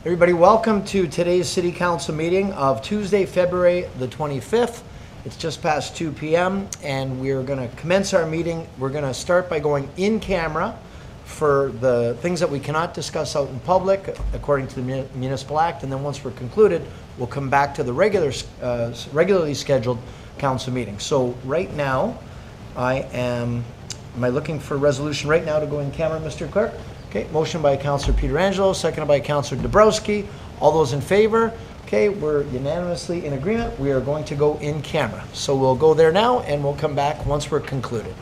Everybody, welcome to today's City Council meeting of Tuesday, February the 25th. It's just past 2 p.m. and we're going to commence our meeting. We're going to start by going in camera for the things that we cannot discuss out in public according to the Municipal Act, and then once we're concluded, we'll come back to the regularly scheduled council meeting. So right now, am I looking for a resolution right now to go in camera, Mr. Clerk? Okay, motion by Councillor Pietrangelo, seconded by Councillor Dabrowski. All those in favor? Okay, we're unanimously in agreement. We are going to go in camera. So we'll go there now and we'll come back once we're concluded.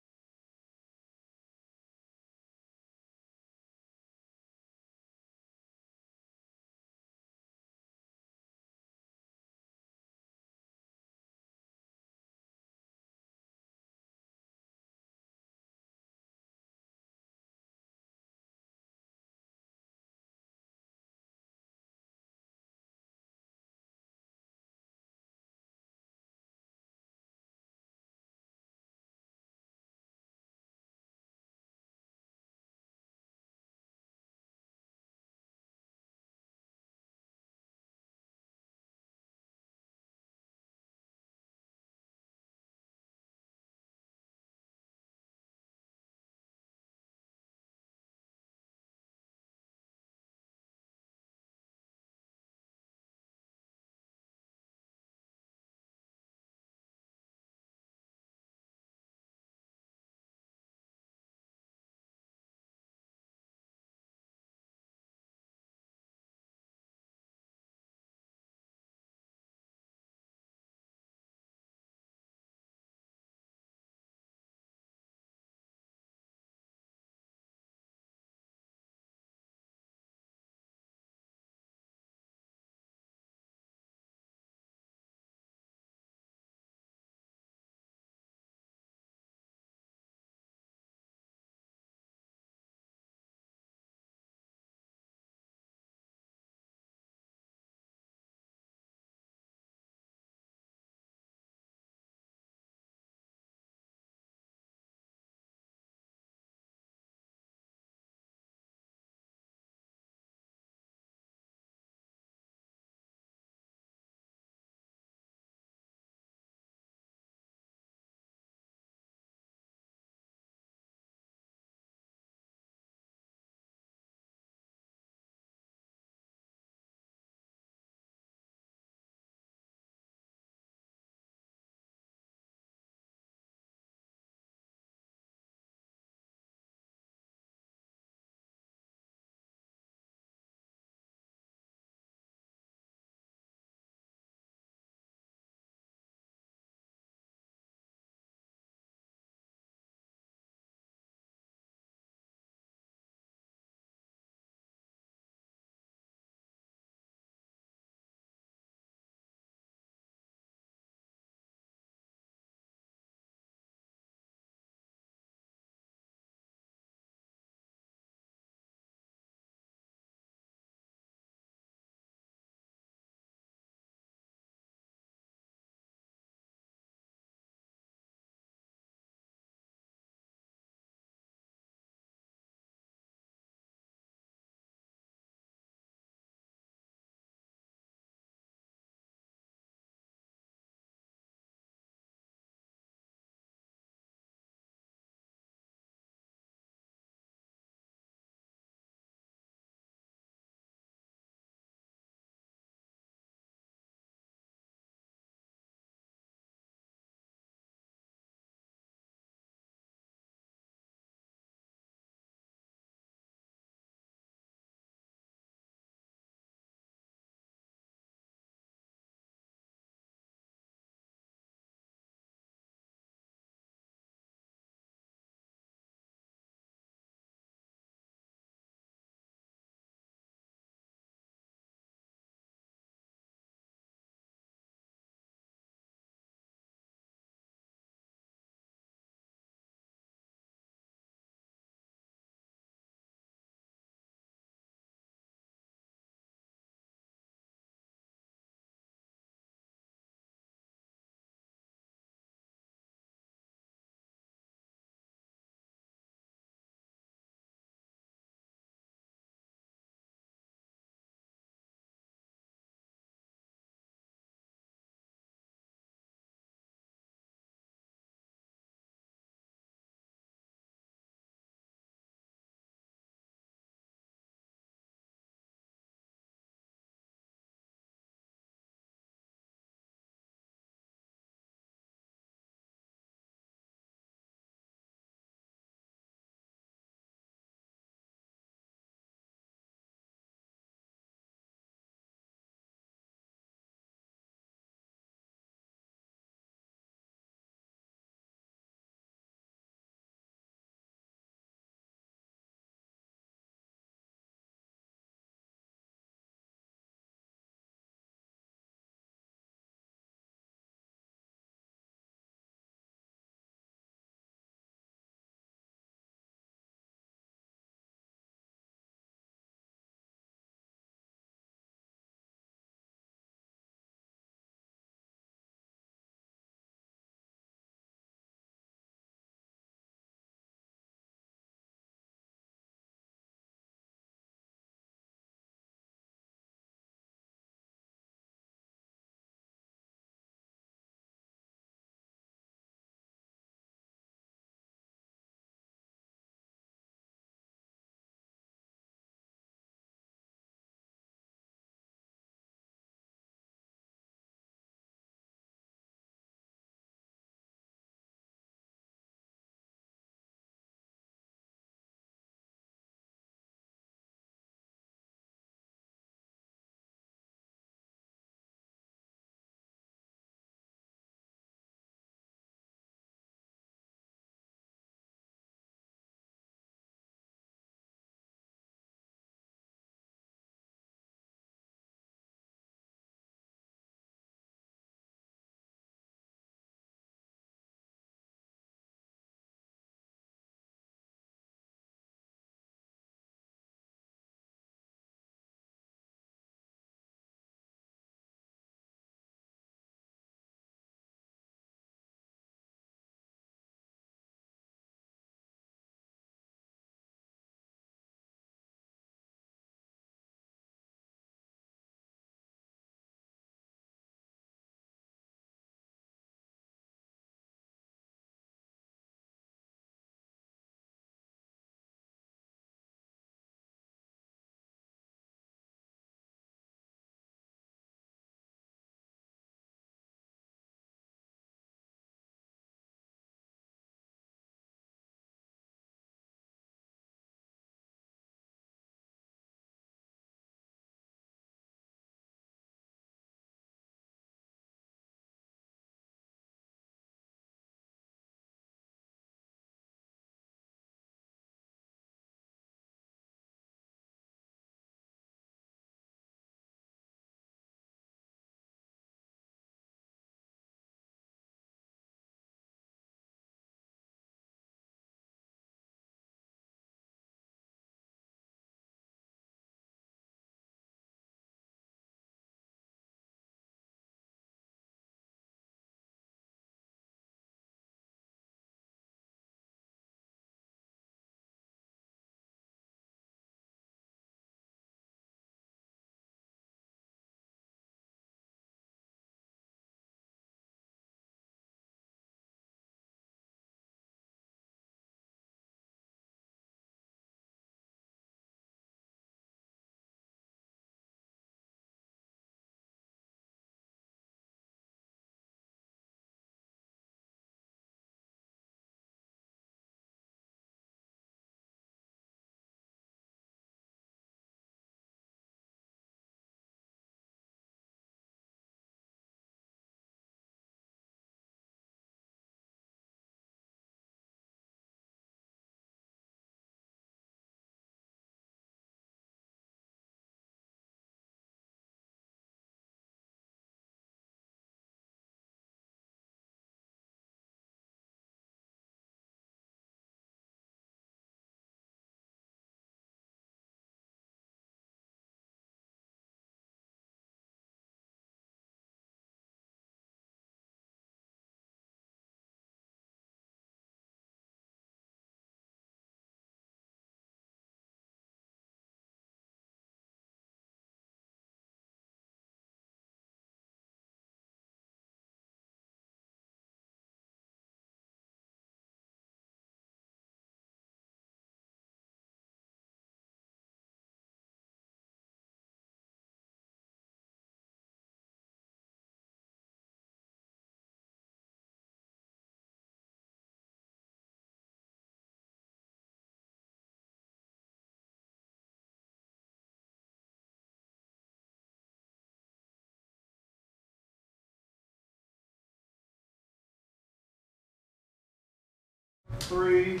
3.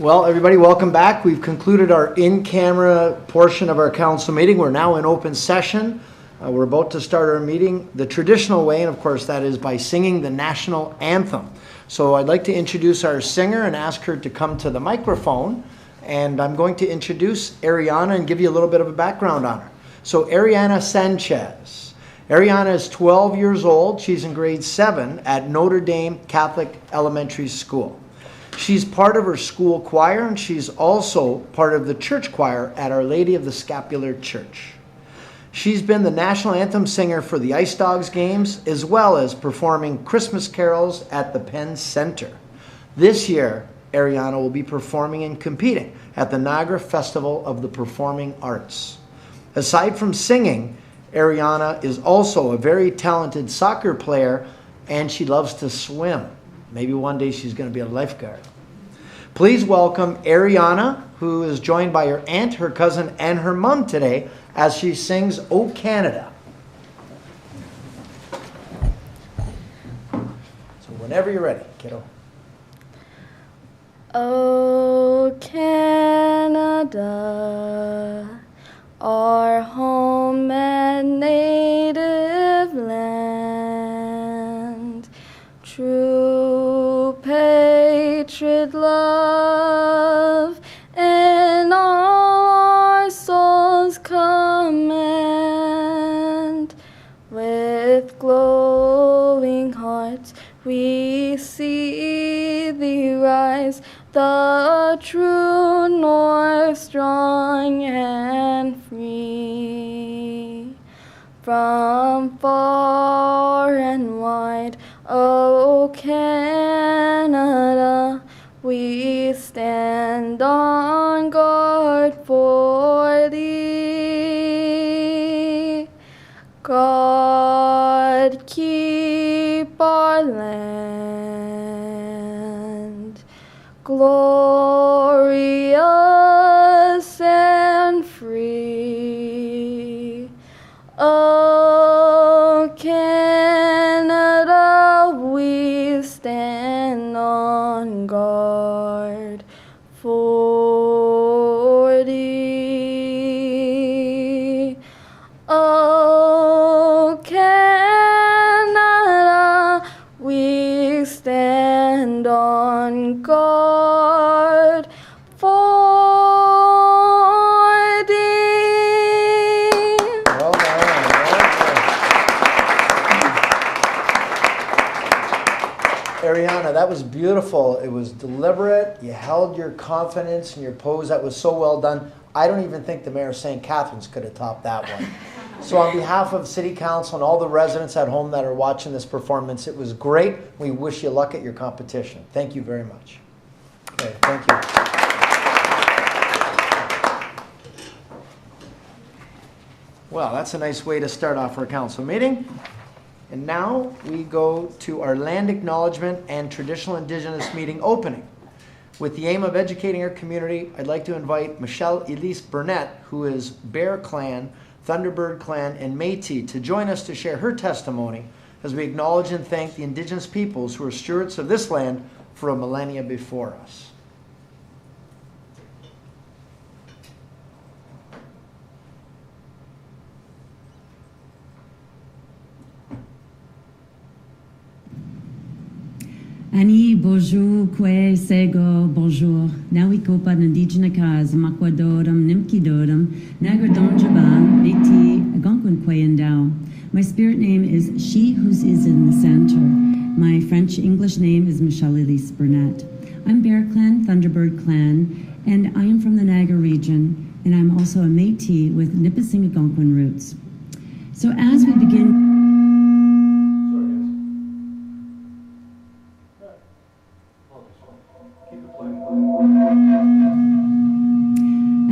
Well, everybody, welcome back. We've concluded our in-camera portion of our council meeting. We're now in open session. We're about to start our meeting the traditional way, and of course that is by singing the national anthem. So I'd like to introduce our singer and ask her to come to the microphone. And I'm going to introduce Ariana and give you a little bit of a background on her. So Ariana Sanchez. Ariana is 12 years old. She's in grade 7 at Notre Dame Catholic Elementary School. She's part of her school choir, and she's also part of the church choir at Our Lady of the Scapular Church. She's been the national anthem singer for the Ice Dogs games, as well as performing Christmas carols at the Penn Center. This year, Ariana will be performing and competing at the Niagara Festival of the Performing Arts. Aside from singing, Ariana is also a very talented soccer player, and she loves to swim. Maybe one day she's going to be a lifeguard. Please welcome Ariana, who is joined by her aunt, her cousin, and her mom today as she sings "O Canada." So whenever you're ready, kiddo. O Canada, our home and native land, true patriot love, and all our souls command. With glowing hearts we see thee rise, the true north, strong and free. From far and wide, O Canada, we stand on guard for thee. God keep our land glorious and free. O Canada, we stand on guard for thee. O Canada, we stand on guard for thee. Well done. Ariana, that was beautiful. It was deliberate. You held your confidence in your pose. That was so well done. I don't even think the Mayor of St. Catharines could have topped that one. So on behalf of City Council and all the residents at home that are watching this performance, it was great. We wish you luck at your competition. Thank you very much. Okay, thank you. Well, that's a nice way to start off our council meeting. And now we go to our land acknowledgement and traditional Indigenous meeting opening. With the aim of educating our community, I'd like to invite Michelle Elise Burnett, who is Bear Clan, Thunderbird Clan, and Métis, to join us to share her testimony as we acknowledge and thank the Indigenous peoples who are stewards of this land for a millennia before us. Ani bonjour, kwe sego bonjour. Nawiko pa Indígena Kaz, Makwadoram, Nimkidoram, Nagardonjaba, Métis, Algonquin kwe Endao. My spirit name is She Who Is in the Center. My French-English name is Michelle Elise Burnett. I'm Bear Clan, Thunderbird Clan, and I am from the Niagara region, and I'm also a Métis with Nipissing Algonquin roots. So as we begin...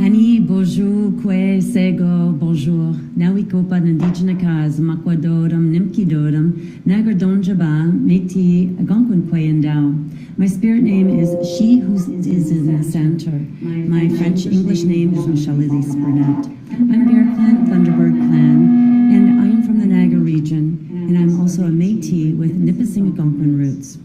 Ani bonjour, kwe sego bonjour. Nawiko pa Indígena Kaz, Makwadoram, Nimkidoram, Nagardonjaba, Métis, Algonquin kwe Endao. My spirit name is She Who Is in the Center. My French-English name is Michelle Elise Burnett. I'm Bear Clan, Thunderbird Clan, and I am from the Niagara region, and I'm also a Métis with Nipissing Algonquin roots.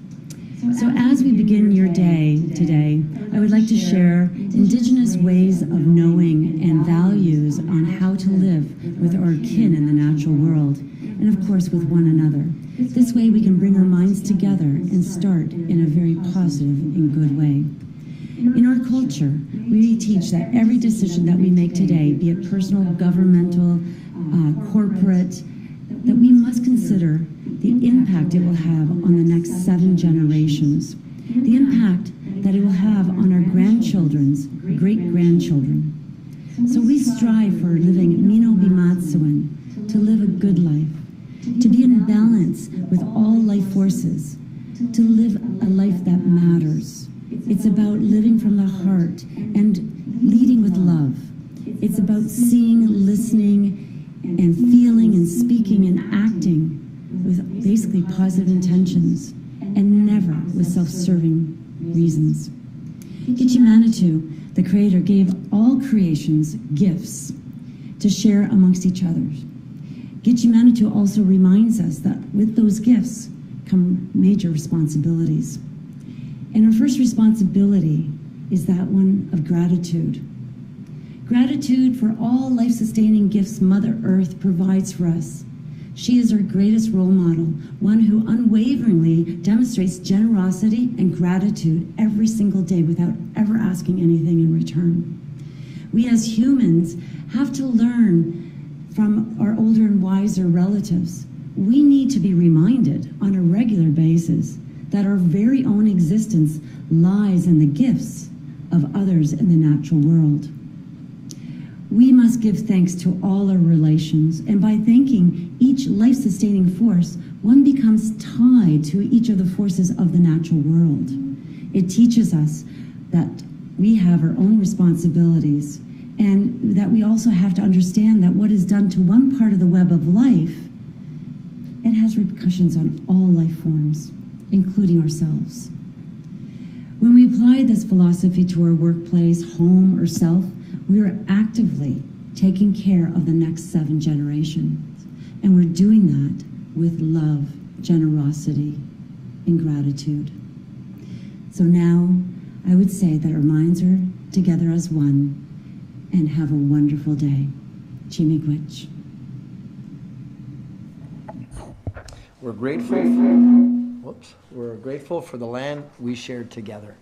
So as we begin your day today, I would like to share Indigenous ways of knowing and values on how to live with our kin in the natural world, and of course with one another. This way we can bring our minds together and start in a very positive and good way. In our culture, we teach that every decision that we make today, be it personal, governmental, corporate, that we must consider the impact it will have on the next 7 generations, the impact that it will have on our grandchildren's great-grandchildren. So we strive for living Mino Bimatsuan, to live a good life, to be in balance with all life forces, to live a life that matters. It's about living from the heart and leading with love. It's about seeing, listening, and feeling and speaking and acting with basically positive intentions and never with self-serving reasons. Gitche Manitou, the Creator, gave all creations gifts to share amongst each other. Gitche Manitou also reminds us that with those gifts come major responsibilities. And our first responsibility is that one of gratitude. Gratitude for all life-sustaining gifts Mother Earth provides for us. She is our greatest role model, one who unwaveringly demonstrates generosity and gratitude every single day without ever asking anything in return. We as humans have to learn from our older and wiser relatives. We need to be reminded on a regular basis that our very own existence lies in the gifts of others in the natural world. We must give thanks to all our relations, and by thanking each life-sustaining force, one becomes tied to each of the forces of the natural world. It teaches us that we have our own responsibilities, and that we also have to understand that what is done to one part of the web of life, it has repercussions on all life forms, including ourselves. When we apply this philosophy to our workplace, home, or self, we are actively taking care of the next 7 generations. And we're doing that with love, generosity, and gratitude. So now, I would say that our minds are together as one, and have a wonderful day. Chimigwich. We're grateful. We're grateful for the land we shared together.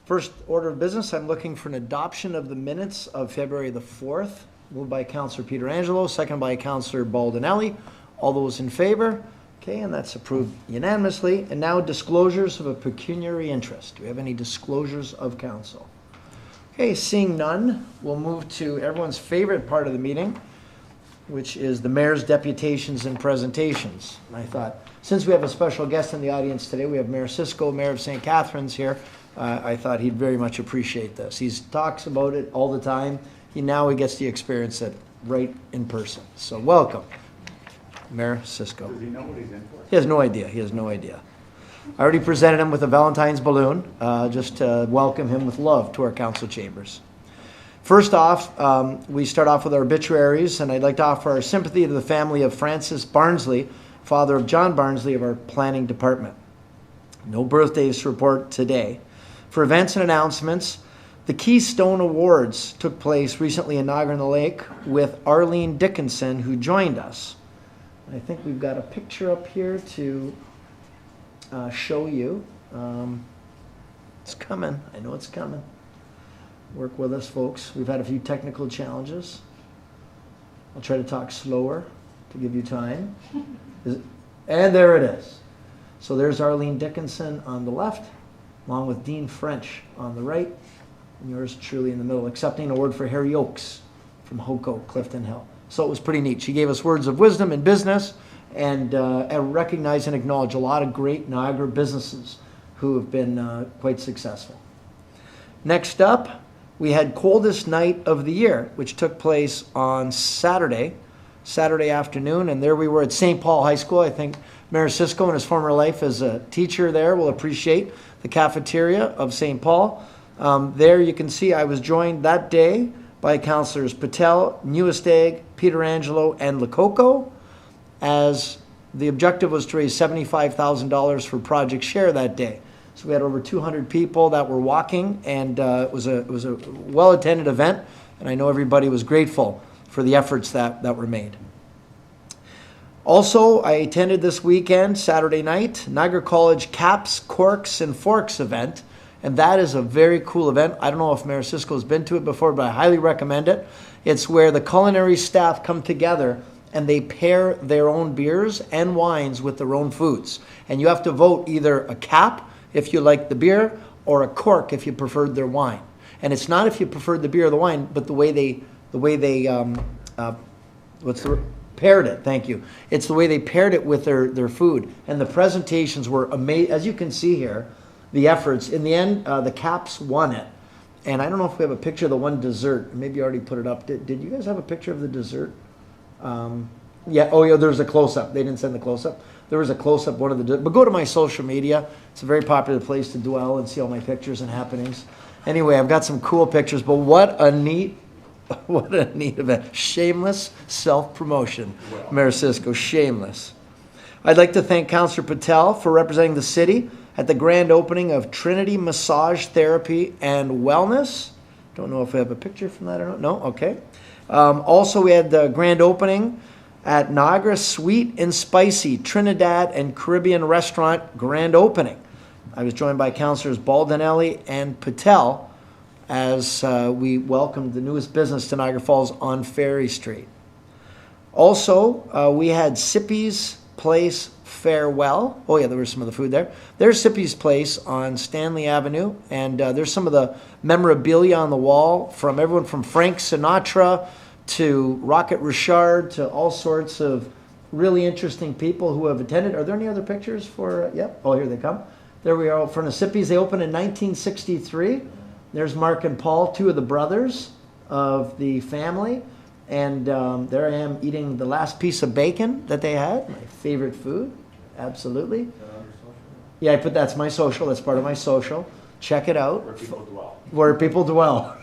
First order of business, I'm looking for an adoption of the minutes of February the 4th. Moved by Councillor Pietrangelo, second by Councillor Baldinelli. All those in favor? Okay, and that's approved unanimously. And now disclosures of a pecuniary interest. Do we have any disclosures of council? Okay, seeing none, we'll move to everyone's favorite part of the meeting, which is the mayor's deputations and presentations. And I thought, since we have a special guest in the audience today, we have Mayor Siscoe, Mayor of St. Catharines here. I thought he'd very much appreciate this. He talks about it all the time. Now he gets to experience it right in person. So welcome, Mayor Siscoe. Does he know what he's in for? He has no idea. He has no idea. I already presented him with a Valentine's balloon, just to welcome him with love to our council chambers. First off, we start off with our obituaries, and I'd like to offer our sympathy to the family of Francis Barnsley, father of John Barnsley of our planning department. No birthdays to report today. For events and announcements, the Keystone Awards took place recently in Niagara-on-the-Lake with Arlene Dickinson, who joined us. I think we've got a picture up here to show you. It's coming. I know it's coming. Work with us, folks. We've had a few technical challenges. I'll try to talk slower to give you time. And there it is. So there's Arlene Dickinson on the left, along with Dean French on the right, and yours truly in the middle, accepting an award for Harry Oakes from Hoko, Clifton Hill. So it was pretty neat. She gave us words of wisdom in business and recognize and acknowledge a lot of great Niagara businesses who have been quite successful. Next up, we had Coldest Night of the Year, which took place on Saturday afternoon, and there we were at St. Paul High School. I think Mayor Siscoe in his former life as a teacher there will appreciate the cafeteria of St. Paul. There you can see I was joined that day by Councillors Patel, Newestag, Pietrangelo, and Lococo as The objective was to raise $75,000 for Project Share that day. So we had over 200 people that were walking, and it was a well-attended event, and I know everybody was grateful for the efforts that were made. Also, I attended this weekend, Saturday night, Niagara College Caps, Corks, and Forks event, and that is a very cool event. I don't know if Mayor Siscoe has been to it before, but I highly recommend it. It's where the culinary staff come together and they pair their own beers and wines with their own foods. And you have to vote either a cap if you like the beer or a cork if you preferred their wine. And it's not if you preferred the beer or the wine, but the way they paired it. Thank you. It's the way they paired it with their food. And the presentations were amazing. As you can see here, the efforts. In the end, the Caps won it. And I don't know if we have a picture of the one dessert. Maybe you already put it up. Did you guys have a picture of the dessert? Yeah. Oh, yeah. There's a close-up. They didn't send the close-up. There was a close-up one of the. But go to my social media. It's a very popular place to dwell and see all my pictures and happenings. Anyway, I've got some cool pictures. But what a neat event. Shameless self-promotion, Mayor Siscoe. Shameless. I'd like to thank Councillor Patel for representing the city at the grand opening of Trinity Massage Therapy and Wellness. Don't know if we have a picture from that or not. No? Okay. Also, we had the grand opening at Niagara Sweet and Spicy Trinidad and Caribbean Restaurant grand opening. I was joined by Councillors Baldinelli and Patel as we welcomed the newest business to Niagara Falls on Ferry Street. Also, we had Sippy's Place Farewell. Oh yeah, there was some of the food there. There's Sippy's Place on Stanley Avenue, and there's some of the memorabilia on the wall from everyone from Frank Sinatra to Rocket Richard to all sorts of really interesting people who have attended. Are there any other pictures for, yep, oh, here they come. There we are, from the Sippy's. They opened in 1963. There's Mark and Paul, two of the brothers of the family. And there I am eating the last piece of bacon that they had, my favorite food, absolutely. Yeah, that's my social, that's part of my social. Check it out. Where people dwell. Where people dwell.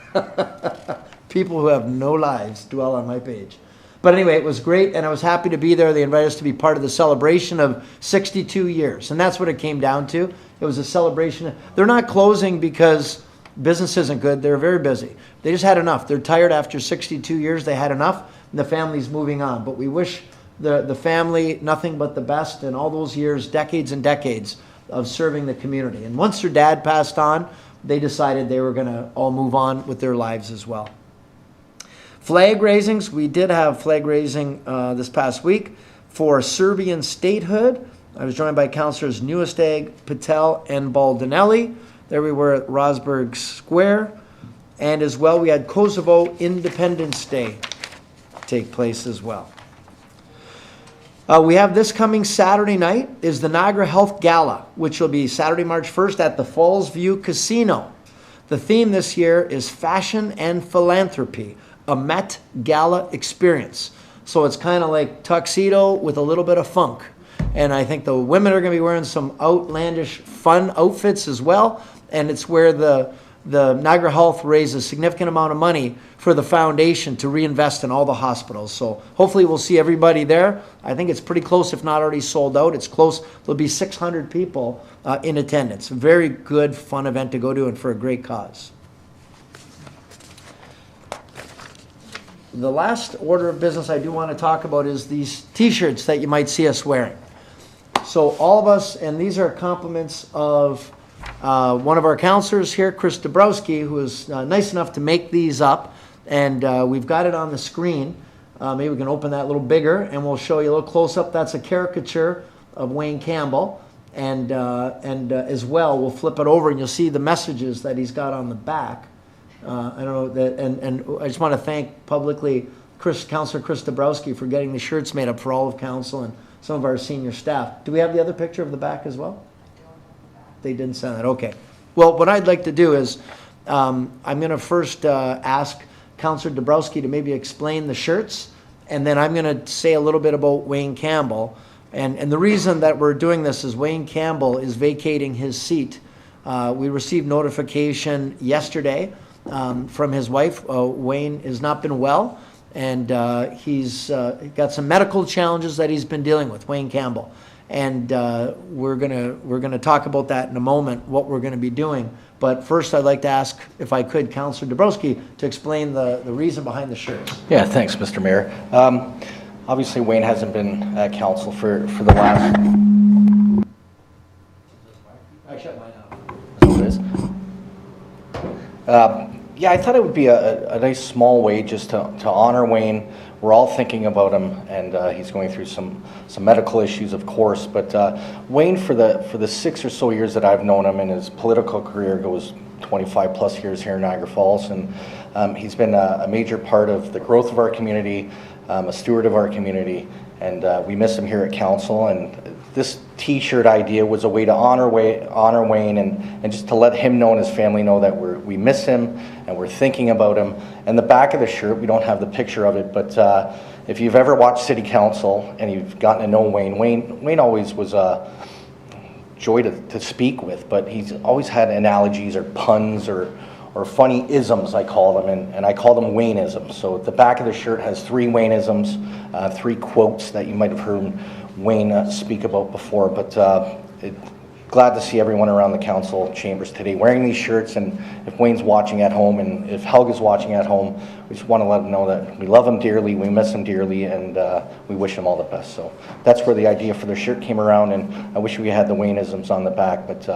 People who have no lives dwell on my page. But anyway, it was great, and I was happy to be there. They invited us to be part of the celebration of 62 years, and that's what it came down to. It was a celebration. They're not closing because business isn't good. They're very busy. They just had enough. They're tired after 62 years. They had enough, and the family's moving on. But we wish the family nothing but the best in all those years, decades and decades of serving the community. And once their dad passed on, they decided they were going to all move on with their lives as well. Flag raisings. We did have flag raising this past week for Serbian statehood. I was joined by Councillors Newestag, Patel, and Baldinelli. There we were at Rosberg Square. And as well, we had Kosovo Independence Day take place as well. We have this coming Saturday night is the Niagara Health Gala, which will be Saturday, March 1st at the Falls View Casino. The theme this year is Fashion and Philanthropy, a Met Gala experience. So it's kind of like tuxedo with a little bit of funk. And I think the women are going to be wearing some outlandish, fun outfits as well. And it's where the Niagara Health raises a significant amount of money for the foundation to reinvest in all the hospitals. So hopefully we'll see everybody there. I think it's pretty close, if not already sold out. It's close. There'll be 600 people in attendance. Very good, fun event to go to and for a great cause. The last order of business I do want to talk about is these t-shirts that you might see us wearing. So all of us, and these are compliments of one of our councillors here, Chris Dabrowski, who was nice enough to make these up. And we've got it on the screen. Maybe we can open that a little bigger and we'll show you a little close up. That's a caricature of Wayne Campbell. And as well, we'll flip it over and you'll see the messages that he's got on the back. I don't know that, and I just want to thank publicly Councillor Chris Dabrowski for getting the shirts made up for all of council and some of our senior staff. Do we have the other picture of the back as well? They didn't send that. Okay. Well, what I'd like to do is I'm going to first ask Councillor Dabrowski to maybe explain the shirts, and then I'm going to say a little bit about Wayne Campbell. And the reason that we're doing this is Wayne Campbell is vacating his seat. We received notification yesterday from his wife. Wayne has not been well, And he's got some medical challenges that he's been dealing with, Wayne Campbell. And we're gonna talk about that in a moment, what we're gonna be doing. But first, I'd like to ask, if I could, Councillor Dabrowski to explain the reason behind the shirts. Yeah, thanks, Mr. Mayor. Obviously, Wayne hasn't been at council for the last... I shut mine off. So it is. Yeah, I thought it would be a nice small way just to honor Wayne. We're all thinking about him, and he's going through some medical issues, of course. But Wayne, for the 6 or so years that I've known him, and his political career goes 25 plus years here in Niagara Falls, and he's been a major part of the growth of our community, a steward of our community, and we miss him here at council. And this T-shirt idea was a way to honor Wayne and just to let him know and his family know that we miss him and we're thinking about him. And the back of the shirt, we don't have the picture of it, but if you've ever watched City Council and you've gotten to know Wayne always was a joy to speak with, but he's always had analogies or puns or funny isms, I call them, and I call them Wayne-isms. So the back of the shirt has 3 Wayne-isms, 3 quotes that you might have heard Wayne speak about before. But glad to see everyone around the council chambers today wearing these shirts. And if Wayne's watching at home, and if Helga's watching at home, we just want to let him know that we love him dearly, we miss him dearly, and we wish him all the best. So that's where the idea for the shirt came around, and I wish we had the Wayne-isms on the back, but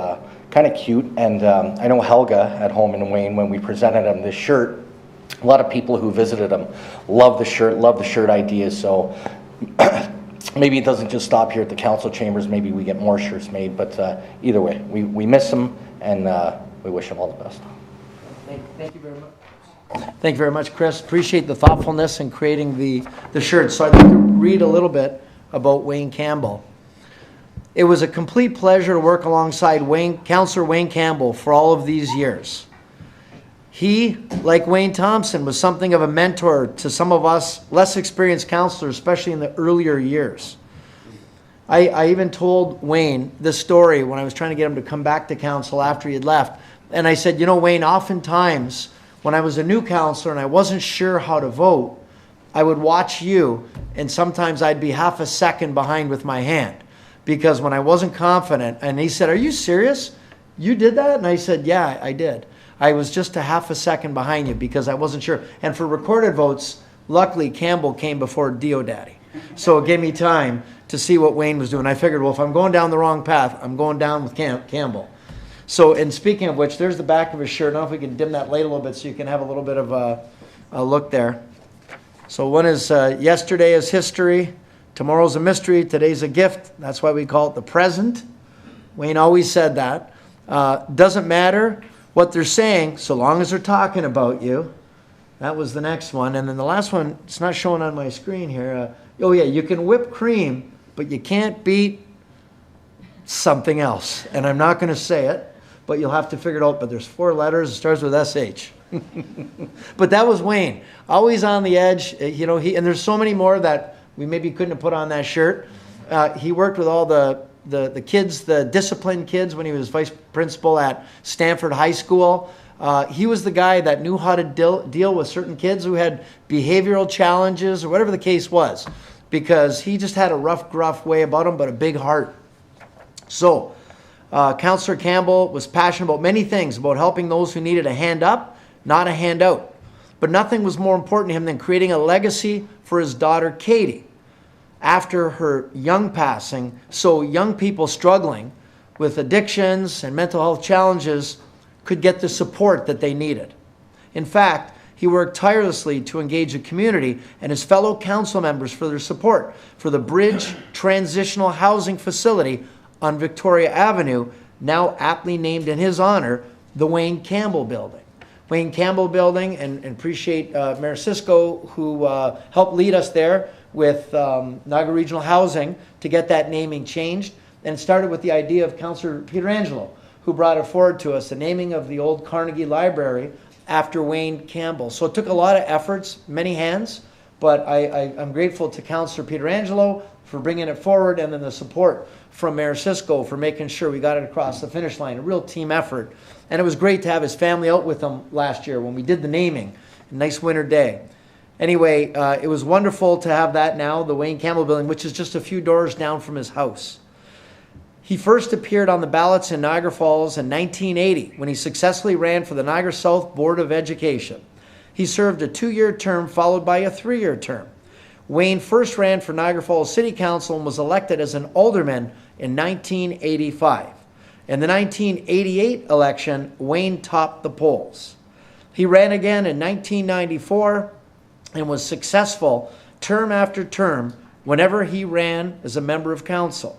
kind of cute. And I know Helga at home and Wayne, when we presented him this shirt, a lot of people who visited him love the shirt ideas. So maybe it doesn't just stop here at the council chambers, maybe we get more shirts made, but either way, we miss him, and we wish him all the best. Thank you very much. Thank you very much, Chris. Appreciate the thoughtfulness in creating the shirts. So I'd like to read a little bit about Wayne Campbell. It was a complete pleasure to work alongside Councillor Wayne Campbell for all of these years. He, like Wayne Thompson, was something of a mentor to some of us less experienced councillors, especially in the earlier years. I even told Wayne this story when I was trying to get him to come back to council after he had left. And I said, you know, Wayne, oftentimes when I was a new councillor and I wasn't sure how to vote, I would watch you, and sometimes I'd be half a second behind with my hand. Because when I wasn't confident, and he said, are you serious? You did that? And I said, yeah, I did. I was just a half a second behind you because I wasn't sure. And for recorded votes, luckily Campbell came before Diodati. So it gave me time to see what Wayne was doing. I figured, well, if I'm going down the wrong path, I'm going down with Campbell. So, and speaking of which, there's the back of his shirt. I don't know if we can dim that light a little bit so you can have a little bit of a look there. So one is yesterday is history, tomorrow's a mystery, today's a gift. That's why we call it the present. Wayne always said that. Doesn't matter what they're saying, so long as they're talking about you. That was the next one. And then the last one, it's not showing on my screen here. Oh yeah, you can whip cream, but you can't beat something else. And I'm not going to say it, but you'll have to figure it out. But there's 4 letters, it starts with SH. But that was Wayne, always on the edge. You know, and there's so many more that we maybe couldn't have put on that shirt. He worked with all the kids, the disciplined kids, when he was vice principal at Stamford High School. He was the guy that knew how to deal with certain kids who had behavioral challenges or whatever the case was, because he just had a rough, gruff way about him, but a big heart. So Councillor Campbell was passionate about many things, about helping those who needed a hand up, not a handout. But nothing was more important to him than creating a legacy for his daughter, Katie, after her young passing, so young people struggling with addictions and mental health challenges could get the support that they needed. In fact, he worked tirelessly to engage the community and his fellow council members for their support for the Bridge Transitional Housing Facility on Victoria Avenue, now aptly named in his honor, the Wayne Campbell Building. Wayne Campbell Building, and appreciate Mayor Siscoe, who helped lead us there with Niagara Regional Housing to get that naming changed. And it started with the idea of Councillor Pietrangelo, who brought it forward to us, the naming of the old Carnegie Library after Wayne Campbell. So it took a lot of efforts, many hands, but I'm grateful to Councillor Pietrangelo for bringing it forward, and then the support from Mayor Siscoe for making sure we got it across the finish line. A real team effort. And it was great to have his family out with him last year when we did the naming. A nice winter day. Anyway, it was wonderful to have that now, the Wayne Campbell Building, which is just a few doors down from his house. He first appeared on the ballots in Niagara Falls in 1980 when he successfully ran for the Niagara South Board of Education. He served a 2-year term followed by a 3-year term. Wayne first ran for Niagara Falls City Council and was elected as an alderman in 1985. In the 1988 election, Wayne topped the polls. He ran again in 1994 and was successful term after term whenever he ran as a member of council.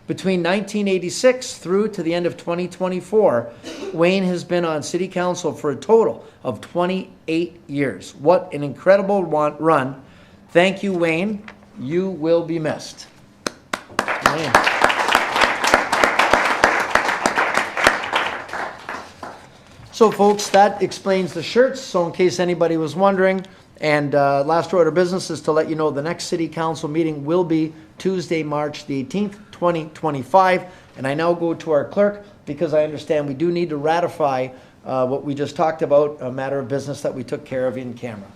Between 1986 through to the end of 2024, Wayne has been on City Council for a total of 28 years. What an incredible run. Thank you, Wayne. You will be missed. Wayne. So, folks, that explains the shirts. So in case anybody was wondering, and last order of business is to let you know the next City Council meeting will be Tuesday, March the 18th, 2025. And I now go to our clerk because I understand we do need to ratify what we just talked about, a matter of business that we took care of in camera.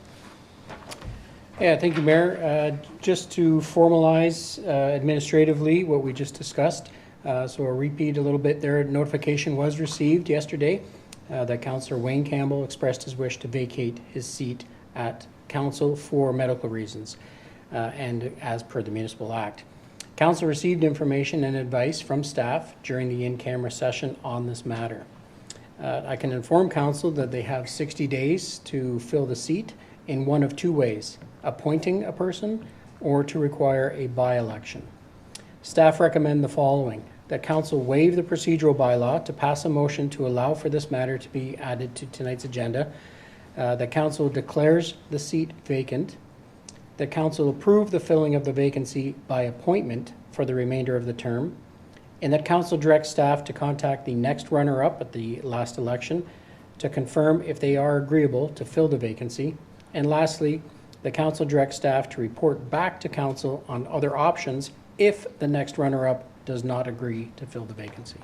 Yeah, thank you, Mayor. Just to formalize administratively what we just discussed, so I'll repeat a little bit there. Notification was received yesterday that Councillor Wayne Campbell expressed his wish to vacate his seat at Council for medical reasons and as per the Municipal Act. Council received information and advice from staff during the in-camera session on this matter. I can inform Council that they have 60 days to fill the seat in one of two ways: appointing a person or to require a by-election. Staff recommend the following: that Council waive the procedural bylaw to pass a motion to allow for this matter to be added to tonight's agenda, that Council declares the seat vacant, that Council approve the filling of the vacancy by appointment for the remainder of the term, and that Council directs staff to contact the next runner-up at the last election to confirm if they are agreeable to fill the vacancy, and lastly, the Council directs staff to report back to Council on other options if the next runner-up does not agree to fill the vacancy.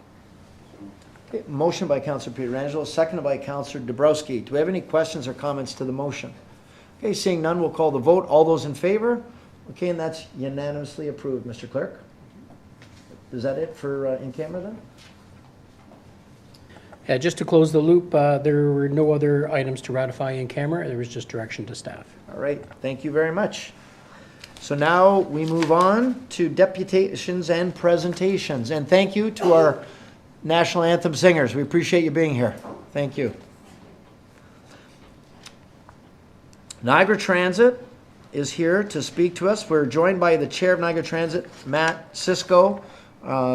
Okay, motion by Councillor Pietrangelo, seconded by Councillor Dabrowski. Do we have any questions or comments to the motion? Okay, seeing none, we'll call the vote. All those in favor? Okay, and that's unanimously approved, Mr. Clerk. Is that it for in camera then? Just to close the loop, there were no other items to ratify in camera. There was just direction to staff. All right, thank you very much. So now we move on to deputations and presentations. And thank you to our National Anthem singers. We appreciate you being here. Thank you. Niagara Transit is here to speak to us. We're joined by the Chair of Niagara Transit, Matt Siscoe,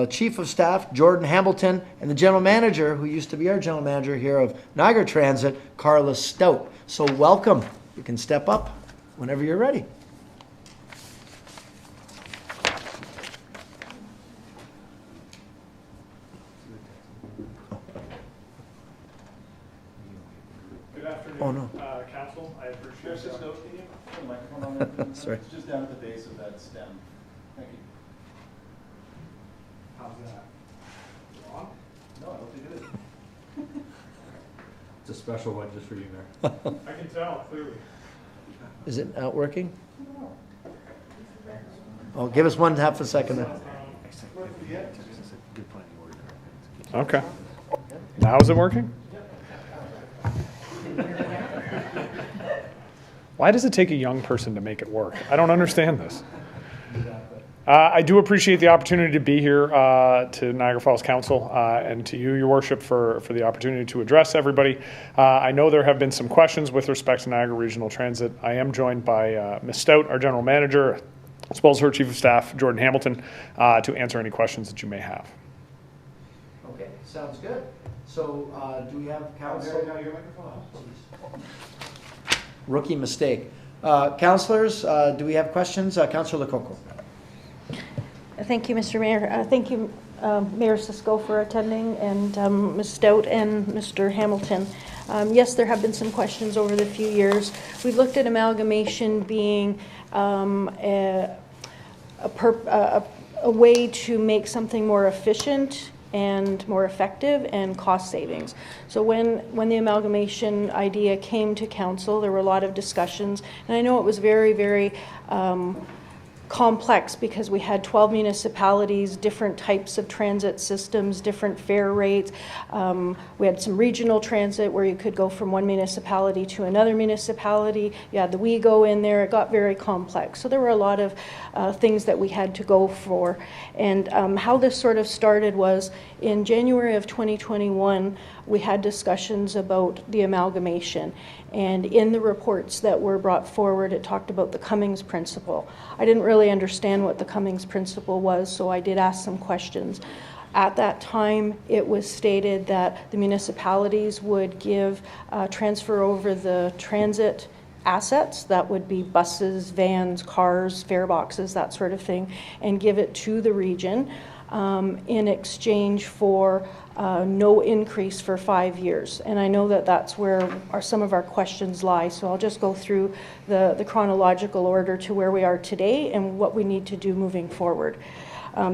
Chief of Staff, Jordan Hambleton, and the General Manager, who used to be our General Manager here of Niagara Transit, Carla Stout. So welcome. You can step up whenever you're ready. Good afternoon, Oh, no. Council. I appreciate it. Can you put the microphone on there? Sorry. It's just down at the base of that stem. Thank you. How's that? Wrong? No, I don't think it is. It's a special one just for you, Mayor. I can tell clearly. Is it not working? Oh, give us 1/2 a second. Then. Okay. Now is it working? Why does it take a young person to make it work? I don't understand this. I do appreciate the opportunity to be here to Niagara Falls Council and to you, Your Worship, for the opportunity to address everybody. I know there have been some questions with respect to Niagara Regional Transit. I am joined by Ms. Stout, our General Manager, as well as her Chief of Staff, Jordan Hamilton, to answer any questions that you may have. Okay, sounds good. So do we have council? Rookie mistake. Councillors, do we have questions? Councillor Lococo. Thank you, Mr. Mayor. Thank you, Mayor Siscoe, for attending, and Ms. Stout and Mr. Hamilton. Yes, there have been some questions over the few years. We've looked at amalgamation being a way to make something more efficient and more effective and cost savings. So when the amalgamation idea came to council, there were a lot of discussions, and I know it was very, very complex because we had 12 municipalities, different types of transit systems, different fare rates. We had some regional transit where you could go from one municipality to another municipality. You had the WeGo in there. It got very complex. So there were a lot of things that we had to go for. And how this sort of started was in January of 2021, we had discussions about the amalgamation. And in the reports that were brought forward, it talked about the Cummings principle. I didn't really understand what the Cummings principle was, so I did ask some questions. At that time, it was stated that the municipalities would give transfer over the transit assets, that would be buses, vans, cars, fare boxes, that sort of thing, and give it to the region in exchange for no increase for 5 years. And I know that that's where some of our questions lie, so I'll just go through the chronological order to where we are today and what we need to do moving forward.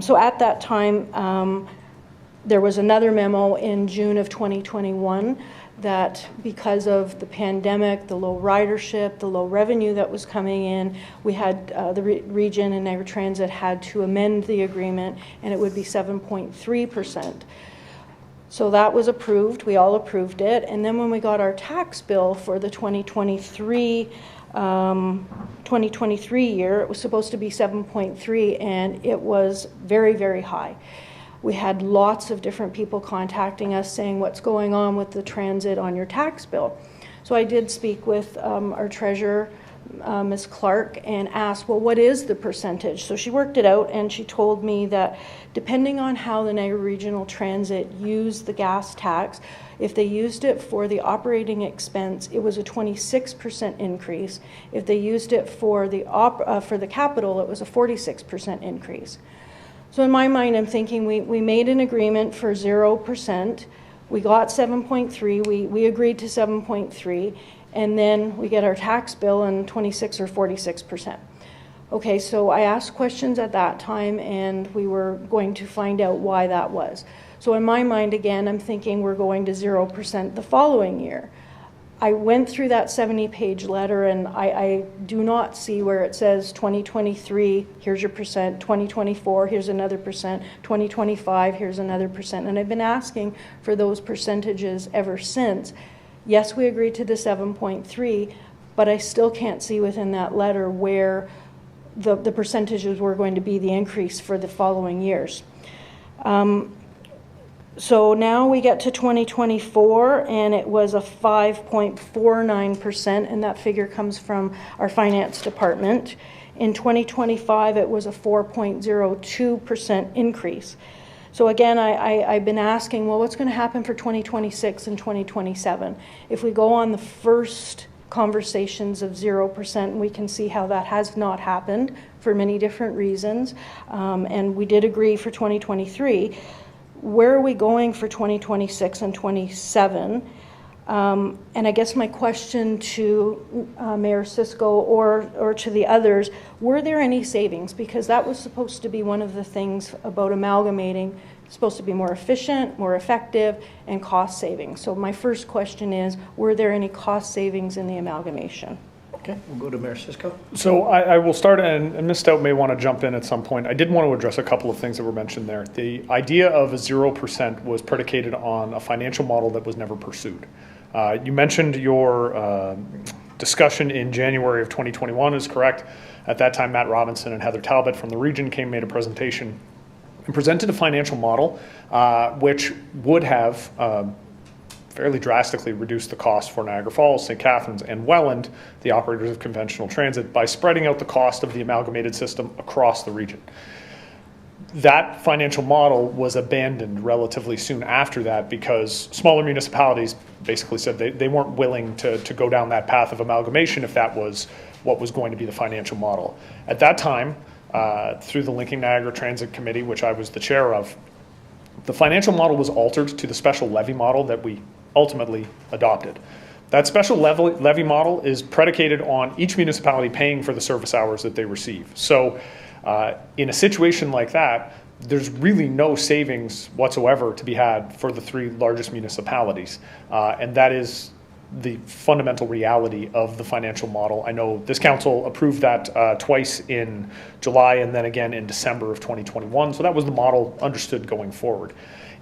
So at that time, there was another memo in June of 2021 that because of the pandemic, the low ridership, the low revenue that was coming in, we had the region and Niagara Transit had to amend the agreement, and it would be 7.3%. So that was approved. We all approved it. And then when we got our tax bill for the 2023 year, it was supposed to be 7.3, and it was very, very high. We had lots of different people contacting us saying, what's going on with the transit on your tax bill? So I did speak with our treasurer, Ms. Clark, and asked, well, what is the percentage? So she worked it out, and she told me that depending on how the Niagara Regional Transit used the gas tax, if they used it for the operating expense, it was a 26% increase. If they used it for the capital, it was a 46% increase. So in my mind, I'm thinking we made an agreement for 0%. We got 7.3. We agreed to 7.3. And then we get our tax bill and 26 or 46%. Okay, so I asked questions at that time, and we were going to find out why that was. So in my mind, again, I'm thinking we're going to 0% the following year. I went through that 70-page letter, and I do not see where it says 2023, here's your percent, 2024, here's another percent, 2025, here's another percent. And I've been asking for those percentages ever since. Yes, we agreed to the 7.3, but I still can't see within that letter where the percentages were going to be the increase for the following years. So now we get to 2024, and it was a 5.49%, and that figure comes from our finance department. In 2025, it was a 4.02% increase. So again, I've been asking, well, what's going to happen for 2026 and 2027? If we go on the first conversations of 0%, we can see how that has not happened for many different reasons, and we did agree for 2023. Where are we going for 2026 and 27? And I guess my question to Mayor Siscoe or to the others, were there any savings? Because that was supposed to be one of the things about amalgamating. It's supposed to be more efficient, more effective, and cost savings. So my first question is, were there any cost savings in the amalgamation? Okay, we'll go to Mayor Siscoe. So I will start, and Ms. Stout may want to jump in at some point. I did want to address a couple of things that were mentioned there. The idea of a 0% was predicated on a financial model that was never pursued. You mentioned your discussion in January of 2021 is correct. At that time, Matt Robinson and Heather Talbot from the region made a presentation and presented a financial model which would have fairly drastically reduced the cost for Niagara Falls, St. Catharines, and Welland, the operators of conventional transit, by spreading out the cost of the amalgamated system across the region. That financial model was abandoned relatively soon after that because smaller municipalities basically said they weren't willing to go down that path of amalgamation if that was what was going to be the financial model. At that time, through the Linking Niagara Transit Committee, which I was the chair of, the financial model was altered to the special levy model that we ultimately adopted. That special levy model is predicated on each municipality paying for the service hours that they receive. So in a situation like that, there's really no savings whatsoever to be had for the 3 largest municipalities. And that is the fundamental reality of the financial model. I know this council approved that twice in July and then again in December of 2021. So that was the model understood going forward.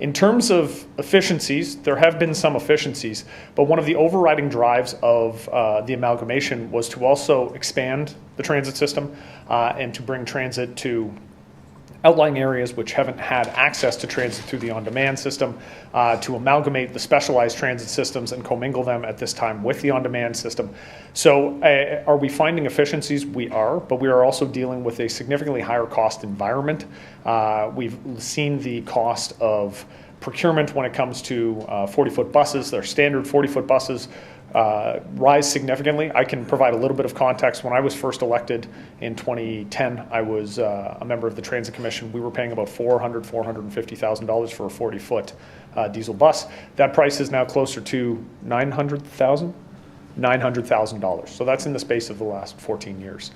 In terms of efficiencies, there have been some efficiencies, but one of the overriding drives of the amalgamation was to also expand the transit system and to bring transit to outlying areas which haven't had access to transit through the on-demand system, to amalgamate the specialized transit systems and commingle them at this time with the on-demand system. So are we finding efficiencies? We are, but we are also dealing with a significantly higher cost environment. We've seen the cost of procurement when it comes to 40-foot buses, their standard 40-foot buses, rise significantly. I can provide a little bit of context. When I was first elected in 2010, I was a member of the Transit Commission. We were paying about $450,000 for a 40-foot diesel bus. That price is now closer to $900,000. So that's in the space of the last 14 years.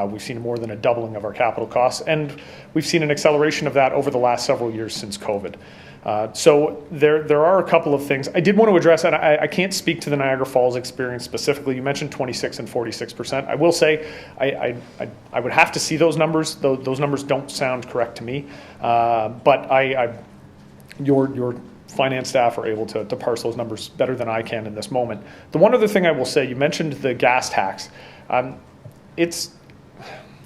We've seen more than a doubling of our capital costs, and we've seen an acceleration of that over the last several years since COVID. So there are a couple of things I did want to address, and I can't speak to the Niagara Falls experience specifically. You mentioned 26 and 46%. I will say I would have to see those numbers. Those numbers don't sound correct to me, but your finance staff are able to parse those numbers better than I can in this moment. The one other thing I will say, you mentioned the gas tax.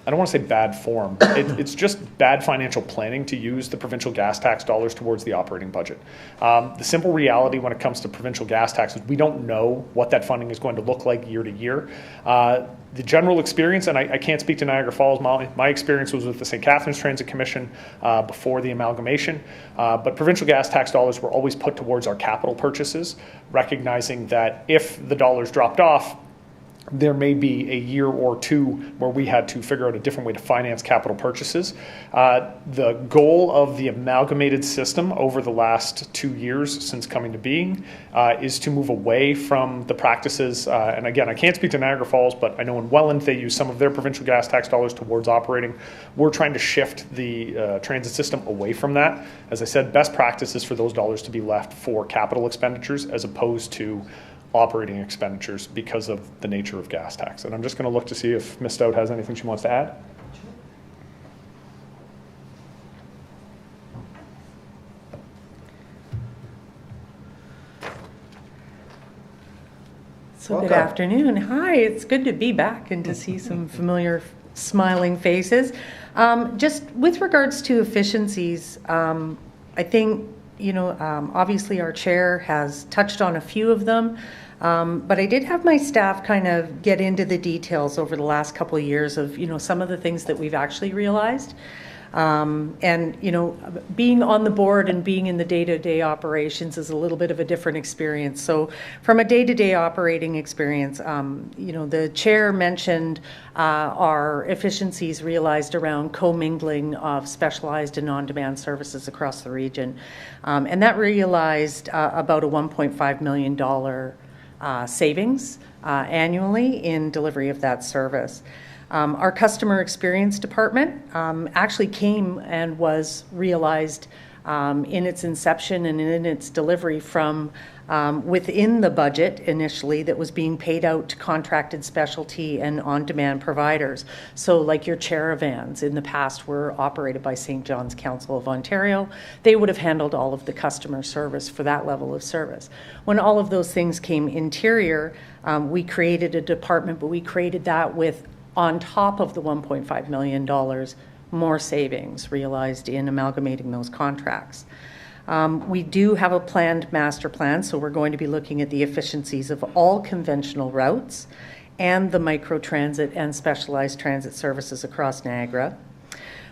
I don't want to say bad form. It's just bad financial planning to use the provincial gas tax dollars towards the operating budget. The simple reality when it comes to provincial gas tax is we don't know what that funding is going to look like year to year. The general experience, and I can't speak to Niagara Falls, my experience was with the St. Catharines Transit Commission before the amalgamation, but provincial gas tax dollars were always put towards our capital purchases, recognizing that if the dollars dropped off, there may be a year or two where we had to figure out a different way to finance capital purchases. The goal of the amalgamated system over the last 2 years since coming to being is to move away from the practices, and again, I can't speak to Niagara Falls, but I know in Welland they use some of their provincial gas tax dollars towards operating. We're trying to shift the transit system away from that. As I said, best practice is for those dollars to be left for capital expenditures as opposed to operating expenditures because of the nature of gas tax. And I'm just going to look to see if Ms. Stout has anything she wants to add. So good afternoon. Hi, it's good to be back and to see some familiar smiling faces. Just with regards to efficiencies, I think, obviously our chair has touched on a few of them. But I did have my staff kind of get into the details over the last couple of years of, some of the things that we've actually realized. And, being on the board and being in the day-to-day operations is a little bit of a different experience. So from a day-to-day operating experience, the chair mentioned our efficiencies realized around commingling of specialized and on-demand services across the region. And that realized about a $1.5 million savings annually in delivery of that service. Our customer experience department actually came and was realized in its inception and in its delivery from within the budget initially that was being paid out to contracted specialty and on-demand providers. So like your Charavans in the past were operated by St. John's Council of Ontario. They would have handled all of the customer service for that level of service. When all of those things came interior, we created a department, but we created that with, on top of the $1.5 million, more savings realized in amalgamating those contracts. We do have a planned master plan, so we're going to be looking at the efficiencies of all conventional routes and the microtransit and specialized transit services across Niagara.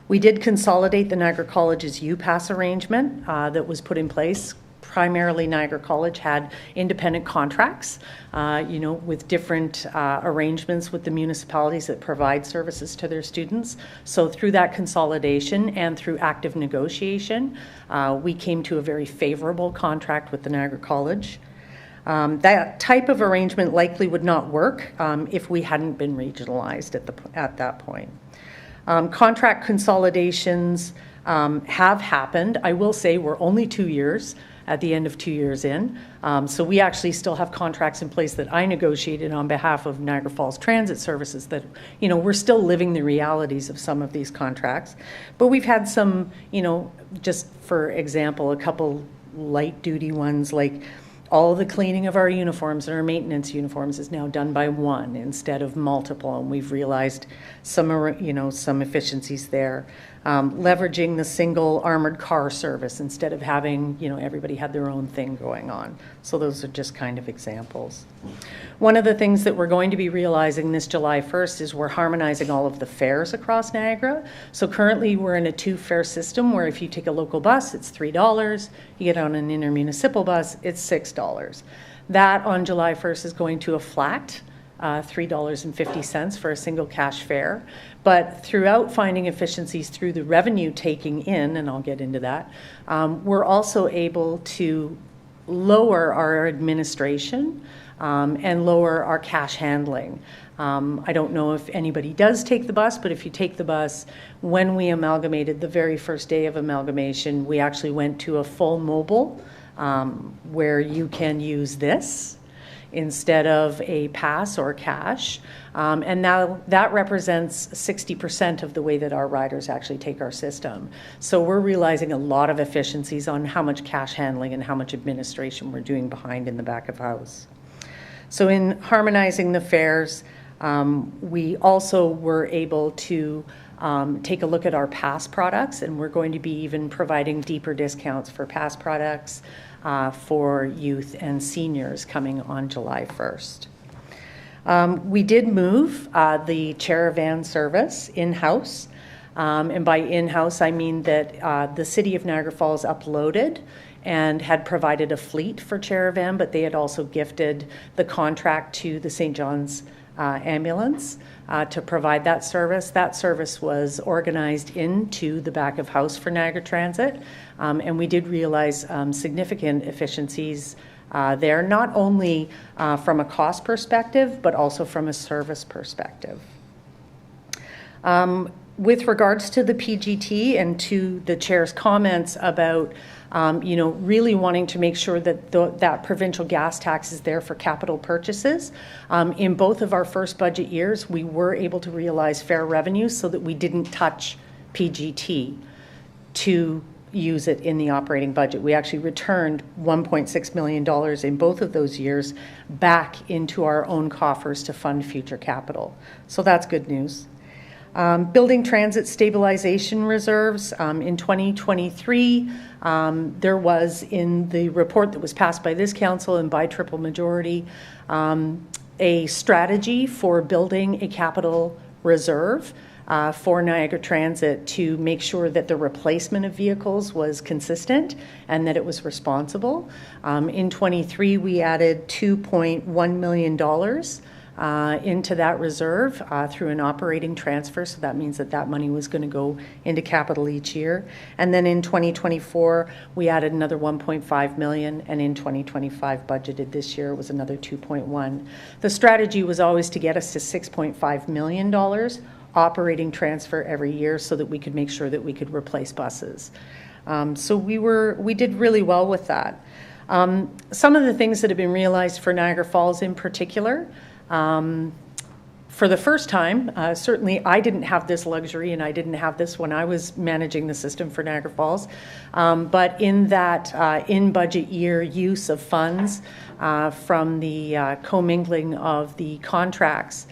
We did consolidate the Niagara College's UPass arrangement that was put in place. Primarily, Niagara College had independent contracts, with different arrangements with the municipalities that provide services to their students. So through that consolidation and through active negotiation, we came to a very favorable contract with the Niagara College. That type of arrangement likely would not work if we hadn't been regionalized at that point. Contract consolidations have happened. I will say we're only 2 years at the end of 2 years in. So we actually still have contracts in place that I negotiated on behalf of Niagara Falls Transit Services that, we're still living the realities of some of these contracts. But we've had some, just for example, a couple light duty ones, like all the cleaning of our uniforms and our maintenance uniforms is now done by one instead of multiple, and we've realized some efficiencies there. Leveraging the single armored car service instead of having, everybody had their own thing going on. So those are just kind of examples. One of the things that we're going to be realizing this July 1st is we're harmonizing all of the fares across Niagara. So currently we're in a 2-fare system where if you take a local bus, it's $3. You get on an intermunicipal bus, it's $6. That on July 1st is going to a flat $3.50 for a single cash fare. But throughout finding efficiencies through the revenue taking in, and I'll get into that, we're also able to lower our administration and lower our cash handling. I don't know if anybody does take the bus, but if you take the bus, when we amalgamated the very first day of amalgamation, we actually went to a full mobile where you can use this instead of a pass or cash. And now that represents 60% of the way that our riders actually take our system. So we're realizing a lot of efficiencies on how much cash handling and how much administration we're doing behind in the back of house. So in harmonizing the fares, we also were able to take a look at our pass products, and we're going to be even providing deeper discounts for pass products for youth and seniors coming on July 1st. We did move the Charavan service in-house, and by in-house I mean that the City of Niagara Falls uploaded and had provided a fleet for Charavan, but they had also gifted the contract to the St. John's ambulance to provide that service. That service was organized into the back of house for Niagara Transit, and we did realize significant efficiencies there, not only from a cost perspective, but also from a service perspective. With regards to the PGT and to the chair's comments about really wanting to make sure that that provincial gas tax is there for capital purchases. In both of our first budget years, we were able to realize fair revenue so that we didn't touch PGT to use it in the operating budget. We actually returned $1.6 million in both of those years back into our own coffers to fund future capital. So that's good news. Building transit stabilization reserves. In 2023, there was in the report that was passed by this council and by triple majority, a strategy for building a capital reserve for Niagara Transit to make sure that the replacement of vehicles was consistent and that it was responsible. In 23, we added $2.1 million into that reserve through an operating transfer. So that means that that money was going to go into capital each year. And then in 2024, we added another 1.5 million. And in 2025 budgeted this year was another 2.1. The strategy was always to get us to $6.5 million operating transfer every year so that we could make sure that we could replace buses. So we did really well with that. Some of the things that have been realized for Niagara Falls in particular, for the first time, certainly I didn't have this luxury and I didn't have this when I was managing the system for Niagara Falls, but in that in-budget year use of funds from the commingling of the contracts,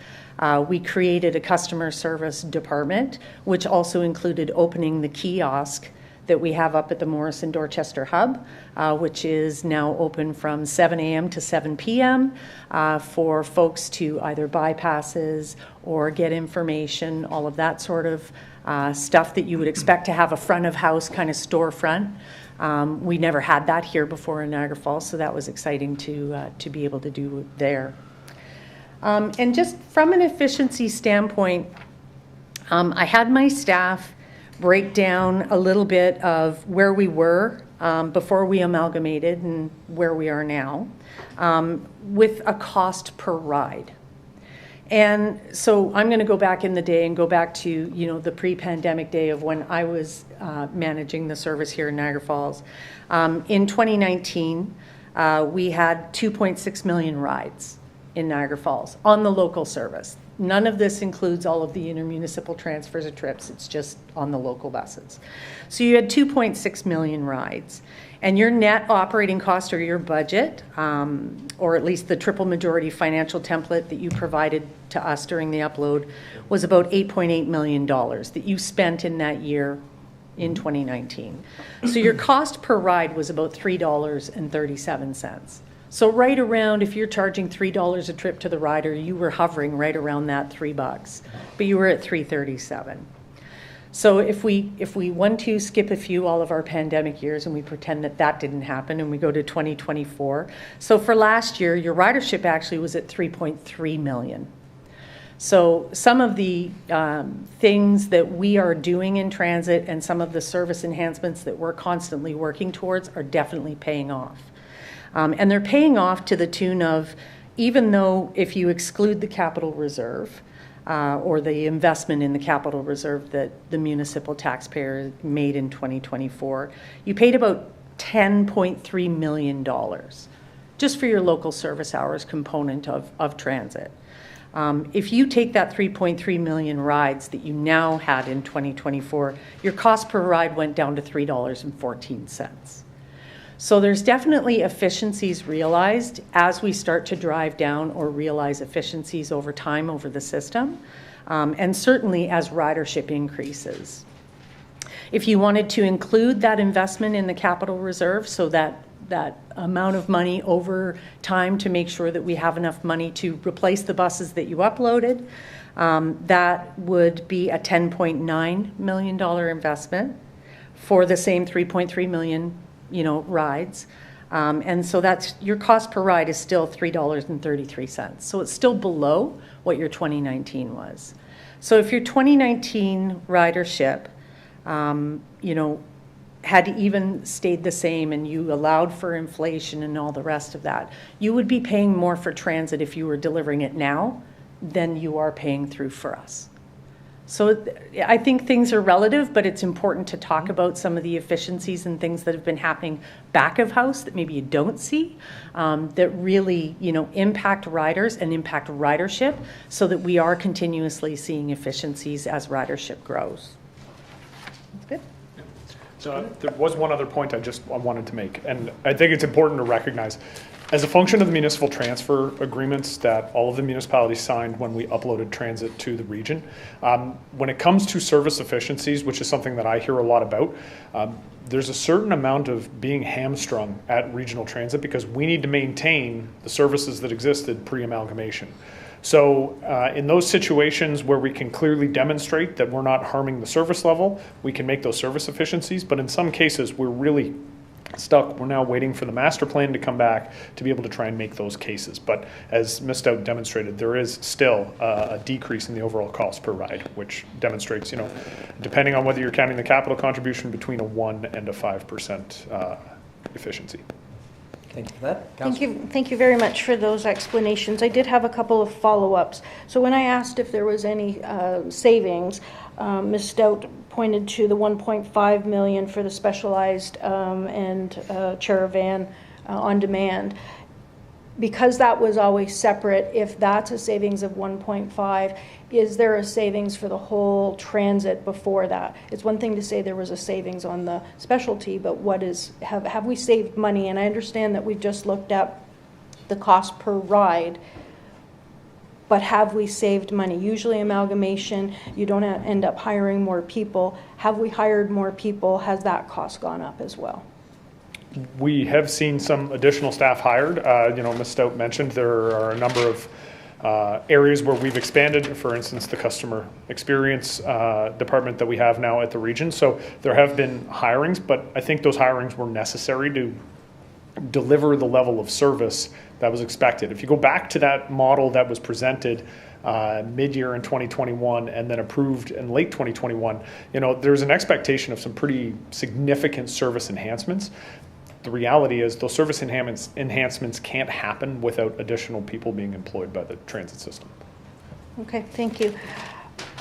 we created a customer service department, which also included opening the kiosk that we have up at the Morrison Dorchester Hub, which is now open from 7 a.m. to 7 p.m. For folks to either buy passes or get information, all of that sort of stuff that you would expect to have a front of house kind of storefront. We never had that here before in Niagara Falls, so that was exciting to be able to do there. And just from an efficiency standpoint, I had my staff break down a little bit of where we were before we amalgamated and where we are now with a cost per ride. And so I'm going to go back in the day and go back to, you know, the pre-pandemic day of when I was managing the service here in Niagara Falls. In 2019, we had 2.6 million rides in Niagara Falls on the local service. None of this includes all of the intermunicipal transfers of trips. It's just on the local buses. So you had 2.6 million rides. And your net operating cost, or your budget, or at least the triple majority financial template that you provided to us during the upload, was about $8.8 million that you spent in that year in 2019. So your cost per ride was about $3.37. So right around, if you're charging $3 a trip to the rider, you were hovering right around that $3, but you were at $3.37. So if we want to skip a few, all of our pandemic years, and we pretend that that didn't happen, and we go to 2024. So for last year, your ridership actually was at 3.3 million. So some of the things that we are doing in transit and some of the service enhancements that we're constantly working towards are definitely paying off. And they're paying off to the tune of, even though if you exclude the capital reserve, or the investment in the capital reserve that the municipal taxpayer made in 2024, you paid about $10.3 million just for your local service hours component of transit. If you take that 3.3 million rides that you now had in 2024, your cost per ride went down to $3.14. So there's definitely efficiencies realized as we start to drive down or realize efficiencies over time over the system, and certainly as ridership increases. If you wanted to include that investment in the capital reserve, so that amount of money over time to make sure that we have enough money to replace the buses that you uploaded, that would be a $10.9 million investment for the same 3.3 million rides. And so that's, your cost per ride is still $3.33. So it's still below what your 2019 was. So if your 2019 ridership, had even stayed the same and you allowed for inflation and all the rest of that, you would be paying more for transit if you were delivering it now than you are paying through for us. So I think things are relative, but it's important to talk about some of the efficiencies and things that have been happening back of house that maybe you don't see, that really, impact riders and impact ridership, so that we are continuously seeing efficiencies as ridership grows. That's good. So there was one other point I wanted to make, and I think it's important to recognize, as a function of the municipal transfer agreements that all of the municipalities signed when we uploaded transit to the region, when it comes to service efficiencies, which is something that I hear a lot about, there's a certain amount of being hamstrung at regional transit because we need to maintain the services that existed pre-amalgamation. So in those situations where we can clearly demonstrate that we're not harming the service level, we can make those service efficiencies. But in some cases, we're really stuck. We're now waiting for the master plan to come back to be able to try and make those cases. But as Ms. Stout demonstrated, there is still a decrease in the overall cost per ride, which demonstrates, depending on whether you're counting the capital contribution, between a 1 and a 5% efficiency. Thank you for that. Thank you very much for those explanations. I did have a couple of follow-ups. So when I asked if there was any savings, Ms. Stout pointed to the 1.5 million for the specialized and Charavan on demand. Because that was always separate, if that's a savings of 1.5, is there a savings for the whole transit before that? It's one thing to say there was a savings on the specialty, but have we saved money? And I understand that we've just looked at the cost per ride, but have we saved money? Usually amalgamation, you don't end up hiring more people. Have we hired more people? Has that cost gone up as well? We have seen some additional staff hired. Ms. Stout mentioned there are a number of areas where we've expanded, for instance, the customer experience department that we have now at the region. So there have been hirings, but I think those hirings were necessary to deliver the level of service that was expected. If you go back to that model that was presented mid-year in 2021 and then approved in late 2021, there's an expectation of some pretty significant service enhancements. The reality is those service enhancements can't happen without additional people being employed by the transit system. Okay, thank you.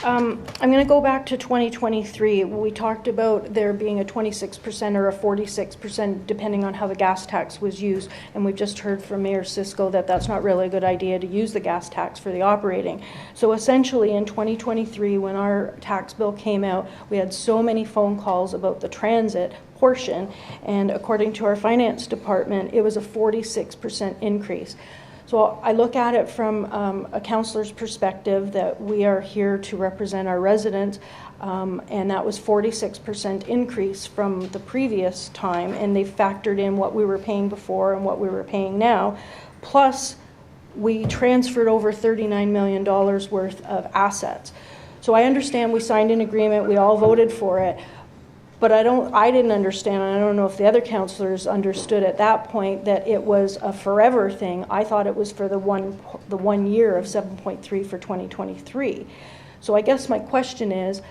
I'm going to go back to 2023. We talked about there being a 26% or a 46%, depending on how the gas tax was used. And we've just heard from Mayor Siscoe that that's not really a good idea to use the gas tax for the operating. So essentially in 2023, when our tax bill came out, we had so many phone calls about the transit portion. And according to our finance department, it was a 46% increase. So I look at it from a councillor's perspective that we are here to represent our residents, and that was 46% increase from the previous time, and they factored in what we were paying before and what we were paying now. Plus, we transferred over $39 million worth of assets. So I understand we signed an agreement, we all voted for it, but I didn't understand, and I don't know if the other councillors understood at that point, that it was a forever thing. I thought it was for the one year of 7.3 for 2023. So I guess my question is,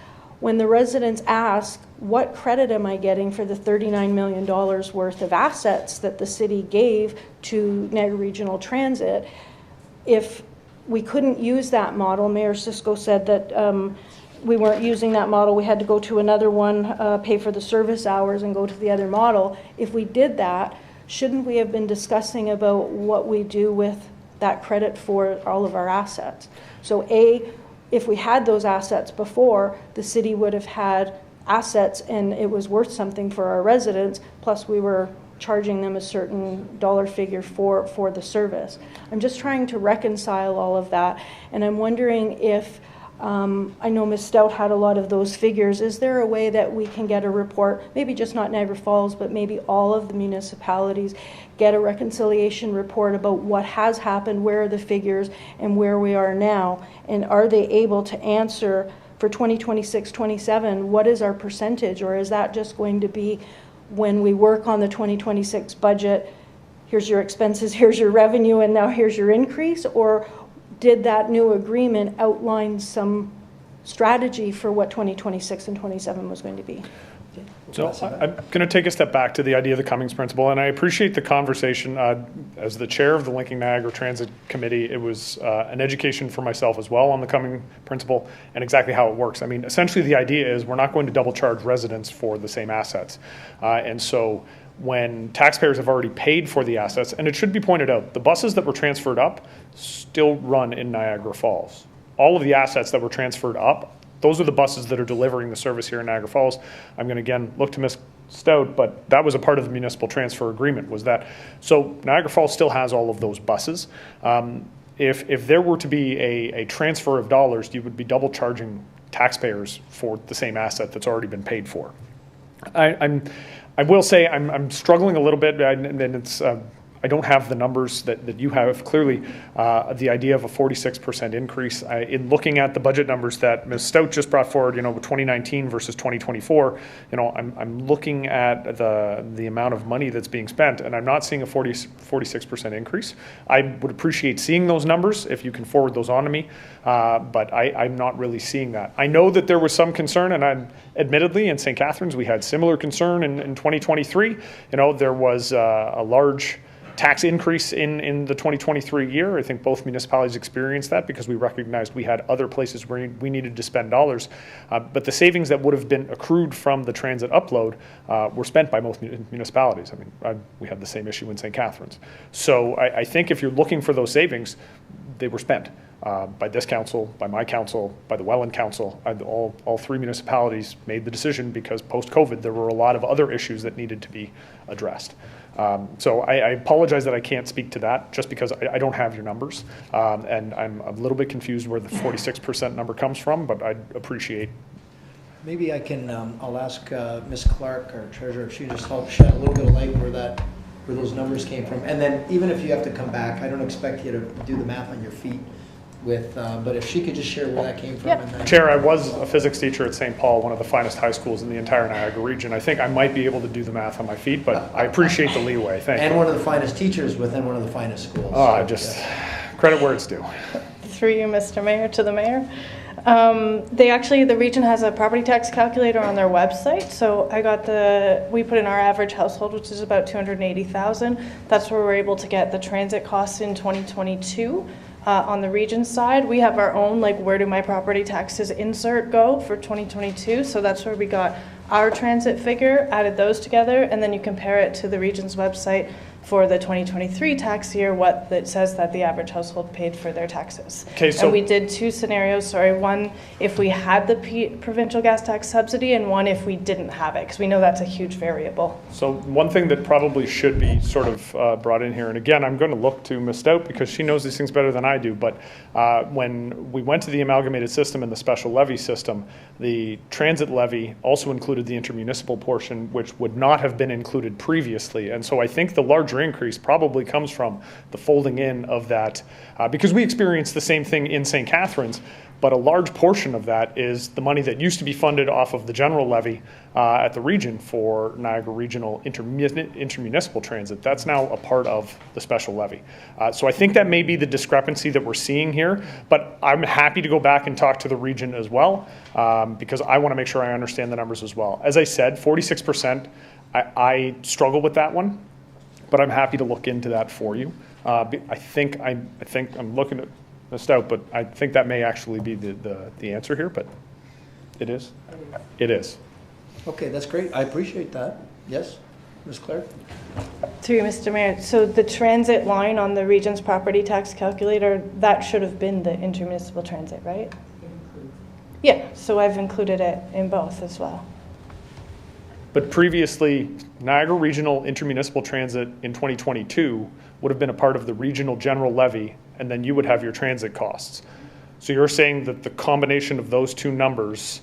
when the residents ask, what credit am I getting for the $39 million worth of assets that the city gave to Niagara Regional Transit, if we couldn't use that model, Mayor Siscoe said that we weren't using that model, we had to go to another one, pay for the service hours and go to the other model. If we did that, shouldn't we have been discussing about what we do with that credit for all of our assets? So if we had those assets before, the city would have had assets and it was worth something for our residents, plus we were charging them a certain dollar figure for the service. I'm just trying to reconcile all of that, and I'm wondering if I know Ms. Stout had a lot of those figures. Is there a way that we can get a report, maybe just not Niagara Falls, but maybe all of the municipalities, get a reconciliation report about what has happened, where are the figures, and where we are now? And are they able to answer for 2026-27, what is our percentage? Or is that just going to be when we work on the 2026 budget, here's your expenses, here's your revenue, and now here's your increase? Or did that new agreement outline some strategy for what 2026 and 27 was going to be? So I'm going to take a step back to the idea of the Cummings principle, and I appreciate the conversation. As the chair of the Linking Niagara Transit Committee, it was an education for myself as well on the Cummings principle and exactly how it works. I mean, essentially the idea is we're not going to double charge residents for the same assets. And so when taxpayers have already paid for the assets, and it should be pointed out, the buses that were transferred up still run in Niagara Falls. All of the assets that were transferred up, those are the buses that are delivering the service here in Niagara Falls. I'm going to again look to Ms. Stout, but that was a part of the municipal transfer agreement, was that. So Niagara Falls still has all of those buses. If there were to be a transfer of dollars, you would be double charging taxpayers for the same asset that's already been paid for. I will say I'm struggling a little bit, and it's I don't have the numbers that you have. Clearly, the idea of a 46% increase, in looking at the budget numbers that Ms. Stout just brought forward, 2019 versus 2024, I'm looking at the amount of money that's being spent, and I'm not seeing a 46% increase. I would appreciate seeing those numbers if you can forward those on to me, but I'm not really seeing that. I know that there was some concern, and admittedly in St. Catharines we had similar concern in 2023. There was a large tax increase in the 2023 year. I think both municipalities experienced that because we recognized we had other places where we needed to spend dollars. But the savings that would have been accrued from the transit upload were spent by most municipalities. I mean, we had the same issue in St. Catharines. So I think if you're looking for those savings, they were spent by this council, by my council, by the Welland Council. All three municipalities made the decision because post-COVID there were a lot of other issues that needed to be addressed. So I apologize that I can't speak to that just because I don't have your numbers, and I'm a little bit confused where the 46% number comes from, but I'd appreciate. Maybe I can, I'll ask Ms. Clark, our treasurer, if she just help shed a little bit of light where those numbers came from. And then even if you have to come back, I don't expect you to do the math on your feet but if she could just share where that came from. Yep. And then, Chair, I was a physics teacher at St. Paul, one of the finest high schools in the entire Niagara region. I think I might be able to do the math on my feet, but I appreciate the leeway. Thank you. And one of the finest teachers within one of the finest schools. Credit where it's due. Through you, Mr. Mayor, to the mayor. The region has a property tax calculator on their website. So we put in our average household, which is about $280,000. That's where we're able to get the transit costs in 2022. On the region side, we have our own, like, where do my property taxes insert go for 2022? So that's where we got our transit figure, added those together, and then you compare it to the region's website for the 2023 tax year, what that says that the average household paid for their taxes. Okay, so and we did two scenarios, sorry, one if we had the provincial gas tax subsidy, and one if we didn't have it, because we know that's a huge variable. So one thing that probably should be sort of brought in here, and again, I'm going to look to Ms. Stout because she knows these things better than I do, but when we went to the amalgamated system and the special levy system, the transit levy also included the intermunicipal portion, which would not have been included previously. And so I think the larger increase probably comes from the folding in of that, because we experienced the same thing in St. Catharines, but a large portion of that is the money that used to be funded off of the general levy at the region for Niagara Regional intermunicipal transit. That's now a part of the special levy. So I think that may be the discrepancy that we're seeing here, but I'm happy to go back and talk to the region as well, because I want to make sure I understand the numbers as well. As I said, 46%, I struggle with that one, but I'm happy to look into that for you. I think I'm looking at Ms. Stout, but I think that may actually be the answer here, but it is. It is. Okay, that's great. I appreciate that. Yes, Ms. Claire? Through you, Mr. Mayor, so the transit line on the region's property tax calculator, that should have been the intermunicipal transit, right? Yeah, so I've included it in both as well. But previously, Niagara Regional Intermunicipal Transit in 2022 would have been a part of the regional general levy, and then you would have your transit costs. So you're saying that the combination of those two numbers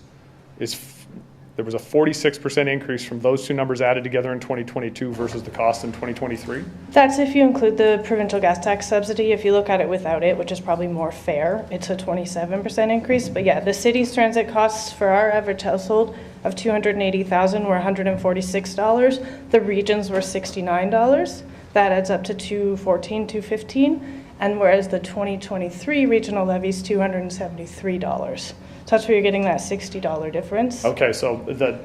there was a 46% increase from those two numbers added together in 2022 versus the cost in 2023? That's if you include the provincial gas tax subsidy. If you look at it without it, which is probably more fair, it's a 27% increase. But yeah, the city's transit costs for our average household of $280,000 were $146. The regions were $69. That adds up to $214, $215. And whereas the 2023 regional levy is $273. So that's where you're getting that $60 difference. Okay, so the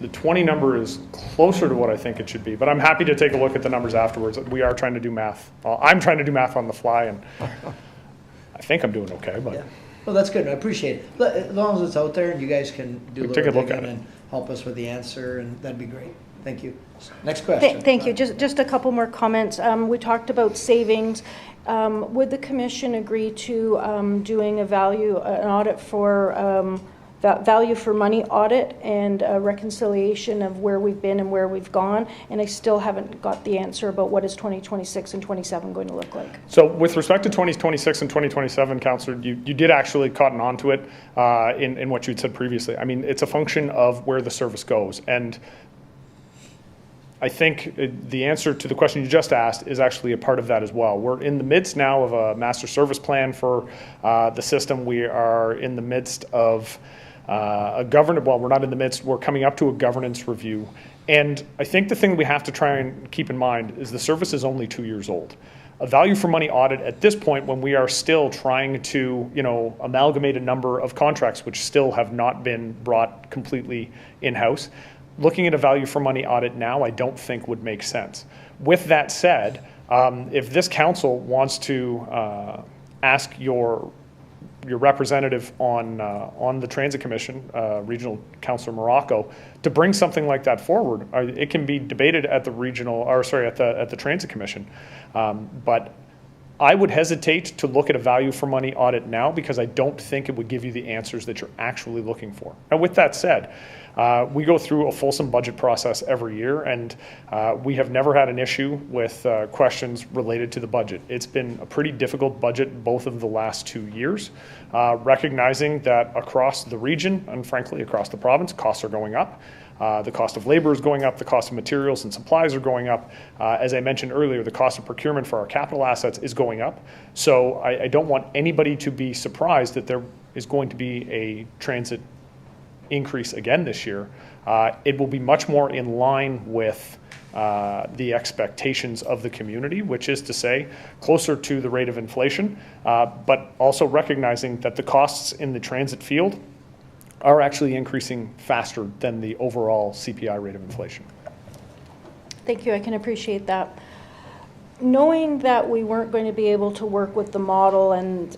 20 number is closer to what I think it should be, but I'm happy to take a look at the numbers afterwards. We are trying to do math. I'm trying to do math on the fly, and I think I'm doing okay, but. Yeah. Well, that's good. I appreciate it. As long as it's out there and you guys can do a little digging and help us with the answer, and that'd be great. Thank you. Next question. Thank you. Just a couple more comments. We talked about savings. Would the commission agree to doing an audit for value for money audit and a reconciliation of where we've been and where we've gone? And I still haven't got the answer about what is 2026 and 27 going to look like. So with respect to 2026 and 2027, Councillor, you did actually cotton onto it in what you'd said previously. I mean, it's a function of where the service goes. And I think the answer to the question you just asked is actually a part of that as well. We're in the midst now of a master service plan for the system. We are in the midst of we're not in the midst, we're coming up to a governance review. And I think the thing we have to try and keep in mind is the service is only 2 years old. A value for money audit at this point, when we are still trying to, amalgamate a number of contracts which still have not been brought completely in-house, looking at a value for money audit now, I don't think would make sense. With that said, if this council wants to ask your representative on the Transit Commission, Regional Councillor Morocco, to bring something like that forward, it can be debated at the at the Transit Commission. But I would hesitate to look at a value for money audit now because I don't think it would give you the answers that you're actually looking for. Now, with that said, we go through a fulsome budget process every year, and we have never had an issue with questions related to the budget. It's been a pretty difficult budget both of the last 2 years, recognizing that across the region and frankly across the province, costs are going up. The cost of labor is going up, the cost of materials and supplies are going up. As I mentioned earlier, the cost of procurement for our capital assets is going up. So I don't want anybody to be surprised that there is going to be a transit increase again this year. It will be much more in line with the expectations of the community, which is to say closer to the rate of inflation, but also recognizing that the costs in the transit field are actually increasing faster than the overall CPI rate of inflation. Thank you. I can appreciate that. knowing that we weren't going to be able to work with the model and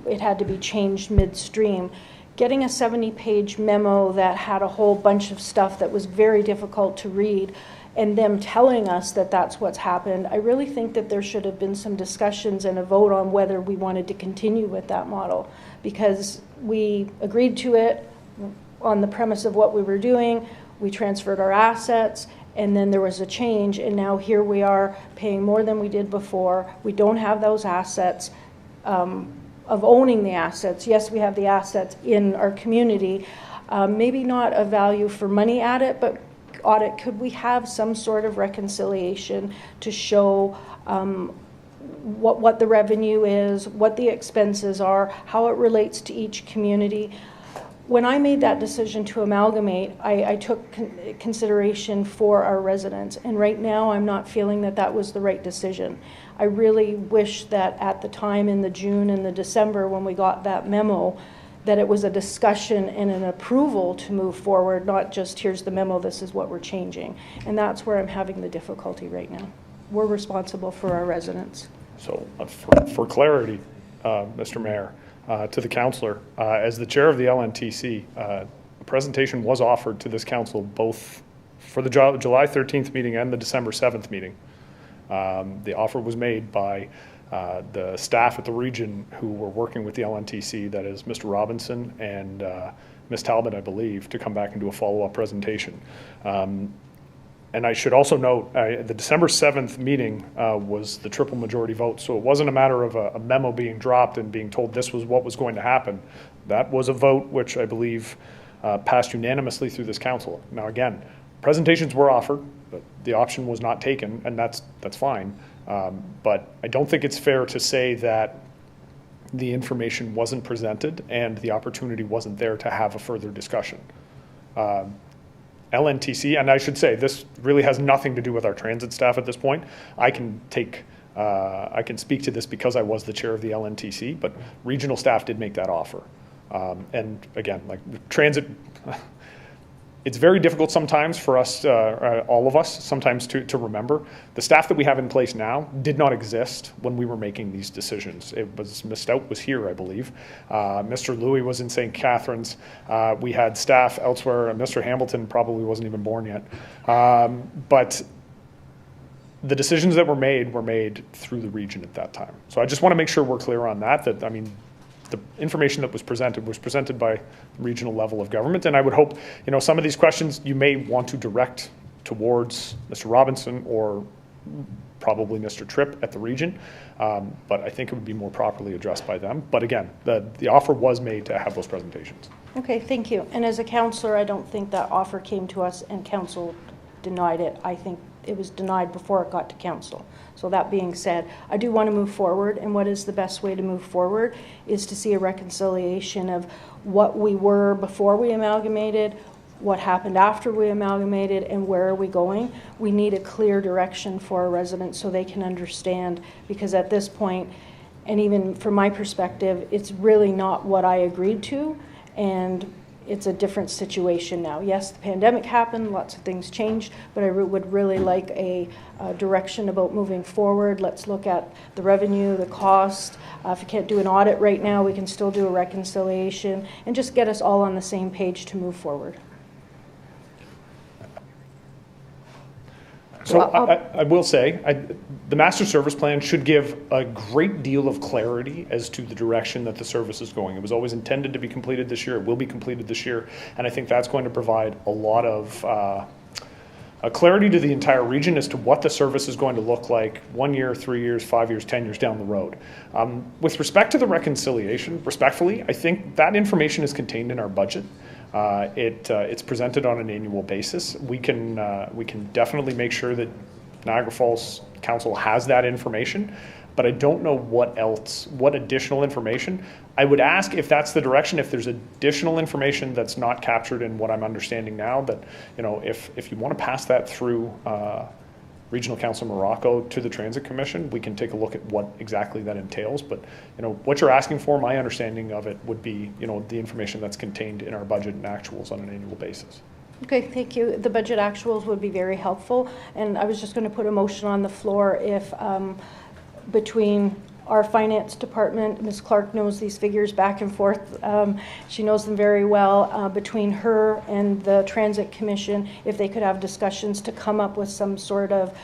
it had to be changed midstream, getting a 70-page memo that had a whole bunch of stuff that was very difficult to read, and them telling us that that's what's happened, I really think that there should have been some discussions and a vote on whether we wanted to continue with that model, because we agreed to it on the premise of what we were doing. We transferred our assets, and then there was a change, and now here we are paying more than we did before. We don't have those assets of owning the assets. Yes, we have the assets in our community, maybe not a value for money at it, but audit, could we have some sort of reconciliation to show what the revenue is, what the expenses are, how it relates to each community? When I made that decision to amalgamate, I took consideration for our residents, and right now I'm not feeling that that was the right decision. I really wish that at the time in the June and the December when we got that memo, that it was a discussion and an approval to move forward, not just here's the memo, this is what we're changing. And that's where I'm having the difficulty right now. We're responsible for our residents. So for clarity, Mr. Mayor, to the councillor, as the chair of the LNTC, a presentation was offered to this council both for the July 13th meeting and the December 7th meeting. The offer was made by the staff at the region who were working with the LNTC, that is Mr. Robinson and Ms. Talbot, I believe, to come back and do a follow-up presentation. And I should also note, the December 7th meeting was the triple majority vote, so it wasn't a matter of a memo being dropped and being told this was what was going to happen. That was a vote which I believe passed unanimously through this council. Now again, presentations were offered, but the option was not taken, and that's fine. But I don't think it's fair to say that the information wasn't presented and the opportunity wasn't there to have a further discussion. LNTC, and I should say this really has nothing to do with our transit staff at this point. I can speak to this because I was the chair of the LNTC, but regional staff did make that offer. And again, like transit, it's very difficult sometimes for us, all of us, sometimes to remember. The staff that we have in place now did not exist when we were making these decisions. It was, Ms. Stout was here, I believe. Mr. Louis was in St. Catharines. We had staff elsewhere. Mr. Hambleton probably wasn't even born yet. But the decisions that were made through the region at that time. So I just want to make sure we're clear on that, I mean, the information that was presented by the regional level of government, and I would hope, some of these questions you may want to direct towards Mr. Robinson or probably Mr. Tripp at the region, but I think it would be more properly addressed by them. But again, the offer was made to have those presentations. Okay, thank you. And as a councillor, I don't think that offer came to us and council denied it. I think it was denied before it got to council. So that being said, I do want to move forward, and what is the best way to move forward is to see a reconciliation of what we were before we amalgamated, what happened after we amalgamated, and where are we going. We need a clear direction for our residents so they can understand, because at this point, and even from my perspective, it's really not what I agreed to, and it's a different situation now. Yes, the pandemic happened, lots of things changed, but I would really like a direction about moving forward. Let's look at the revenue, the cost. If you can't do an audit right now, we can still do a reconciliation, and just get us all on the same page to move forward. So I will say, the master service plan should give a great deal of clarity as to the direction that the service is going. It was always intended to be completed this year. It will be completed this year. And I think that's going to provide a lot of clarity to the entire region as to what the service is going to look like 1 year, 3 years, 5 years, 10 years down the road. With respect to the reconciliation, respectfully, I think that information is contained in our budget. It's presented on an annual basis. We can definitely make sure that Niagara Falls Council has that information, but I don't know what additional information. I would ask if that's the direction, if there's additional information that's not captured in what I'm understanding now, that, if you want to pass that through Regional Council Morocco to the Transit Commission, we can take a look at what exactly that entails. But what you're asking for, my understanding of it would be the information that's contained in our budget and actuals on an annual basis. Okay, thank you. The budget actuals would be very helpful, and I was just going to put a motion on the floor if between our finance department, Ms. Clark knows these figures back and forth. She knows them very well. Between her and the Transit Commission, if they could have discussions to come up with some sort of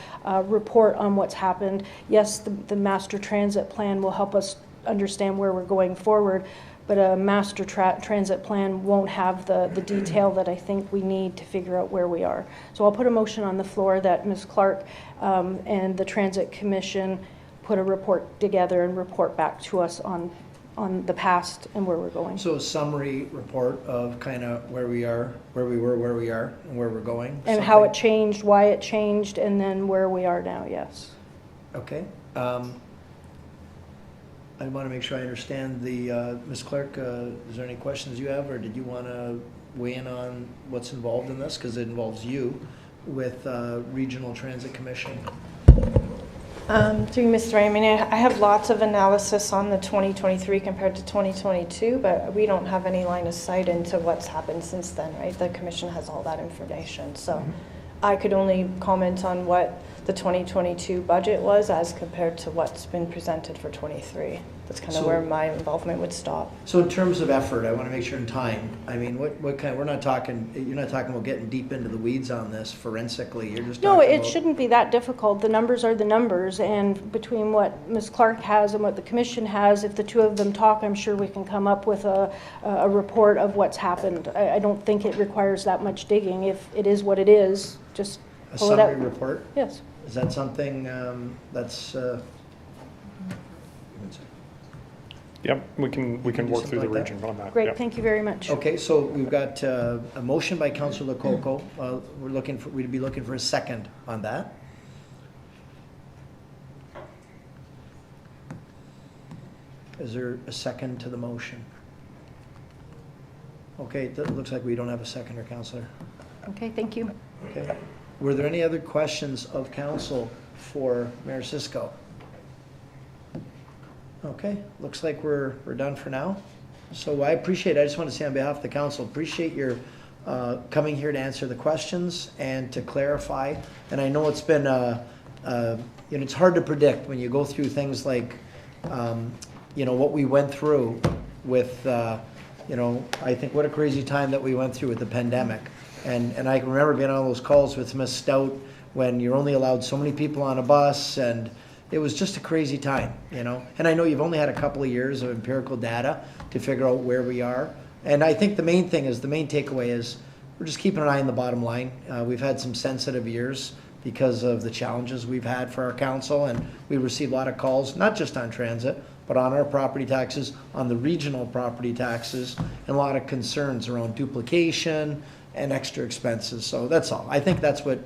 report on what's happened. Yes, the master transit plan will help us understand where we're going forward, but a master transit plan won't have the detail that I think we need to figure out where we are. So I'll put a motion on the floor that Ms. Clark and the Transit Commission put a report together and report back to us on the past and where we're going. So a summary report of kind of where we are, where we were, where we are, and where we're going. And how it changed, why it changed, and then where we are now, yes. Okay. I want to make sure I understand the, Ms. Clerk, is there any questions you have, or did you want to weigh in on what's involved in this? Because it involves you with Regional Transit Commission. Through Mr. Ray, I mean, I have lots of analysis on the 2023 compared to 2022, but we don't have any line of sight into what's happened since then, right? The commission has all that information. So I could only comment on what the 2022 budget was as compared to what's been presented for 23. That's kind of where my involvement would stop. So in terms of effort, I want to make sure in time, I mean, what kind, we're not talking, you're not talking about getting deep into the weeds on this forensically, you're just No, talking it about, shouldn't be that difficult. The numbers are the numbers, and between what Ms. Clark has and what the commission has, if the two of them talk, I'm sure we can come up with a report of what's happened. I don't think it requires that much digging. If it is what it is, just a pull it out. summary report? Yes. Is that something that's, Yep, we can work through something the like that? region on that. Great, Yep. thank you very much. okay, so we've got a motion by Councillor Coco. We'd be looking for a second on that. Is there a second to the motion? Okay, it looks like we don't have a seconder, Councillor. Okay, thank you. Okay. Were there any other questions of council for Mayor Siscoe? Okay, looks like we're done for now. So I appreciate, I just want to say on behalf of the council, appreciate your coming here to answer the questions and to clarify. And I know it's been, it's hard to predict when you go through things like, what we went through with, I think what a crazy time that we went through with the pandemic. And I can remember being on those calls with Ms. Stout when you're only allowed so many people on a bus, and it was just a crazy time, And I know you've only had a couple of years of empirical data to figure out where we are. And I think the main takeaway is we're just keeping an eye on the bottom line. We've had some sensitive years because of the challenges we've had for our council, and we received a lot of calls, not just on transit, but on our property taxes, on the regional property taxes, and a lot of concerns around duplication and extra expenses. So that's all. I think that's what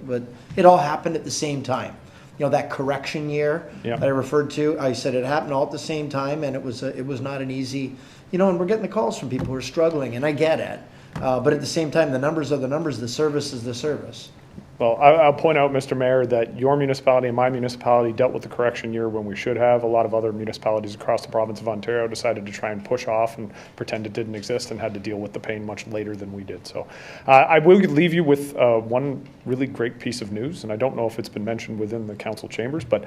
it all happened at the same time. That correction year Yep. that I referred to, I said it happened all at the same time, and it was not an easy, and we're getting the calls from people who are struggling, and I get it. But at the same time, the numbers are the numbers, the service is the service. Well, I'll point out, Mr. Mayor, that your municipality and my municipality dealt with the correction year when we should have. A lot of other municipalities across the province of Ontario decided to try and push off and pretend it didn't exist and had to deal with the pain much later than we did. So I will leave you with one really great piece of news, and I don't know if it's been mentioned within the council chambers, but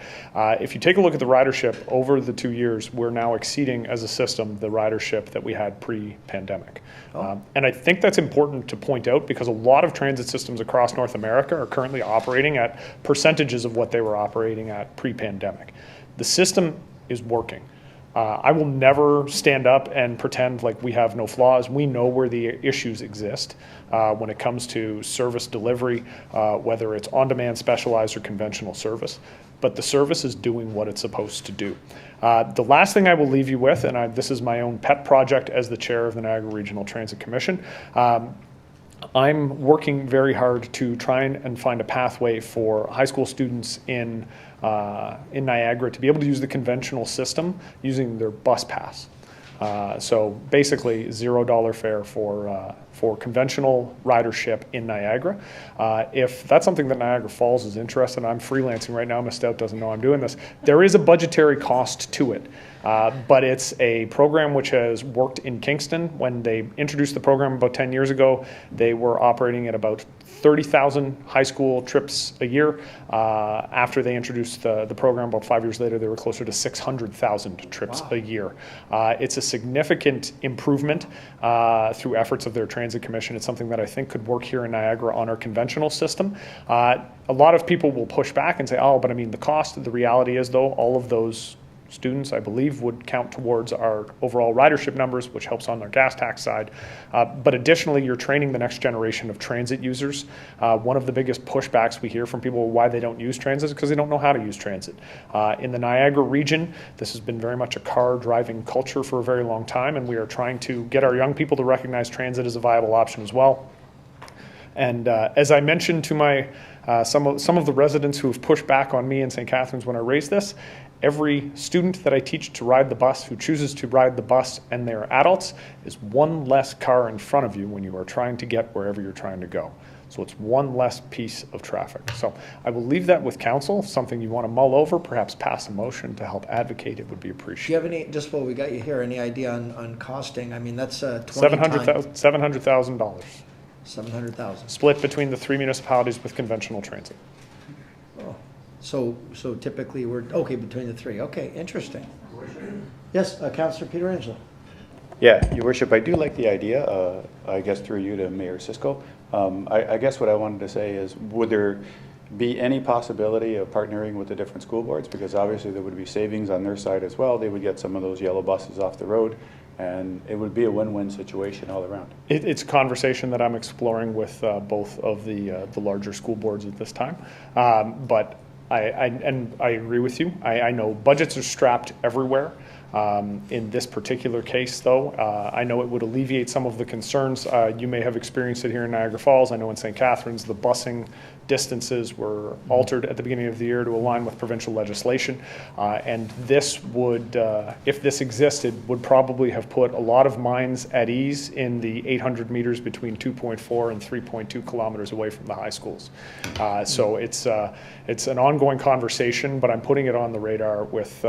if you take a look at the ridership over the 2 years, we're now exceeding as a system the ridership that we had pre-pandemic. And I think that's important to point out because a lot of transit systems across North America are currently operating at percentages of what they were operating at pre-pandemic. The system is working. I will never stand up and pretend like we have no flaws. We know where the issues exist when it comes to service delivery, whether it's on-demand, specialized, or conventional service. But the service is doing what it's supposed to do. The last thing I will leave you with, and this is my own pet project as the chair of the Niagara Regional Transit Commission, I'm working very hard to try and find a pathway for high school students in Niagara to be able to use the conventional system using their bus pass. So basically $0 fare for conventional ridership in Niagara. If that's something that Niagara Falls is interested in, I'm freelancing right now, Ms. Stout doesn't know I'm doing this, there is a budgetary cost to it. But it's a program which has worked in Kingston. When they introduced the program about 10 years ago, they were operating at about 30,000 high school trips a year. After they introduced the program about 5 years later, they were closer to 600,000 trips a year. It's a significant improvement through efforts of their transit commission. It's something that I think could work here in Niagara on our conventional system. A lot of people will push back and say, oh, but I mean the cost. The reality is though, all of those students, I believe, would count towards our overall ridership numbers, which helps on their gas tax side. But additionally, you're training the next generation of transit users. One of the biggest pushbacks we hear from people why they don't use transit is because they don't know how to use transit. In the Niagara region, this has been very much a car driving culture for a very long time, and we are trying to get our young people to recognize transit as a viable option as well. And as I mentioned to my some of the residents who have pushed back on me in St. Catharines when I raised this, every student that I teach to ride the bus who chooses to ride the bus and they're adults is one less car in front of you when you are trying to get wherever you're trying to go. So it's one less piece of traffic. So I will leave that with council, something you want to mull over, perhaps pass a motion to help advocate. It would be Do you appreciated. have any, just while we got you here, any idea on costing? I mean, that's 20 $700,000. $700,000. Split between the 3 municipalities with conventional transit. Oh, so typically we're, okay, between the three. Okay, interesting. Yes, Councillor Peter Angela. Yeah, Your Worship, I do like the idea, I guess through you to Mayor Siscoe. I guess what I wanted to say is, would there be any possibility of partnering with the different school boards? Because obviously there would be savings on their side as well. They would get some of those yellow buses off the road, and it would be a win-win situation all around. It's a conversation that I'm exploring with both of the larger school boards at this time. But I agree with you. I know budgets are strapped everywhere. In this particular case, though, I know it would alleviate some of the concerns. You may have experienced it here in Niagara Falls. I know in St. Catharines, the busing distances were altered at the beginning of the year to align with provincial legislation. And this would, if this existed, would probably have put a lot of minds at ease in the 800 meters between 2.4 and 3.2 kilometers away from the high schools. So it's an ongoing conversation, but I'm putting it on the radar with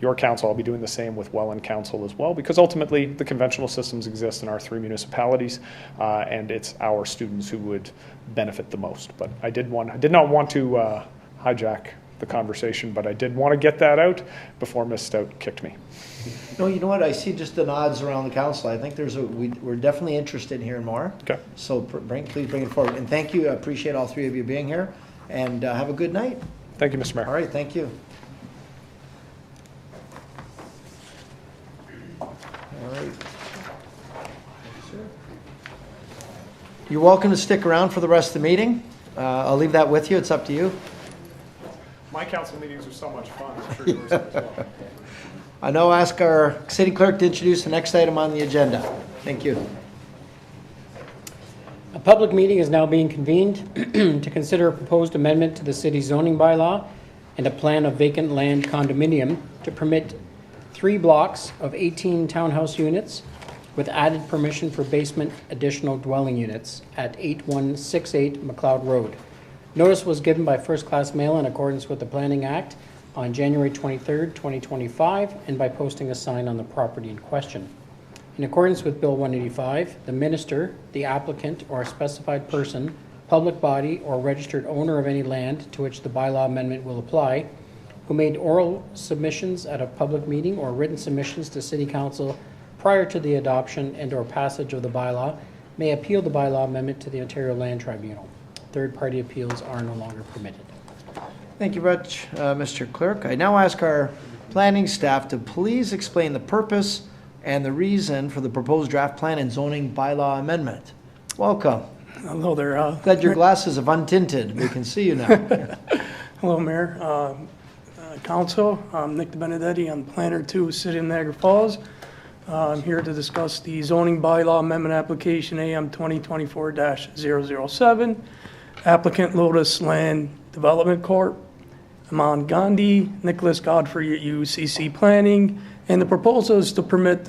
your council. I'll be doing the same with Welland Council as well, because ultimately the conventional systems exist in our 3 municipalities, and it's our students who would benefit the most. But I did not want to hijack the conversation, but I did want to get that out before Ms. Stout kicked me. No, you know what? I see just the nods around the council. I think we're definitely interested in hearing more. Okay. So please bring it forward. And thank you. I appreciate all three of you being here. And have a good night. Thank you, Mr. Mayor. All right. Thank you. All right. You're welcome to stick around for the rest of the meeting. I'll leave that with you. It's up to you. My council meetings are so much fun. I'm sure yours are as well. I now ask our city clerk to introduce the next item on the agenda. Thank you. A public meeting is now being convened to consider a proposed amendment to the city zoning bylaw and a plan of vacant land condominium to permit 3 blocks of 18 townhouse units with added permission for basement additional dwelling units at 8168 McLeod Road. Notice was given by first-class mail in accordance with the Planning Act on January 23rd, 2025, and by posting a sign on the property in question. In accordance with Bill 185, the minister, the applicant, or a specified person, public body, or registered owner of any land to which the bylaw amendment will apply, who made oral submissions at a public meeting or written submissions to City Council prior to the adoption and or passage of the bylaw, may appeal the bylaw amendment to the Ontario Land Tribunal. Third-party appeals are no longer permitted. Thank you very much, Mr. Clerk. I now ask our planning staff to please explain the purpose and the reason for the proposed draft plan and zoning bylaw amendment. Welcome. Hello there. Glad your glasses have untinted. We can see you now. Hello, Mayor. Council, I'm Nick DeBenedetti. I'm Planner 2, City of Niagara Falls. I'm here to discuss the zoning bylaw amendment application AM 2024-007. Applicant Lotus Land Development Corp. Aman Gandhi, Nicholas Godfrey at UCC Planning, And the proposal is to permit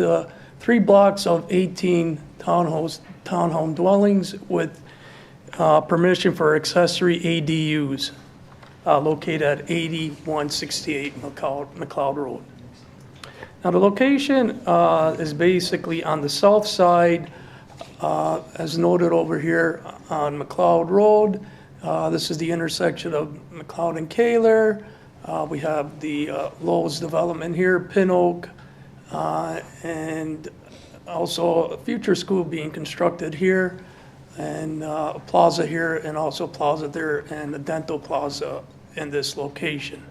3 blocks of 18 townhome dwellings with permission for accessory ADUs located at 8168 McLeod Road. Now, the location is basically on the south side, as noted over here on McLeod Road. This is the intersection of McLeod and Kaler. We have the Lowe's development here, Pin Oak, and also a future school being constructed here, and a plaza here, and also a plaza there, and a dental plaza in this location.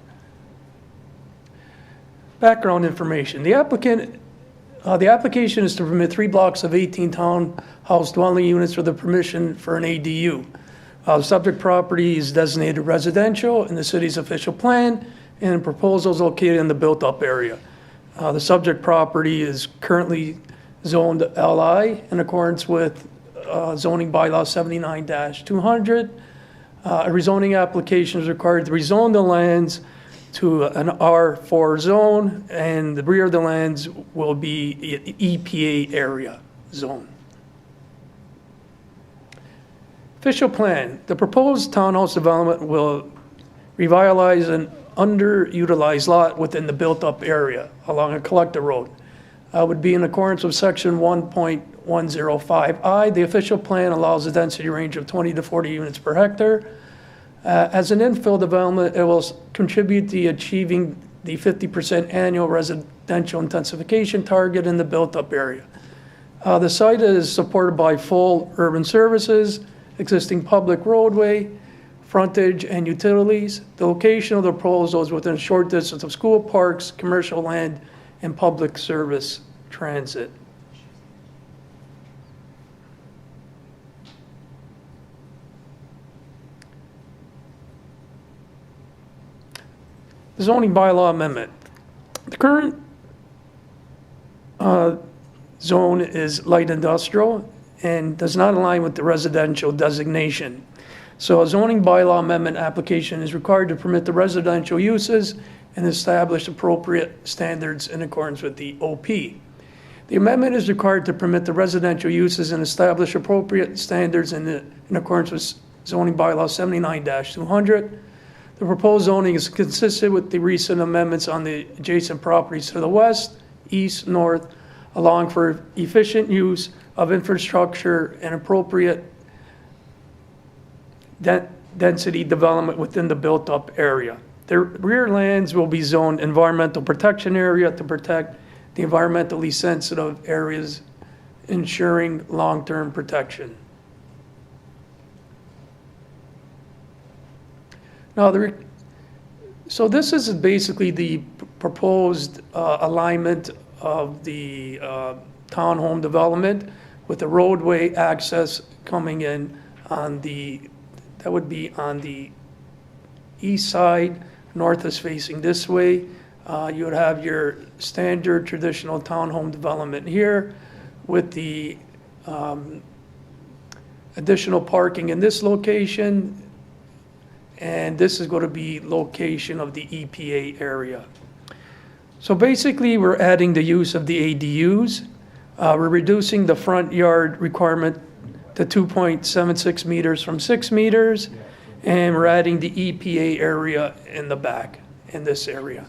Background information. The application is to permit 3 blocks of 18 townhouse dwelling units with the permission for an ADU. The subject property is designated residential in the city's official plan, and the proposal is located in the built-up area. The subject property is currently zoned LI in accordance with zoning bylaw 79-200. A rezoning application is required to rezone the lands to an R4 zone, and the rear of the lands will be EPA area zone. Official plan. The proposed townhouse development will revitalize an underutilized lot within the built-up area along a collector road. Would be in accordance with section 1.105I. The official plan allows a density range of 20 to 40 units per hectare. As an infill development, it will contribute to achieving the 50% annual residential intensification target in the built-up area. The site is supported by full urban services, existing public roadway, frontage, and utilities. The location of the proposal is within a short distance of school, parks, commercial land, and public service transit. The zoning bylaw amendment. The current zone is light industrial and does not align with the residential designation. So a zoning bylaw amendment application is required to permit the residential uses and establish appropriate standards in accordance with the OP. The amendment is required to permit the residential uses and establish appropriate standards in accordance with zoning bylaw 79-200. The proposed zoning is consistent with the recent amendments on the adjacent properties to the west, east, north, allowing for efficient use of infrastructure and appropriate density development within the built-up area. The rear lands will be zoned environmental protection area to protect the environmentally sensitive areas, ensuring long-term protection. Now, so this is basically the proposed alignment of the townhome development with the roadway access coming in on that would be on the east side. North is facing this way. You would have your standard traditional townhome development here with the additional parking in this location. And this is going to be location of the EPA area. So basically, we're adding the use of the ADUs. We're reducing the front yard requirement to 2.76 meters from 6 meters. And we're adding the EPA area in the back, in this area.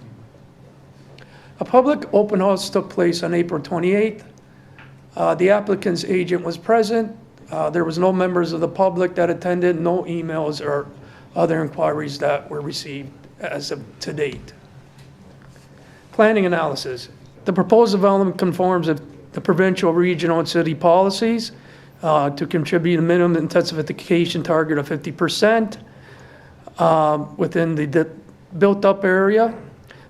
A public open house took place on April 28th. The applicant's agent was present. There was no members of the public that attended, no emails or other inquiries that were received as of to date. Planning analysis. The proposed development conforms with the provincial, regional, and city policies to contribute a minimum intensification target of 50% within the built-up area.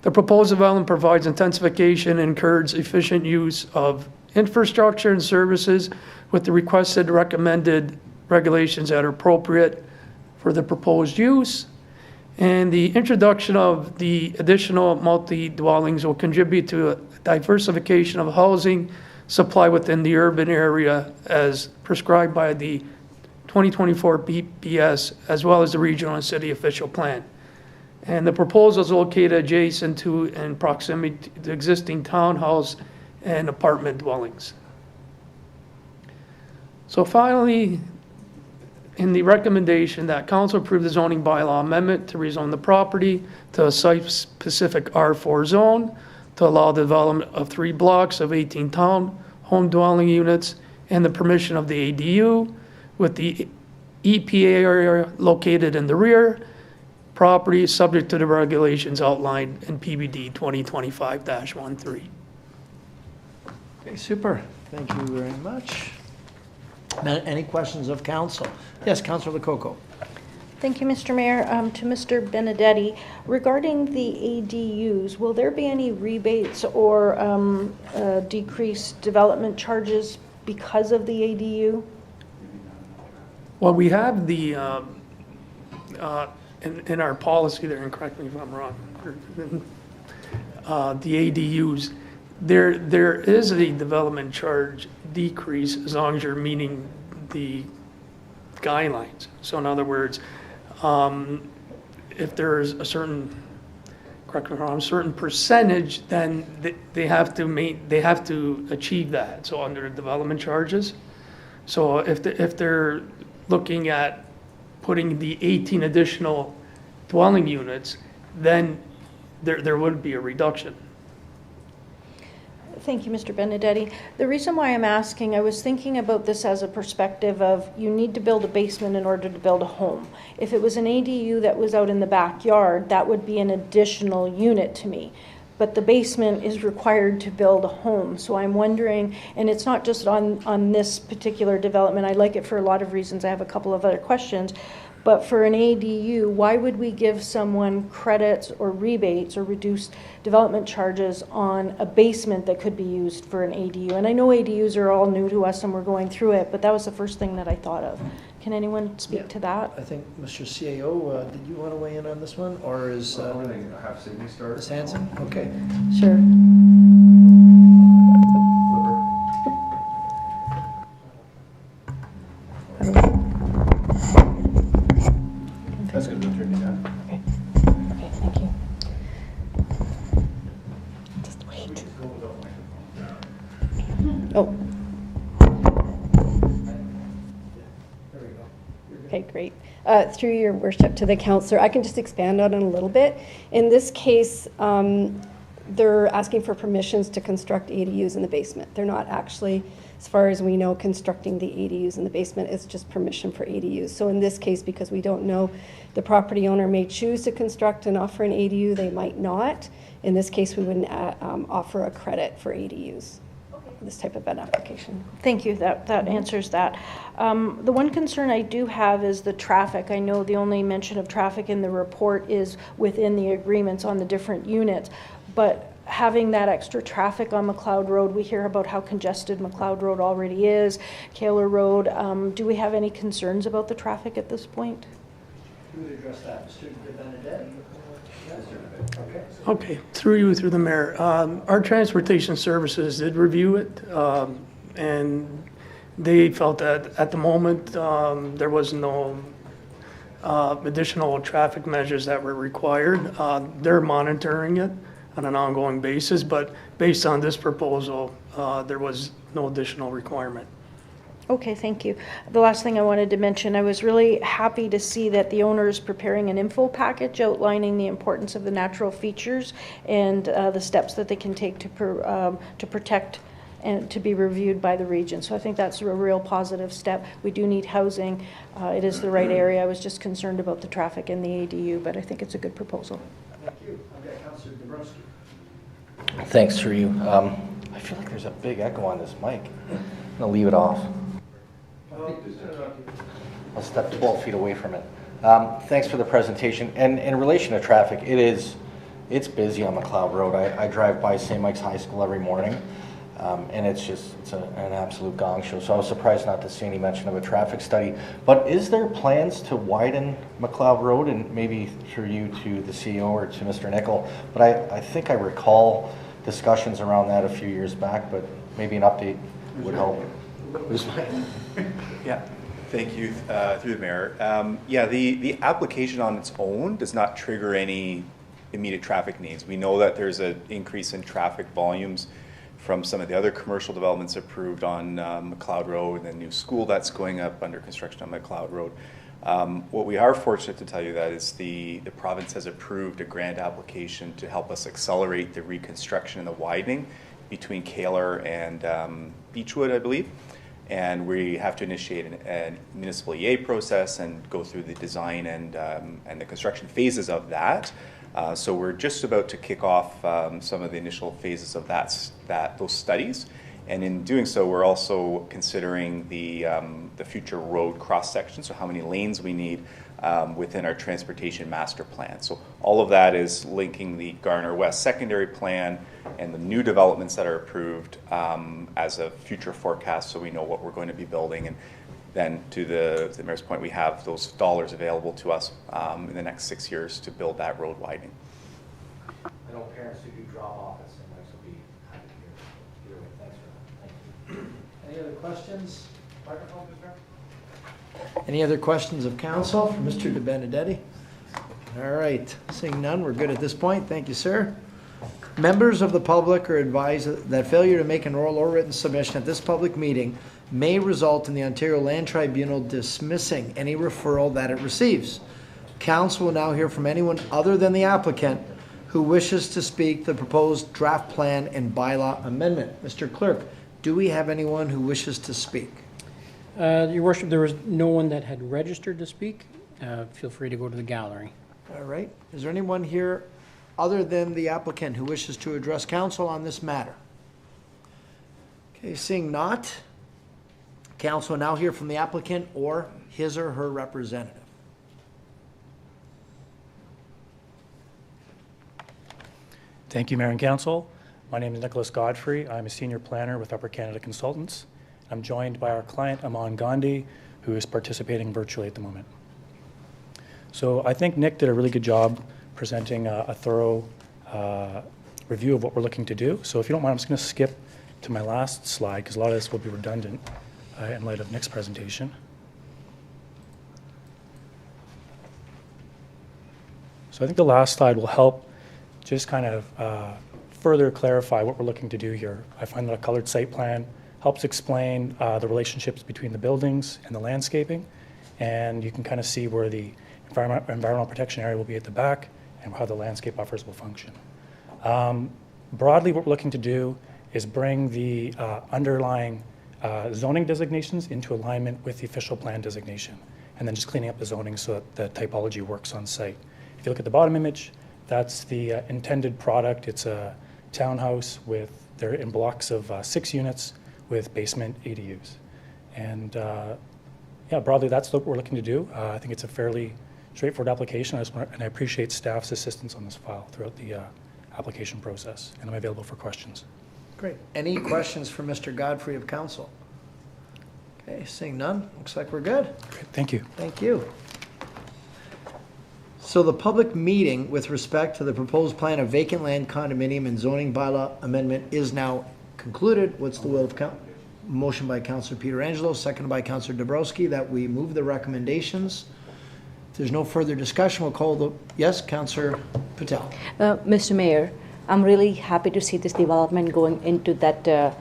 The proposed development provides intensification and encourages efficient use of infrastructure and services with the requested recommended regulations that are appropriate for the proposed use. And the introduction of the additional multi-dwellings will contribute to a diversification of housing supply within the urban area as prescribed by the 2024 BPS as well as the regional and city official plan. And the proposal is located adjacent to and proximity to existing townhouse and apartment dwellings. So finally, in the recommendation that council approve the zoning bylaw amendment to rezone the property to a site-specific R4 zone to allow the development of 3 blocks of 18 town home dwelling units and the permission of the ADU with the EPA area located in the rear property subject to the regulations outlined in PBD 2025-13. Okay, super. Thank you very much. Any questions of council? Yes, Councillor Lococo. Thank you, Mr. Mayor. To Mr. Benedetti, regarding the ADUs, will there be any rebates or decreased development charges because of the ADU? Well, we have the, in our policy there, and correct me if I'm wrong, the ADUs, there is a development charge decrease as long as you're meeting the guidelines. So in other words, if there's a certain, correct me if I'm wrong, certain percentage, then they have to achieve that. So under the development charges. So if they're looking at putting the 18 additional dwelling units, then there would be a reduction. Thank you, Mr. Benedetti. The reason why I'm asking, I was thinking about this as a perspective of you need to build a basement in order to build a home. If it was an ADU that was out in the backyard, that would be an additional unit to me. But the basement is required to build a home. So I'm wondering, and it's not just on this particular development, I like it for a lot of reasons. I have a couple of other questions. But for an ADU, why would we give someone credits or rebates or reduced development charges on a basement that could be used for an ADU? And I know ADUs are all new to us and we're going through it, but that was the first thing that I thought of. Can anyone speak to that? I think Mr. CAO, did you want to weigh in on this one, or is have Sydney start. Ms. Hanson? Okay. Sure. That's good. We'll turn it down. Okay, thank you. Just wait. Oh. Okay, great. Through your worship to the councillor, I can just expand on it a little bit. In this case, they're asking for permissions to construct ADUs in the basement. They're not actually, as far as we know, constructing the ADUs in the basement. It's just permission for ADUs. So in this case, because we don't know, the property owner may choose to construct and offer an ADU, they might not. In this case, we wouldn't offer a credit for ADUs. This type of an application. Thank you, that answers that. The one concern I do have is the traffic. I know the only mention of traffic in the report is within the agreements on the different units, but having that extra traffic on McLeod Road, we hear about how congested McLeod Road already is, Kaler Road. Do we have any concerns about the traffic at this point? Who would address that? Mr. Benedetti? Okay, through the mayor. Our transportation services did review it, and they felt that at the moment there was no additional traffic measures that were required. They're monitoring it on an ongoing basis, but based on this proposal, there was no additional requirement. Okay, thank you. The last thing I wanted to mention, I was really happy to see that the owner is preparing an info package outlining the importance of the natural features and the steps that they can take to protect and to be reviewed by the region. So I think that's a real positive step. We do need housing. It is the right area. I was just concerned about the traffic in the ADU, but I think it's a good proposal. Thank you. I've got Councillor Dabrowski. Thanks, through you. I feel like there's a big echo on this mic. I'm gonna leave it off. I'll step 12 feet away from it. Thanks for the presentation. And in relation to traffic, it's busy on McLeod Road. I drive by St. Mike's High School every morning, and it's an absolute gong show. So I was surprised not to see any mention of a traffic study. But is there plans to widen McLeod Road, and maybe through you to the CEO or to Mr. Nickel? But I think I recall discussions around that a few years back, but maybe an update would help. Yeah. Thank you, through the mayor. Yeah, the application on its own does not trigger any immediate traffic needs. We know that there's an increase in traffic volumes from some of the other commercial developments approved on McLeod Road and the new school that's going up under construction on McLeod Road. What we are fortunate to tell you that is the province has approved a grant application to help us accelerate the reconstruction and the widening between Kaler and Beechwood, I believe. And we have to initiate a municipal EA process and go through the design and the construction phases of that. So we're just about to kick off some of the initial phases of those studies. And in doing so, we're also considering the future road cross section, so how many lanes we need within our transportation master plan. So all of that is linking the Garner West secondary plan and the new developments that are approved as a future forecast, so we know what we're going to be building. And then to the mayor's point, we have those dollars available to us in the next 6 years to build that road widening. I know parents who do drop off at St. Mike's will be happy to hear it. Thanks for that. Thank you. Any other questions? Any other questions of council for Mr. De Benedetti? All right, seeing none, we're good at this point. Thank you, sir. Members of the public are advised that failure to make an oral or written submission at this public meeting may result in the Ontario Land Tribunal dismissing any referral that it receives. Council will now hear from anyone other than the applicant who wishes to speak to the proposed draft plan and bylaw amendment. Mr. Clerk, do we have anyone who wishes to speak? Your Worship, there was no one that had registered to speak. Feel free to go to the gallery. All right. Is there anyone here other than the applicant who wishes to address council on this matter? Okay, seeing not, council will now hear from the applicant or his or her representative. Thank you, Mayor and Council. My name is Nicholas Godfrey. I'm a senior planner with Upper Canada Consultants. I'm joined by our client, Aman Gandhi, who is participating virtually at the moment. So I think Nick did a really good job presenting a thorough review of what we're looking to do. So if you don't mind, I'm just going to skip to my last slide because a lot of this will be redundant in light of Nick's presentation. So I think the last slide will help just kind of further clarify what we're looking to do here. I find that a colored site plan helps explain the relationships between the buildings and the landscaping, and you can kind of see where the environmental protection area will be at the back and how the landscape buffers will function. Broadly, what we're looking to do is bring the underlying zoning designations into alignment with the official plan designation, and then just cleaning up the zoning so that the typology works on site. If you look at the bottom image, that's the intended product. It's a townhouse they're in blocks of 6 units with basement ADUs. And yeah, broadly, that's what we're looking to do. I think it's a fairly straightforward application, and I appreciate staff's assistance on this file throughout the application process, and I'm available for questions. Great. Any questions for Mr. Godfrey of council? Okay, seeing none, looks like we're good. Great. Thank you. Thank you. So the public meeting with respect to the proposed plan of vacant land condominium and zoning bylaw amendment is now concluded. What's the will of council? Motion by Councillor Pietrangelo, seconded by Councillor Dabrowski, that we move the recommendations. If there's no further discussion, we'll call the, yes, Councillor Patel. Mr. Mayor, I'm really happy to see this development going into that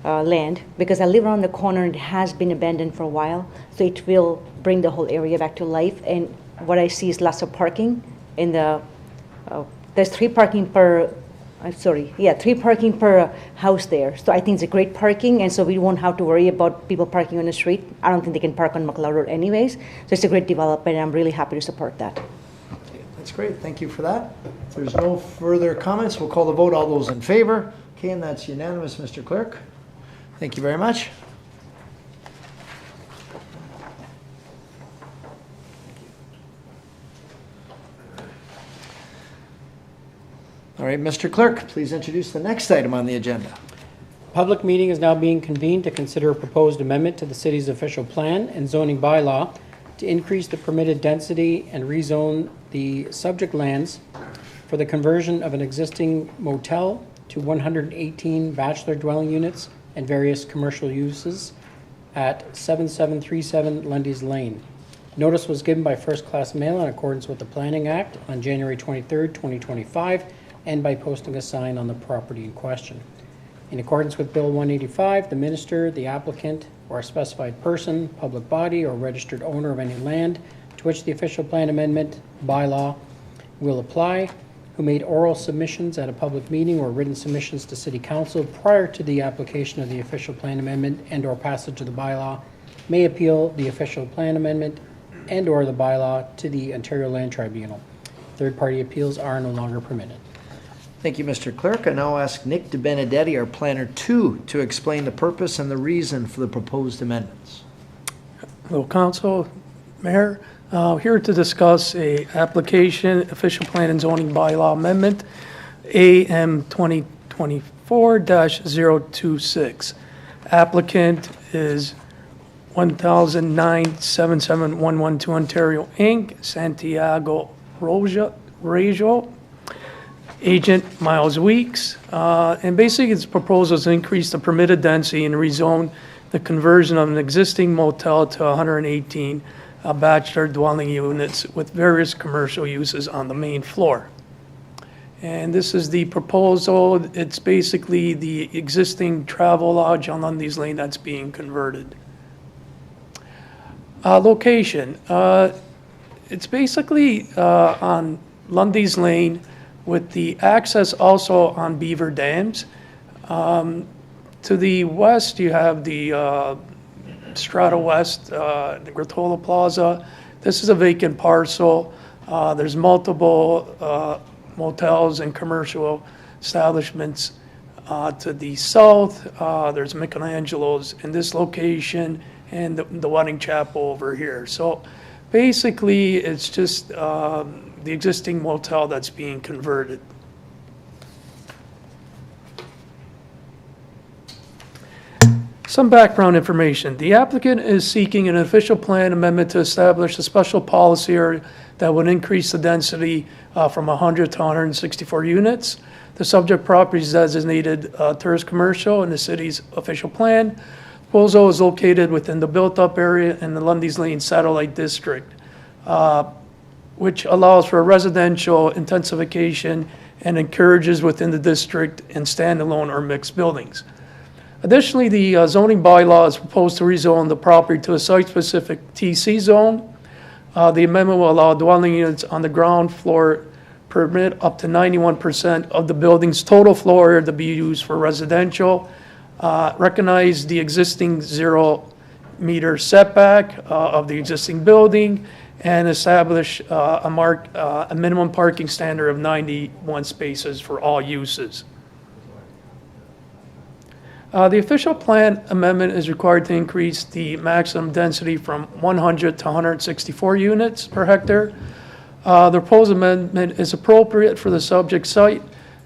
land because I live around the corner and it has been abandoned for a while, so it will bring the whole area back to life. And what I see is lots of parking in the, there's 3 parking per, 3 parking per house there. So I think it's a great parking, and so we won't have to worry about people parking on the street. I don't think they can park on McLeod Road anyways. So it's a great development, and I'm really happy to support that. Okay, that's great. Thank you for that. If there's no further comments, we'll call the vote. All those in favor? Okay, and that's unanimous, Mr. Clerk. Thank you very much. All right, Mr. Clerk, please introduce the next item on the agenda. Public meeting is now being convened to consider a proposed amendment to the city's official plan and zoning bylaw to increase the permitted density and rezone the subject lands for the conversion of an existing motel to 118 bachelor dwelling units and various commercial uses at 7737 Lundy's Lane. Notice was given by first-class mail in accordance with the Planning Act on January 23rd, 2025, and by posting a sign on the property in question. In accordance with Bill 185, the minister, the applicant, or a specified person, public body, or registered owner of any land to which the official plan amendment bylaw will apply, who made oral submissions at a public meeting or written submissions to City Council prior to the application of the official plan amendment and or passage of the bylaw, may appeal the official plan amendment and or the bylaw to the Ontario Land Tribunal. Third-party appeals are no longer permitted. Thank you, Mr. Clerk. I now ask Nick DeBenedetti, our Planner 2, to explain the purpose and the reason for the proposed amendments. Hello, Council, Mayor. Here to discuss a application, official plan and zoning bylaw amendment, AM 2024-026. Applicant is 1009-77112 Ontario Inc., Santiago Rejo. Agent Miles Weeks, and basically its proposal is to increase the permitted density and rezone the conversion of an existing motel to 118 bachelor dwelling units with various commercial uses on the main floor. And this is the proposal. It's basically the existing travel lodge on Lundy's Lane that's being converted. Location. It's basically on Lundy's Lane, with the access also on Beaver Dams. To the west, you have the Strata West, the Gratola Plaza. This is a vacant parcel. There's multiple motels and commercial establishments to the south. There's Michelangelo's in this location and the wedding chapel over here. So basically, it's just the existing motel that's being converted. Some background information. The applicant is seeking an official plan amendment to establish a special policy area that would increase the density from 100 to 164 units. The subject property is designated tourist commercial in the city's official plan. Proposal is located within the built-up area in the Lundy's Lane Satellite District, which allows for residential intensification and encourages within the district in standalone or mixed buildings. Additionally, the zoning bylaw is proposed to rezone the property to a site-specific TC zone. The amendment will allow dwelling units on the ground floor permit up to 91% of the building's total floor area to be used for residential. Recognize the existing 0-meter setback of the existing building, and establish a minimum parking standard of 91 spaces for all uses. The official plan amendment is required to increase the maximum density from 100 to 164 units per hectare. The proposed amendment is appropriate for the subject site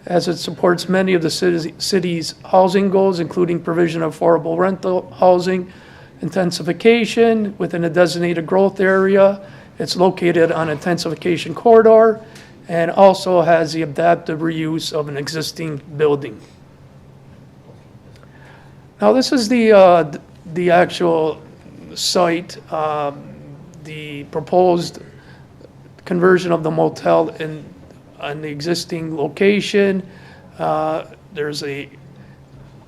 as it supports many of the city's housing goals, including provision of affordable rental housing, intensification within a designated growth area. It's located on intensification corridor and also has the adaptive reuse of an existing building. Now this is the actual site, the proposed conversion of the motel on the existing location. There's a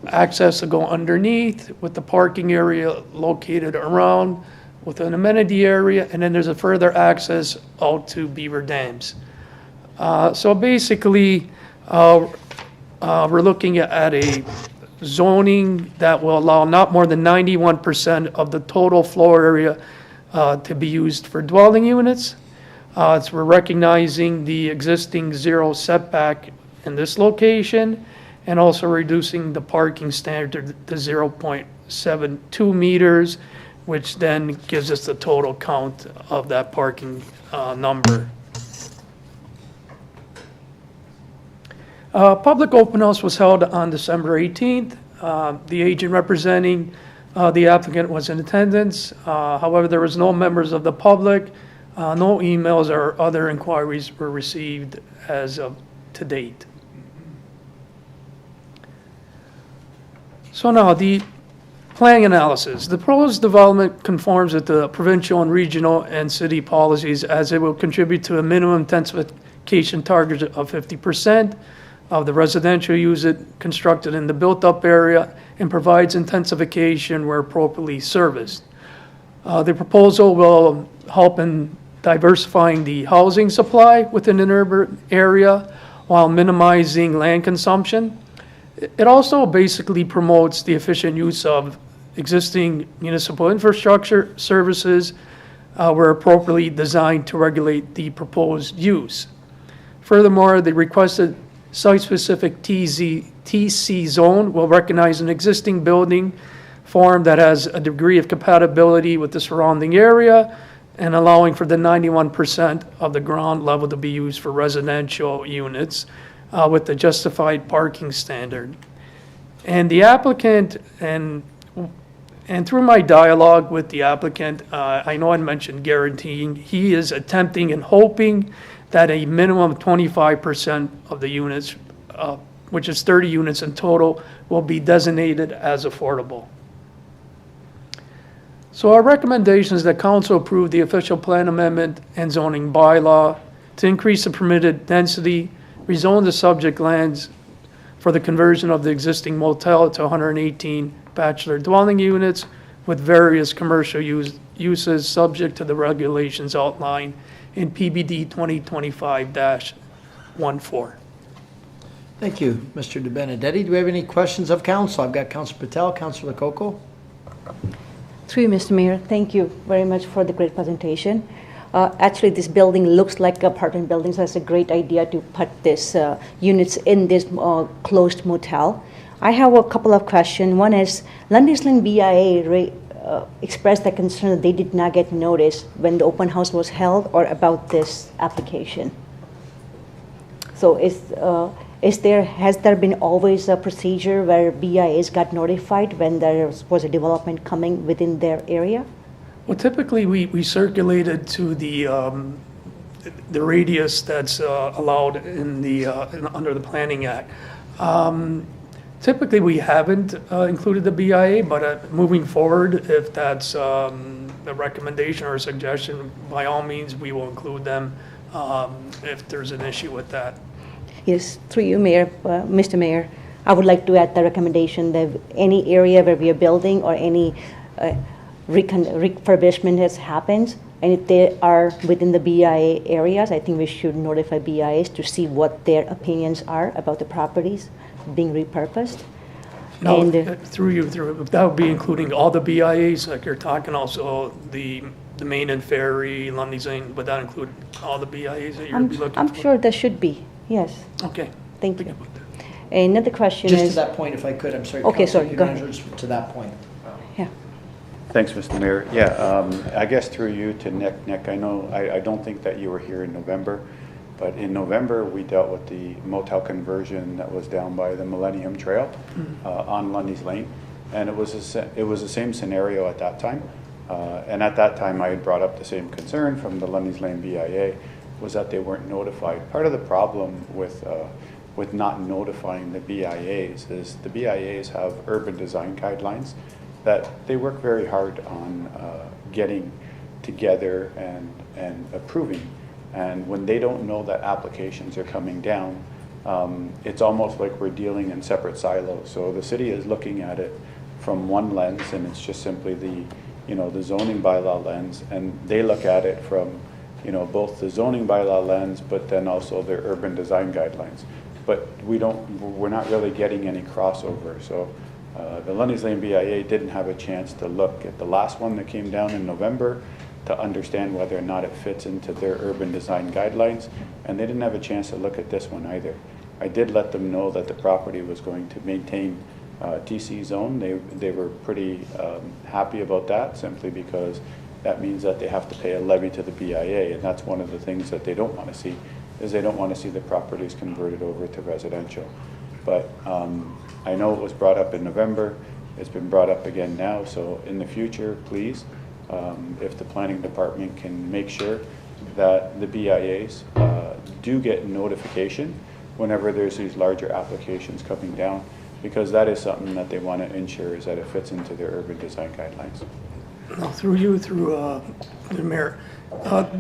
access to go underneath with the parking area located around with an amenity area, and then there's a further access out to Beaver Dams. So basically, we're looking at a zoning that will allow not more than 91% of the total floor area to be used for dwelling units. So we're recognizing the existing 0 setback in this location and also reducing the parking standard to 0.72 meters, which then gives us the total count of that parking number. Public open house was held on December 18th. The agent representing the applicant was in attendance. However, there was no members of the public. No emails or other inquiries were received as of to date. So now the Planning analysis. The proposed development conforms with the provincial and regional and city policies as it will contribute to a minimum intensification target of 50% of the residential unit constructed in the built-up area and provides intensification where appropriately serviced. The proposal will help in diversifying the housing supply within an urban area while minimizing land consumption. It also basically promotes the efficient use of existing municipal infrastructure services were appropriately designed to regulate the proposed use. Furthermore, the requested site-specific TC zone will recognize an existing building form that has a degree of compatibility with the surrounding area and allowing for the 91% of the ground level to be used for residential units with the justified parking standard. And the applicant, and through my dialogue with the applicant, I know I mentioned guaranteeing, he is attempting and hoping that a minimum of 25% of the units, which is 30 units in total, will be designated as affordable. So our recommendation is that council approve the official plan amendment and zoning bylaw to increase the permitted density, rezone the subject lands for the conversion of the existing motel to 118 bachelor dwelling units with various commercial uses subject to the regulations outlined in PBD 2025-14. Thank you, Mr. De Benedetti. Do we have any questions of council? I've got Councillor Patel, Councillor Lococo. Through you, Mr. Mayor, thank you very much for the great presentation. Actually, this building looks like apartment building, so it's a great idea to put this units in this closed motel. I have a couple of questions. One is, Lundy's Lane BIA expressed the concern that they did not get notice when the open house was held or about this application. So has there been always a procedure where BIAs got notified when there was a development coming within their area? Well, typically we circulated to the radius that's allowed in the under the Planning Act. Typically we haven't included the BIA, but moving forward, if that's a recommendation or a suggestion, by all means we will include them if there's an issue with that. Yes, through you, Mayor, Mr. Mayor, I would like to add the recommendation that any area where we are building or any refurbishment has happened, and if they are within the BIA areas, I think we should notify BIAs to see what their opinions are about the properties being repurposed. No, and, that would be including all the BIAs, like you're talking, also the main and ferry, Lundy's Lane, would that include all the BIAs that you're looking for? I'm sure there should be, yes. Okay. Thank you. Another question Just is... to that point, if I could, I'm sorry. Okay, Councilor, sorry, go ahead. to that point. Yeah. Thanks, Mr. Mayor. Yeah, I guess through you to Nick, I know, I don't think that you were here in November, but in November we dealt with the motel conversion that was down by the Millennium Trail on Lundy's Lane, and it was the same scenario at that time. And at that time I had brought up the same concern from the Lundy's Lane BIA, was that they weren't notified. Part of the problem with not notifying the BIAs is the BIAs have urban design guidelines that they work very hard on getting together and approving. And when they don't know that applications are coming down, it's almost like we're dealing in separate silos. So the city is looking at it from one lens, and it's just simply the zoning bylaw lens, and they look at it from both the zoning bylaw lens, but then also their urban design guidelines. But we're not really getting any crossover. So the Lundy's Lane BIA didn't have a chance to look at the last one that came down in November to understand whether or not it fits into their urban design guidelines, and they didn't have a chance to look at this one either. I did let them know that the property was going to maintain TC zone. They were pretty happy about that, simply because that means that they have to pay a levy to the BIA, and that's one of the things that they don't want to see, is they don't want to see the properties converted over to residential. But I know it was brought up in November, it's been brought up again now, so in the future, please, if the planning department can make sure that the BIAs do get notification whenever there's these larger applications coming down, because that is something that they want to ensure is that it fits into their urban design guidelines. Through you, through the mayor,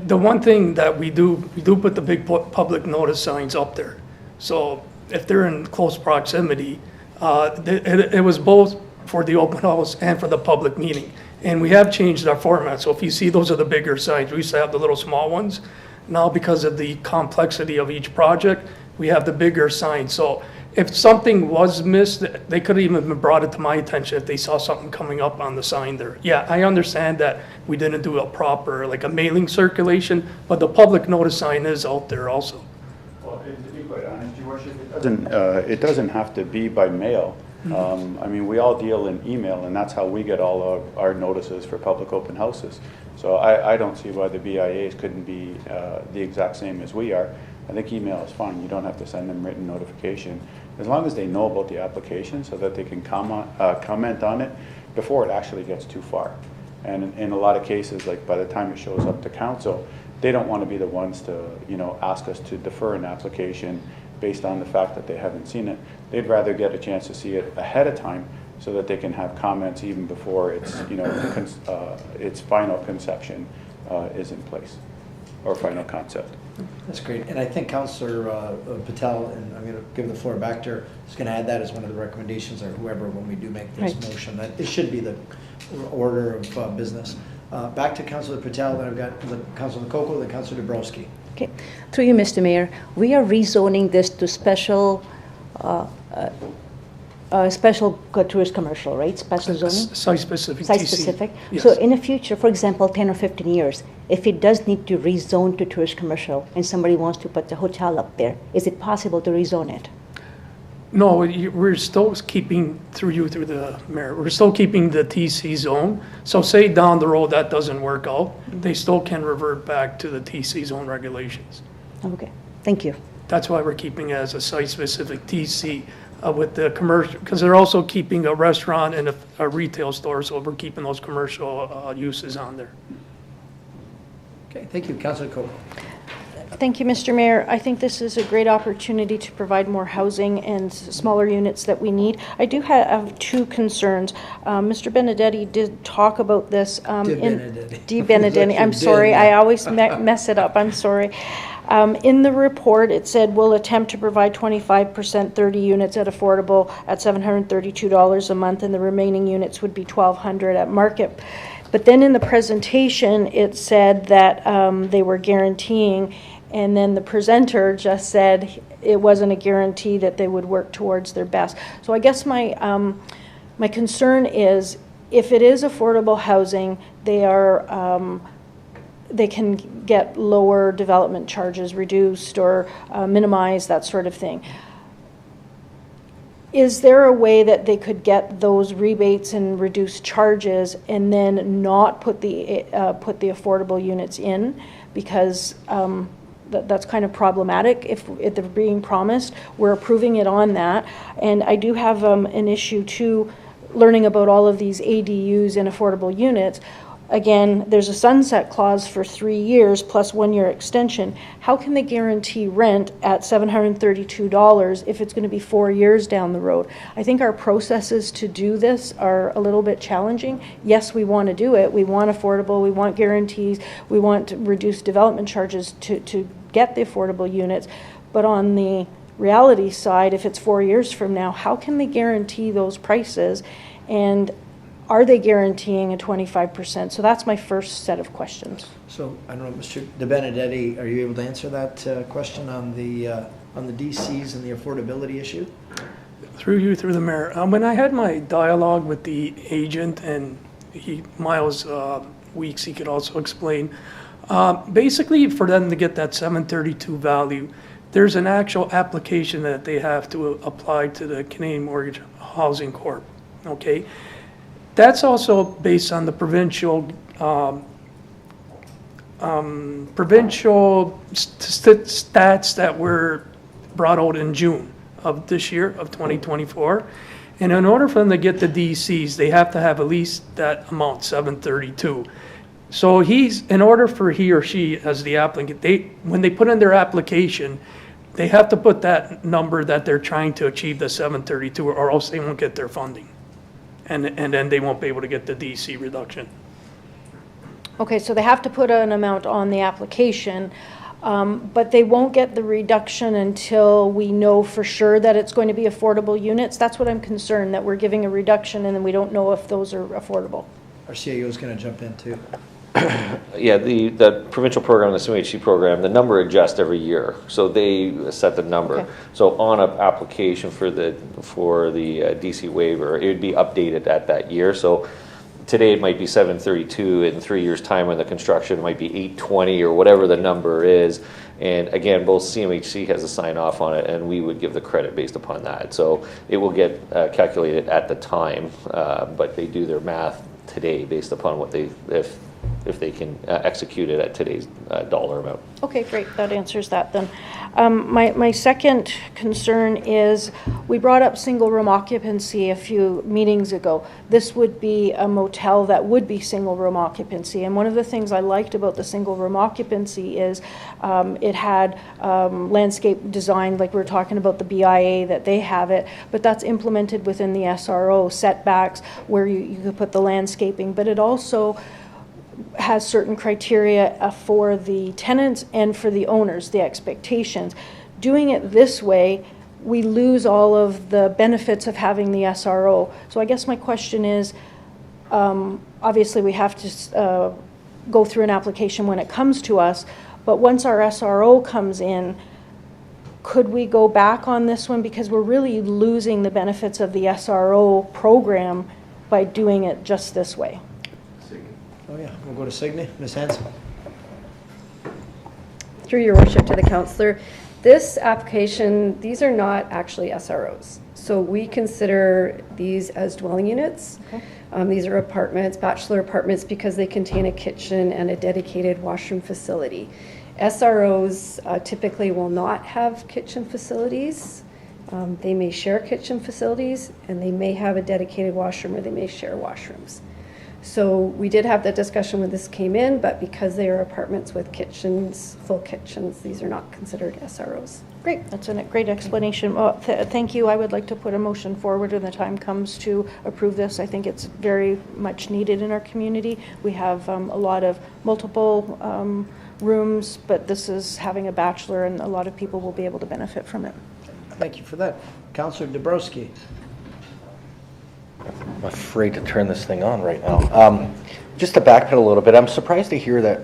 the one thing that we do put the big public notice signs up there. So if they're in close proximity, it was both for the open house and for the public meeting. And we have changed our format. So if you see, those are the bigger signs. We used to have the little small ones. Now, because of the complexity of each project, we have the bigger signs. So if something was missed, they could have even brought it to my attention if they saw something coming up on the sign there. Yeah, I understand that we didn't do a proper, like a mailing circulation, but the public notice sign is out there also. Well, to be quite honest, Your Worship, it doesn't have to be by mail. I mean, we all deal in email, and that's how we get all of our notices for public open houses. So I don't see why the BIAs couldn't be the exact same as we are. I think email is fine. You don't have to send them written notification. As long as they know about the application so that they can comment on it before it actually gets too far. And in a lot of cases, like by the time it shows up to council, they don't want to be the ones to, ask us to defer an application based on the fact that they haven't seen it. They'd rather get a chance to see it ahead of time so that they can have comments even before it's, its final conception is in place, or final concept. That's great. And I think Councillor Patel, and I'm going to give the floor back to her, is going to add that as one of the recommendations, or whoever, when we do make this motion. That it should be the order of business. Back to Councillor Patel, then I've got Councillor Coco, then Councillor Dabrowski. Okay. Through you, Mr. Mayor, we are rezoning this to special tourist commercial, right? Special zoning? Site-specific. Site-specific. Yes. So in the future, for example, 10 or 15 years, if it does need to rezone to tourist commercial and somebody wants to put the hotel up there, is it possible to rezone it? No, we're still keeping, through the mayor, we're still keeping the TC zone. So say down the road that doesn't work out, they still can revert back to the TC zone regulations. Okay, thank you. That's why we're keeping it as a site-specific TC with the commercial, because they're also keeping a restaurant and a retail store, so we're keeping those commercial uses on there. Okay, thank you. Councillor Coco. Thank you, Mr. Mayor. I think this is a great opportunity to provide more housing and smaller units that we need. I do have two concerns. Mr. Benedetti did talk about this. Benedetti. I'm sorry. I always mess it up. I'm sorry. In the report, it said we'll attempt to provide 25%, 30 units at affordable at $732 a month, and the remaining units would be $1,200 at market. But then in the presentation, it said that they were guaranteeing, and then the presenter just said it wasn't a guarantee that they would work towards their best. So I guess my concern is, if it is affordable housing, they can get lower development charges, reduced or minimized, that sort of thing. Is there a way that they could get those rebates and reduced charges and then not put the affordable units in? Because that's kind of problematic if they're being promised. We're approving it on that. And I do have an issue too, learning about all of these ADUs and affordable units. Again, there's a sunset clause for 3 years plus 1 year extension. How can they guarantee rent at $732 if it's going to be 4 years down the road? I think our processes to do this are a little bit challenging. Yes, we want to do it. We want affordable. We want guarantees. We want reduced development charges to get the affordable units. But on the reality side, if it's 4 years from now, how can they guarantee those prices? And are they guaranteeing a 25%? So that's my first set of questions. So I don't know, Mr. De Benedetti, are you able to answer that question on the DCs and the affordability issue? Through the mayor. When I had my dialogue with the agent, and Miles Weeks, he could also explain. Basically, for them to get that 732 value, there's an actual application that they have to apply to the Canadian Mortgage Housing Corp. Okay. That's also based on the provincial stats that were brought out in June of this year, of 2024. And in order for them to get the DCs, they have to have at least that amount, 732. So in order for he or she, as the applicant, when they put in their application, they have to put that number that they're trying to achieve, the 732, or else they won't get their funding. And then they won't be able to get the DC reduction. Okay, so they have to put an amount on the application, but they won't get the reduction until we know for sure that it's going to be affordable units. That's what I'm concerned, that we're giving a reduction and then we don't know if those are affordable. Our CAO is going to jump in too. Yeah, the provincial program, the CMHC program, the number adjusts every year, so they set the number. Okay. So on an application for the DC waiver, it would be updated at that year. So today it might be 732. In 3 years' time, when the construction might be 820 or whatever the number is. And again, both CMHC has a sign off on it, and we would give the credit based upon that. So it will get calculated at the time, but they do their math today based upon what they if they can execute it at today's dollar amount. Okay, great, that answers that then. My second concern is, we brought up single room occupancy a few meetings ago. This would be a motel that would be single room occupancy, and one of the things I liked about the single room occupancy is it had landscape design, like we were talking about the BIA, that they have it, but that's implemented within the SRO setbacks where you could put the landscaping, but it also has certain criteria for the tenants and for the owners, the expectations. Doing it this way, we lose all of the benefits of having the SRO. So I guess my question is, obviously we have to go through an application when it comes to us, but once our SRO comes in, could we go back on this one? Because we're really losing the benefits of the SRO program by doing it just this way. Oh yeah, we'll go to Signe. Ms. Hanson. Through your worship to the councillor, this application, these are not actually SROs. So we consider these as dwelling units. Okay. These are apartments, bachelor apartments, because they contain a kitchen and a dedicated washroom facility. SROs typically will not have kitchen facilities. They may share kitchen facilities, and they may have a dedicated washroom, or they may share washrooms. So we did have that discussion when this came in, but because they are apartments with kitchens, full kitchens, these are not considered SROs. Great, that's a great explanation. Thank you. I would like to put a motion forward when the time comes to approve this. I think it's very much needed in our community. We have a lot of multiple rooms, but this is having a bachelor, and a lot of people will be able to benefit from it. Thank you for that. Councillor Dabrowski. I'm afraid to turn this thing on right now. Just to backpedal a little bit, I'm surprised to hear that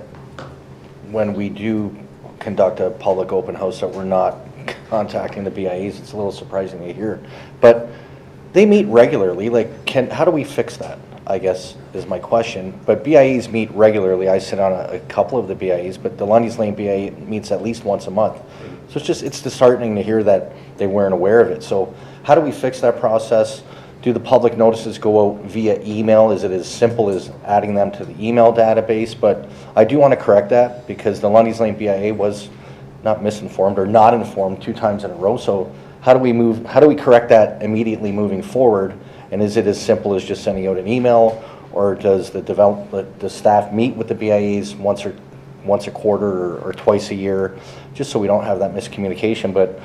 when we do conduct a public open house that we're not contacting the BIAs. It's a little surprising to hear. But they meet regularly. Like, how do we fix that, I guess, is my question. But BIAs meet regularly. I sit on a couple of the BIAs, but the Lundy's Lane BIA meets at least once a month. So it's disheartening to hear that they weren't aware of it. So how do we fix that process? Do the public notices go out via email? Is it as simple as adding them to the email database? But I do want to correct that, because the Lundy's Lane BIA was not misinformed or not informed 2 times in a row. So how do we correct that immediately moving forward? And is it as simple as just sending out an email, or does the staff meet with the BIAs once a quarter or twice a year, just so we don't have that miscommunication? But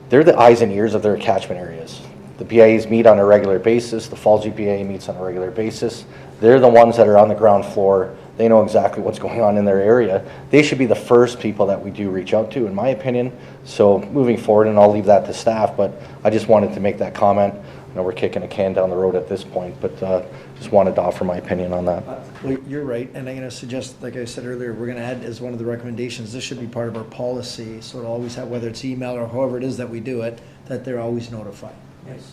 they're the eyes and ears of their catchment areas. The BIAs meet on a regular basis. The Falls BIA meets on a regular basis. They're the ones that are on the ground floor. They know exactly what's going on in their area. They should be the first people that we do reach out to, in my opinion. So moving forward, and I'll leave that to staff, but I just wanted to make that comment. I know we're kicking a can down the road at this point, but just wanted to offer my opinion on that. Well, you're right, and I'm going to suggest, like I said earlier, we're going to add as one of the recommendations, this should be part of our policy, so it'll always have, whether it's email or however it is that we do it, that they're always notified. Yes.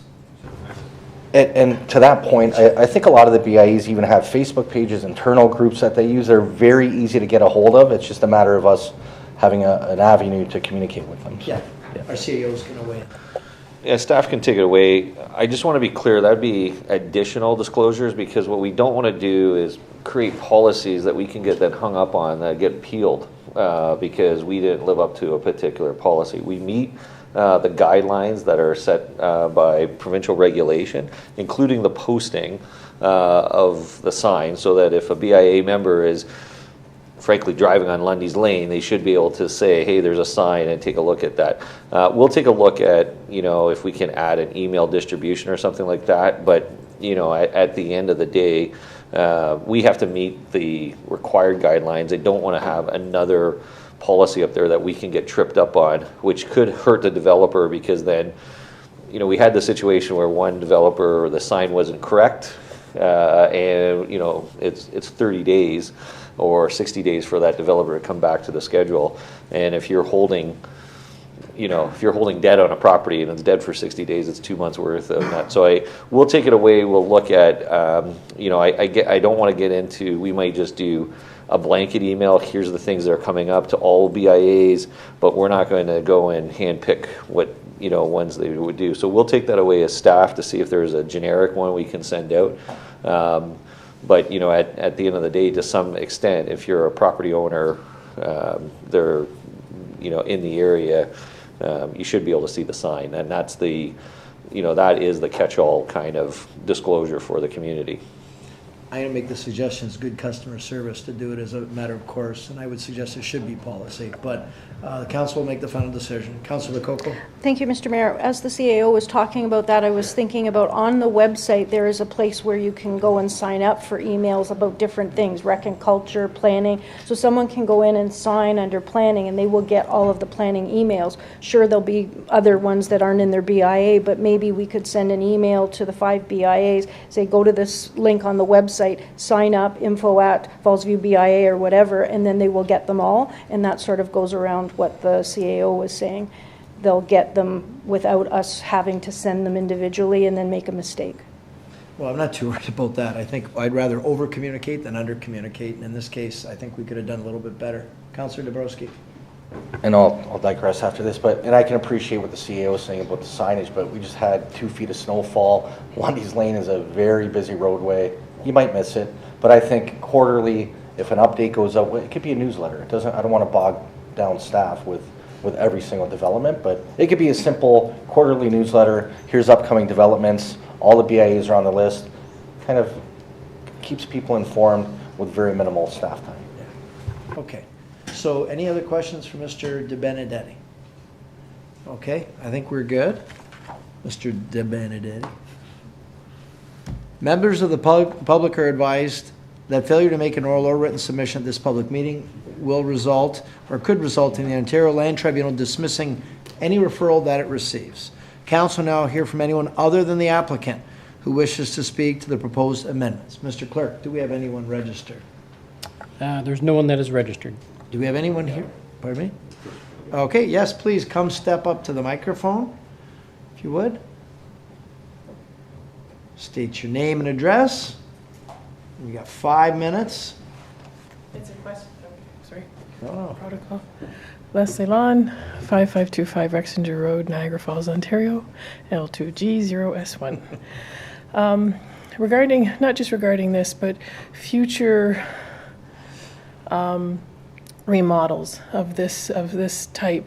And to that point, I think a lot of the BIEs even have Facebook pages, internal groups that they use. They're very easy to get a hold of. It's just a matter of us having an avenue to communicate with them. So, yeah, our CEO is going to weigh in. Yeah, staff can take it away. I just want to be clear, that'd be additional disclosures, because what we don't want to do is create policies that we can get that hung up on, that get peeled because we didn't live up to a particular policy. We meet the guidelines that are set by provincial regulation, including the posting of the sign, so that if a BIA member is frankly, driving on Lundy's Lane, they should be able to say, hey, there's a sign, and take a look at that. We'll take a look at, if we can add an email distribution or something like that, but, at the end of the day, we have to meet the required guidelines. I don't want to have another policy up there that we can get tripped up on, which could hurt the developer, because then, we had the situation where one developer, the sign wasn't correct, and, it's 30 days or 60 days for that developer to come back to the schedule. And if you're holding, if you're holding debt on a property and it's dead for 60 days, it's 2 months worth of that. So we'll take it away. We'll look at, I don't want to get into, we might just do a blanket email. Here's the things that are coming up to all BIAs, but we're not going to go and handpick what, ones they would do. So we'll take that away as staff to see if there's a generic one we can send out. But, at the end of the day, to some extent, if you're a property owner, they're, in the area, you should be able to see the sign. And that's the, that is the catch-all kind of disclosure for the community. I'm going to make the suggestion, it's good customer service to do it as a matter of course, and I would suggest it should be policy, but the council will make the final decision. Councillor Coco? Thank you, Mr. Mayor. As the CAO was talking about that, I was thinking about on the website, there is a place where you can go and sign up for emails about different things, rec and culture, planning. So someone can go in and sign under planning, and they will get all of the planning emails. Sure, there'll be other ones that aren't in their BIA, but maybe we could send an email to the 5 BIAs, say, go to this link on the website, sign up, info@Fallsview BIA or whatever, and then they will get them all. And that sort of goes around what the CAO was saying. They'll get them without us having to send them individually and then make a mistake. Well, I'm not too worried about that. I think I'd rather over-communicate than under-communicate, and in this case, I think we could have done a little bit better. Councillor Dabrowski? And I'll digress after this, and I can appreciate what the CAO is saying about the signage, but we just had 2 feet of snowfall. Lundy's Lane is a very busy roadway. You might miss it, but I think quarterly, if an update goes out, it could be a newsletter. It doesn't. I don't want to bog down staff with every single development, but it could be a simple quarterly newsletter. Here's upcoming developments. All the BIAs are on the list. Kind of keeps people informed with very minimal staff time. Yeah. Okay. So any other questions for Mr. De Benedetti? Okay, I think we're good. Mr. De Benedetti. Members of the public are advised that failure to make an oral or written submission at this public meeting will result or could result in the Ontario Land Tribunal dismissing any referral that it receives. Council now hear from anyone other than the applicant who wishes to speak to the proposed amendments. Mr. Clerk, do we have anyone registered? There's no one that is registered. Do we have anyone here? Pardon me? Okay, yes, please come step up to the microphone, if you would. State your name and address. We got 5 minutes. It's a question. Sorry. Oh. Protocol. Leslie Lawn, 5525 Rexenger Road, Niagara Falls, Ontario, L2G0S1. Regarding, not just regarding this, but future remodels of this type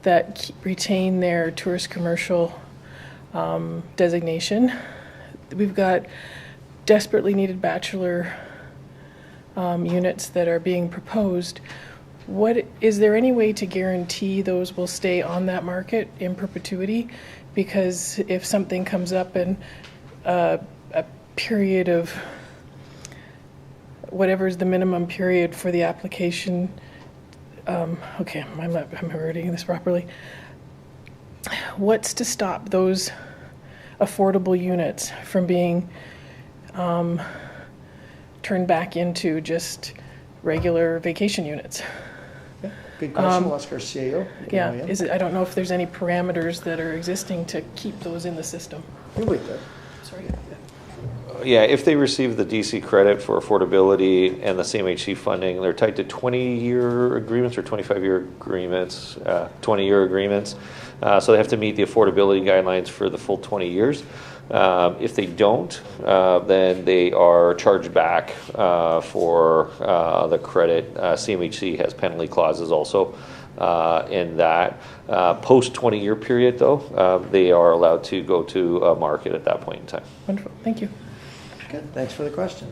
that retain their tourist commercial designation. We've got desperately needed bachelor units that are being proposed. Is there any way to guarantee those will stay on that market in perpetuity? Because if something comes up in a period of whatever is the minimum period for the application, okay, I'm wording this properly. What's to stop those affordable units from being turned back into just regular vacation units? Yeah, good question. We'll ask our CAO. Yeah, I don't know if there's any parameters that are existing to keep those in the system. You wait there. Sorry. Yeah, if they receive the DC credit for affordability and the CMHC funding, they're tied to 20-year agreements or 25-year agreements, 20-year agreements. So they have to meet the affordability guidelines for the full 20 years. If they don't, then they are charged back for the credit. CMHC has penalty clauses also in that. Post 20-year period, though, they are allowed to go to market at that point in time. Wonderful. Thank you. Good. Thanks for the question.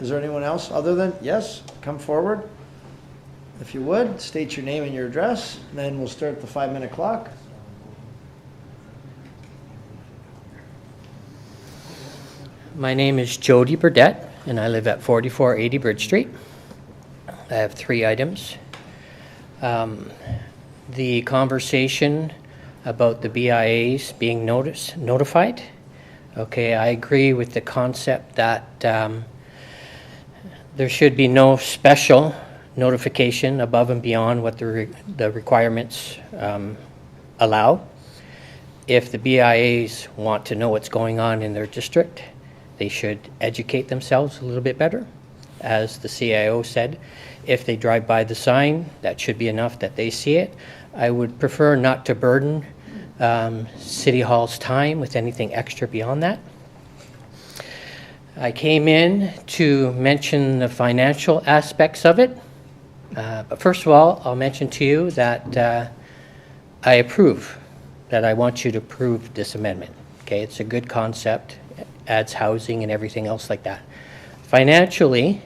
Is there anyone else other than, yes, come forward. If you would, state your name and your address, and then we'll start the 5-minute clock. My name is Jody Burdette, and I live at 4480 Bridge Street. I have 3 items. The conversation about the BIAs being notified. Okay, I agree with the concept that there should be no special notification above and beyond what the requirements allow. If the BIAs want to know what's going on in their district, they should educate themselves a little bit better. As the CIO said, if they drive by the sign, that should be enough that they see it. I would prefer not to burden City Hall's time with anything extra beyond that. I came in to mention the financial aspects of it. But first of all, I'll mention to you that I approve, that I want you to approve this amendment. Okay, it's a good concept, adds housing and everything else like that. Financially,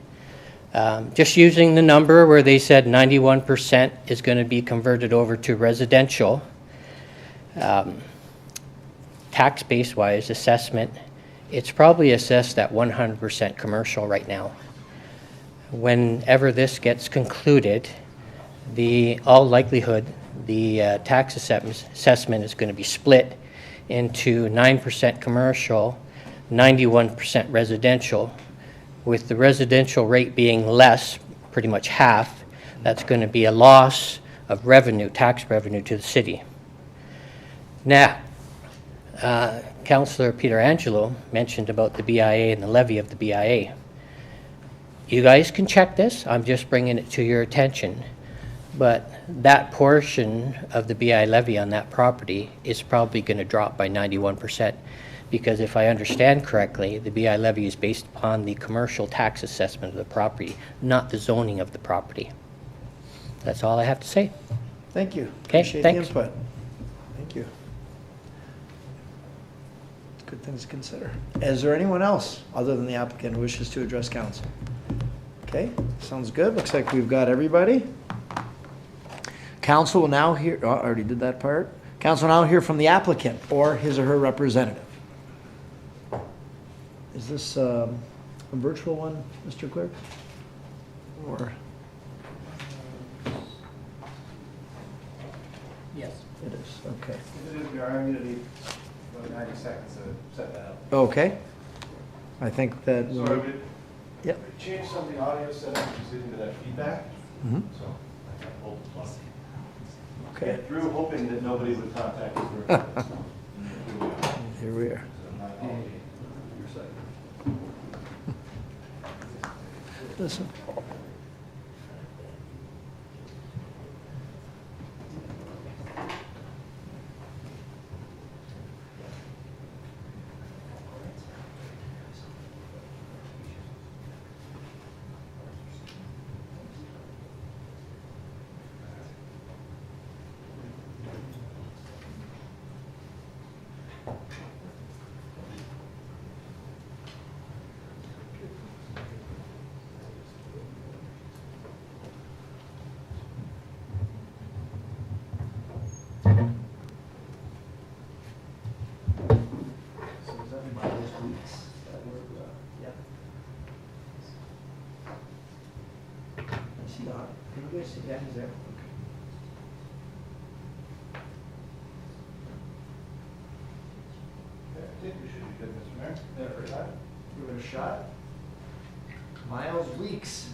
just using the number where they said 91% is going to be converted over to residential, tax base wise assessment, it's probably assessed at 100% commercial right now. Whenever this gets concluded, all likelihood, the tax assessment is going to be split into 9% commercial, 91% residential, with the residential rate being less, pretty much half. That's going to be a loss of revenue, tax revenue to the city. Now, Councillor Peter Angelo mentioned about the BIA and the levy of the BIA. You guys can check this. I'm just bringing it to your attention. But that portion of the BI levy on that property is probably going to drop by 91%. Because if I understand correctly, the BI levy is based upon the commercial tax assessment of the property, not the zoning of the property. That's all I have to say. Thank you. Okay, Appreciate thanks. the input. Thank you. Good things to consider. Is there anyone else other than the applicant who wishes to address council? Okay, sounds good. Looks like we've got everybody. Council will now hear, oh, I already did that part. Council will now hear from the applicant or his or her representative. Is this a virtual one, Mr. Clerk? Or? Yes. It is, okay. If it is, we are going to need about 90 seconds to set that up. Okay. I think that. Sorry, we Yep. changed some of the audio setup just into that feedback. Mhm. So I got hold of plus. Okay. Through hoping that nobody would contact us. For Here we are. So my apology. Your side. Listen. Yeah, he's there. I think we should be good, Mr. Mayor. Yeah, for that. Give it a shot. Miles Weeks,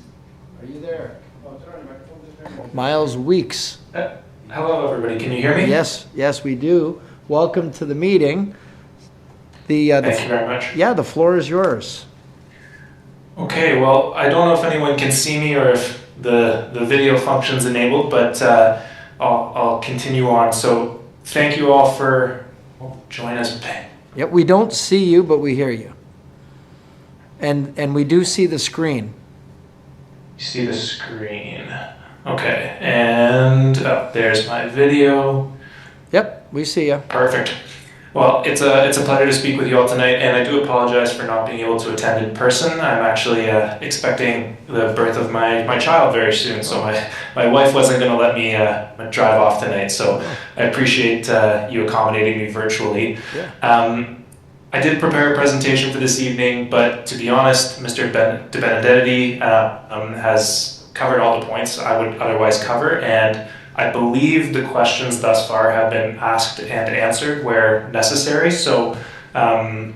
are you there? Oh, turn on your microphone, Mr. Mayor. Miles Weeks. Hello, everybody. Can you hear me? Yes, yes, we do. Welcome to the meeting. Thank you very much. Yeah, the floor is yours. Okay, well, I don't know if anyone can see me or if the video function's enabled, but I'll continue on. So thank you all for joining us. Yep, we don't see you, but we hear you. And we do see the screen. You see the screen. Okay, and there's my video. Yep, we see you. Perfect. Well, it's a pleasure to speak with you all tonight, and I do apologize for not being able to attend in person. I'm actually expecting the birth of my child very soon, so my wife wasn't going to let me drive off tonight, so I appreciate you accommodating me virtually. Yeah. I did prepare a presentation for this evening, but to be honest, Mr. Benedetti has covered all the points I would otherwise cover, and I believe the questions thus far have been asked and answered where necessary, so I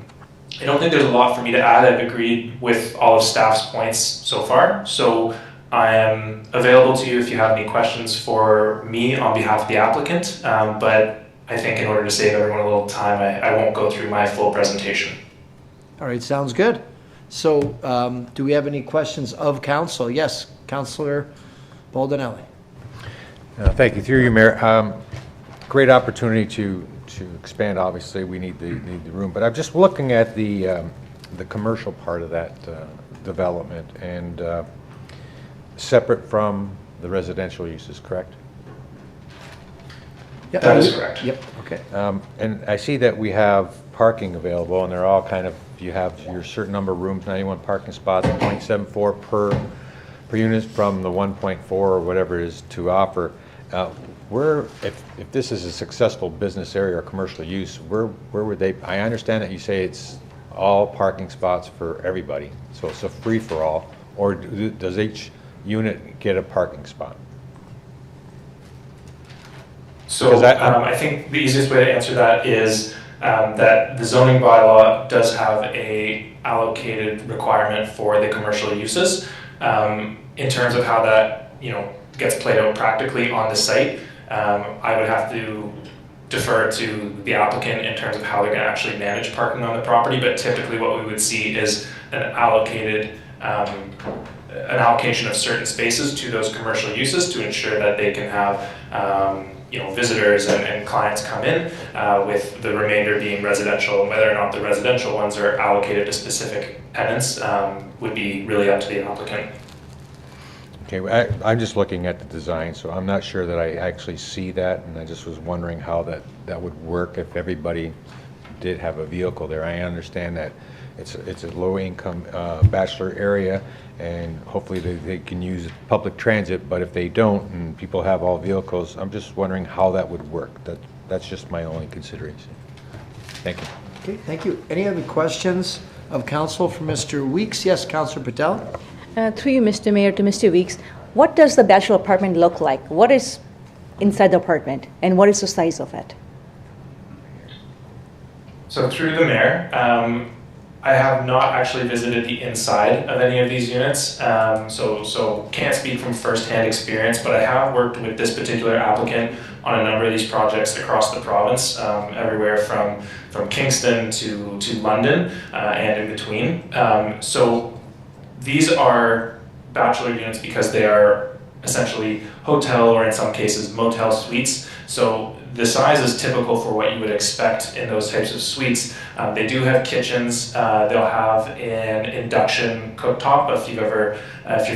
don't think there's a lot for me to add. I've agreed with all of staff's points so far, so I am available to you if you have any questions for me on behalf of the applicant, but I think in order to save everyone a little time, I won't go through my full presentation. All right, sounds good. So do we have any questions of council? Yes, Councillor Baldinelli. Thank you. Through you, Mayor. Great opportunity to expand. Obviously, we need the room, but I'm just looking at the commercial part of that development and separate from the residential uses, correct? Yeah, that is correct. Yep. Okay. And I see that we have parking available, and they're all kind of, you have your certain number of rooms, 91 parking spots, 0.74 per unit from the 1.4 or whatever it is to offer. If this is a successful business area or commercial use, where would they? I understand that you say it's all parking spots for everybody, so it's a free for all, or does each unit get a parking spot? So I think the easiest way to answer that is that the zoning bylaw does have a allocated requirement for the commercial uses. In terms of how that gets played out practically on the site, I would have to defer to the applicant in terms of how they're going to actually manage parking on the property. But typically, what we would see is an allocation of certain spaces to those commercial uses to ensure that they can have visitors and clients come in, with the remainder being residential. And whether or not the residential ones are allocated to specific tenants would be really up to the applicant. Okay, I'm just looking at the design, so I'm not sure that I actually see that, and I just was wondering how that would work if everybody did have a vehicle there. I understand that it's a low-income bachelor area, and hopefully they can use public transit, but if they don't and people have all vehicles, I'm just wondering how that would work. That's just my only consideration. Thank you. Okay, thank you. Any other questions of council for Mr. Weeks? Yes, Councillor Patel. Through you, Mr. Mayor, to Mr. Weeks, what does the bachelor apartment look like? What is inside the apartment, and what is the size of it? So through the mayor, I have not actually visited the inside of any of these units, so can't speak from first-hand experience, but I have worked with this particular applicant on a number of these projects across the province, everywhere from Kingston to London and in between. So these are bachelor units because they are essentially hotel, or in some cases motel suites. So the size is typical for what you would expect in those types of suites. They do have kitchens. They'll have an induction cooktop if you're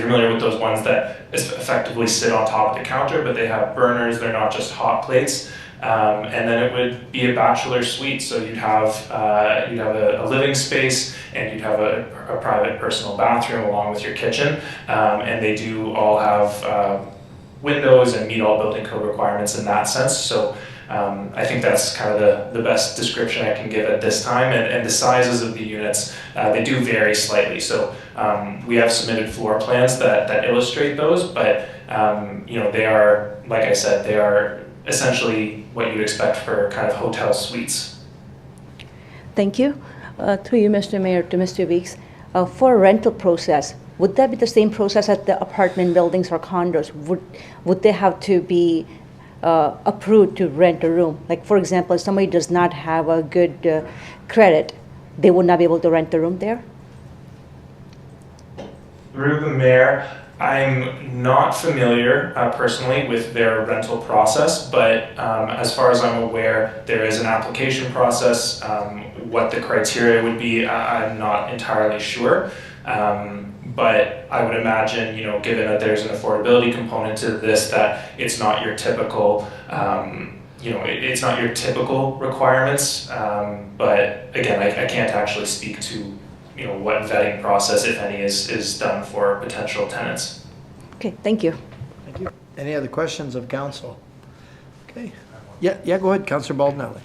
familiar with those ones that effectively sit on top of the counter, but they have burners. They're not just hot plates. And then it would be a bachelor suite, so you'd have a living space, and you'd have a private personal bathroom along with your kitchen, and they do all have windows and meet all building code requirements in that sense. So I think that's kind of the best description I can give at this time, and the sizes of the units, they do vary slightly. So we have submitted floor plans that illustrate those, but they are, like I said, they are essentially what you'd expect for kind of hotel suites. Thank you. Through you, Mr. Mayor, to Mr. Weeks, for a rental process, would that be the same process at the apartment buildings or condos? Would they have to be approved to rent a room? Like, for example, if somebody does not have a good credit, they would not be able to rent the room there? Through the mayor, I'm not familiar personally with their rental process, but as far as I'm aware, there is an application process. What the criteria would be, I'm not entirely sure. But I would imagine, given that there's an affordability component to this, that it's not your typical it's not your typical requirements, but again, I can't actually speak to, what vetting process, if any, is done for potential tenants. Okay, thank you. Thank you. Any other questions of council? Okay. Yeah, go ahead, Councillor Baldinelli.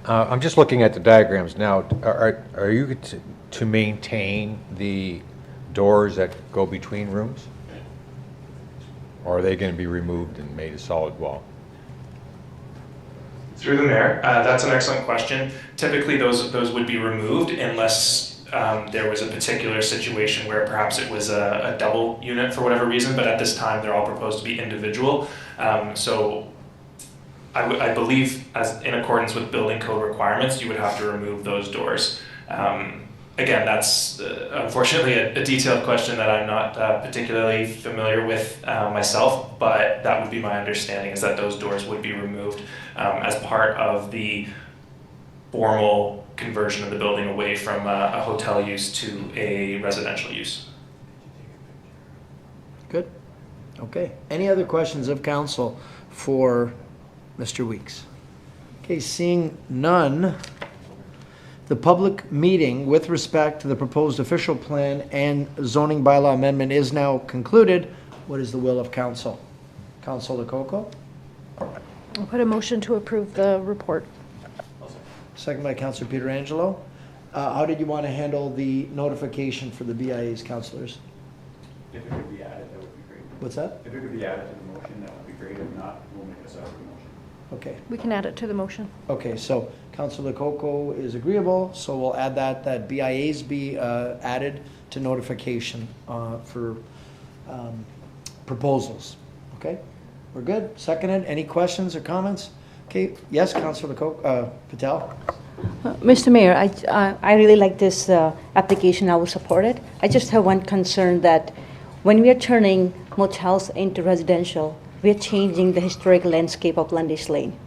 I'm just looking at the diagrams now. Are you to maintain the doors that go between rooms? Or are they going to be removed and made a solid wall? Through the mayor, that's an excellent question. Typically, those would be removed unless there was a particular situation where perhaps it was a double unit for whatever reason, but at this time, they're all proposed to be individual. So I believe, as in accordance with building code requirements, you would have to remove those doors. Again, that's unfortunately a detailed question that I'm not particularly familiar with myself, but that would be my understanding, is that those doors would be removed as part of the formal conversion of the building away from a hotel use to a residential use. Good. Okay. Any other questions of council for Mr. Weeks? Okay, seeing none, the public meeting with respect to the proposed official plan and zoning bylaw amendment is now concluded. What is the will of council? Councillor Coco? I'll put a motion to approve the report. Second by Councillor Pietrangelo. How did you want to handle the notification for the BIA's councillors? If it could be added, that would be great. What's that? If it could be added to the motion, that would be great. If not, we'll make a separate motion. Okay. We can add it to the motion. Okay, so Councillor Coco is agreeable, so we'll add that BIAs be added to notification for proposals. Okay, we're good. Seconded. Any questions or comments? Okay, yes, Councillor Patel. Mr. Mayor, I really like this application. I will support it. I just have one concern that when we are turning motels into residential, we are changing the historic landscape of Lundy's Lane.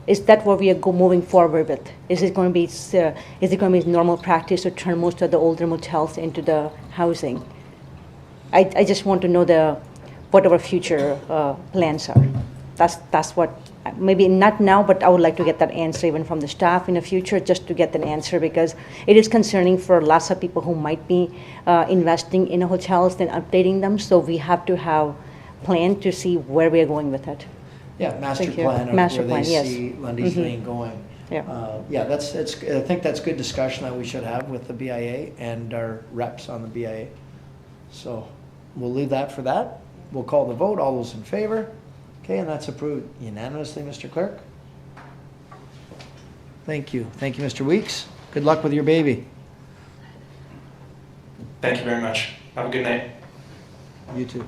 Is that what we are moving forward with? Is it going to be normal practice to turn most of the older motels into the housing? I just want to know what our future plans are. That's what, maybe not now, but I would like to get that answer even from the staff in the future, just to get that answer, because it is concerning for lots of people who might be investing in hotels and updating them. So we have to have plan to see where we are going with it. Yeah, master plan of where they see Lundy's Lane going. Yeah, I think that's good discussion that we should have with the BIA and our reps on the BIA. So we'll leave that for that. We'll call the vote. All those in favor? Okay, and that's approved unanimously, Mr. Clerk. Thank you. Thank you, Mr. Weeks. Good luck with your baby. Thank you very much. Have a good night. You too.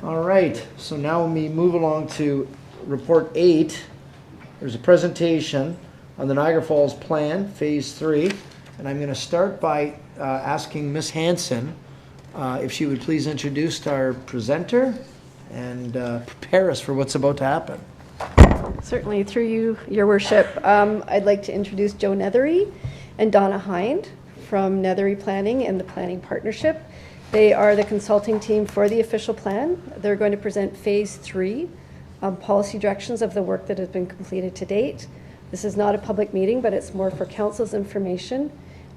All right, so now we move along to report 8. There's a presentation on the Niagara Falls plan, phase 3. And I'm going to start by asking Ms. Hanson if she would please introduce our presenter and prepare us for what's about to happen. Certainly, through you, Your Worship. I'd like to introduce Joe Nethery and Donna Hind from Nethery Planning and the Planning Partnership. They are the consulting team for the official plan. They're going to present phase 3, policy directions of the work that has been completed to date. This is not a public meeting, but it's more for council's information.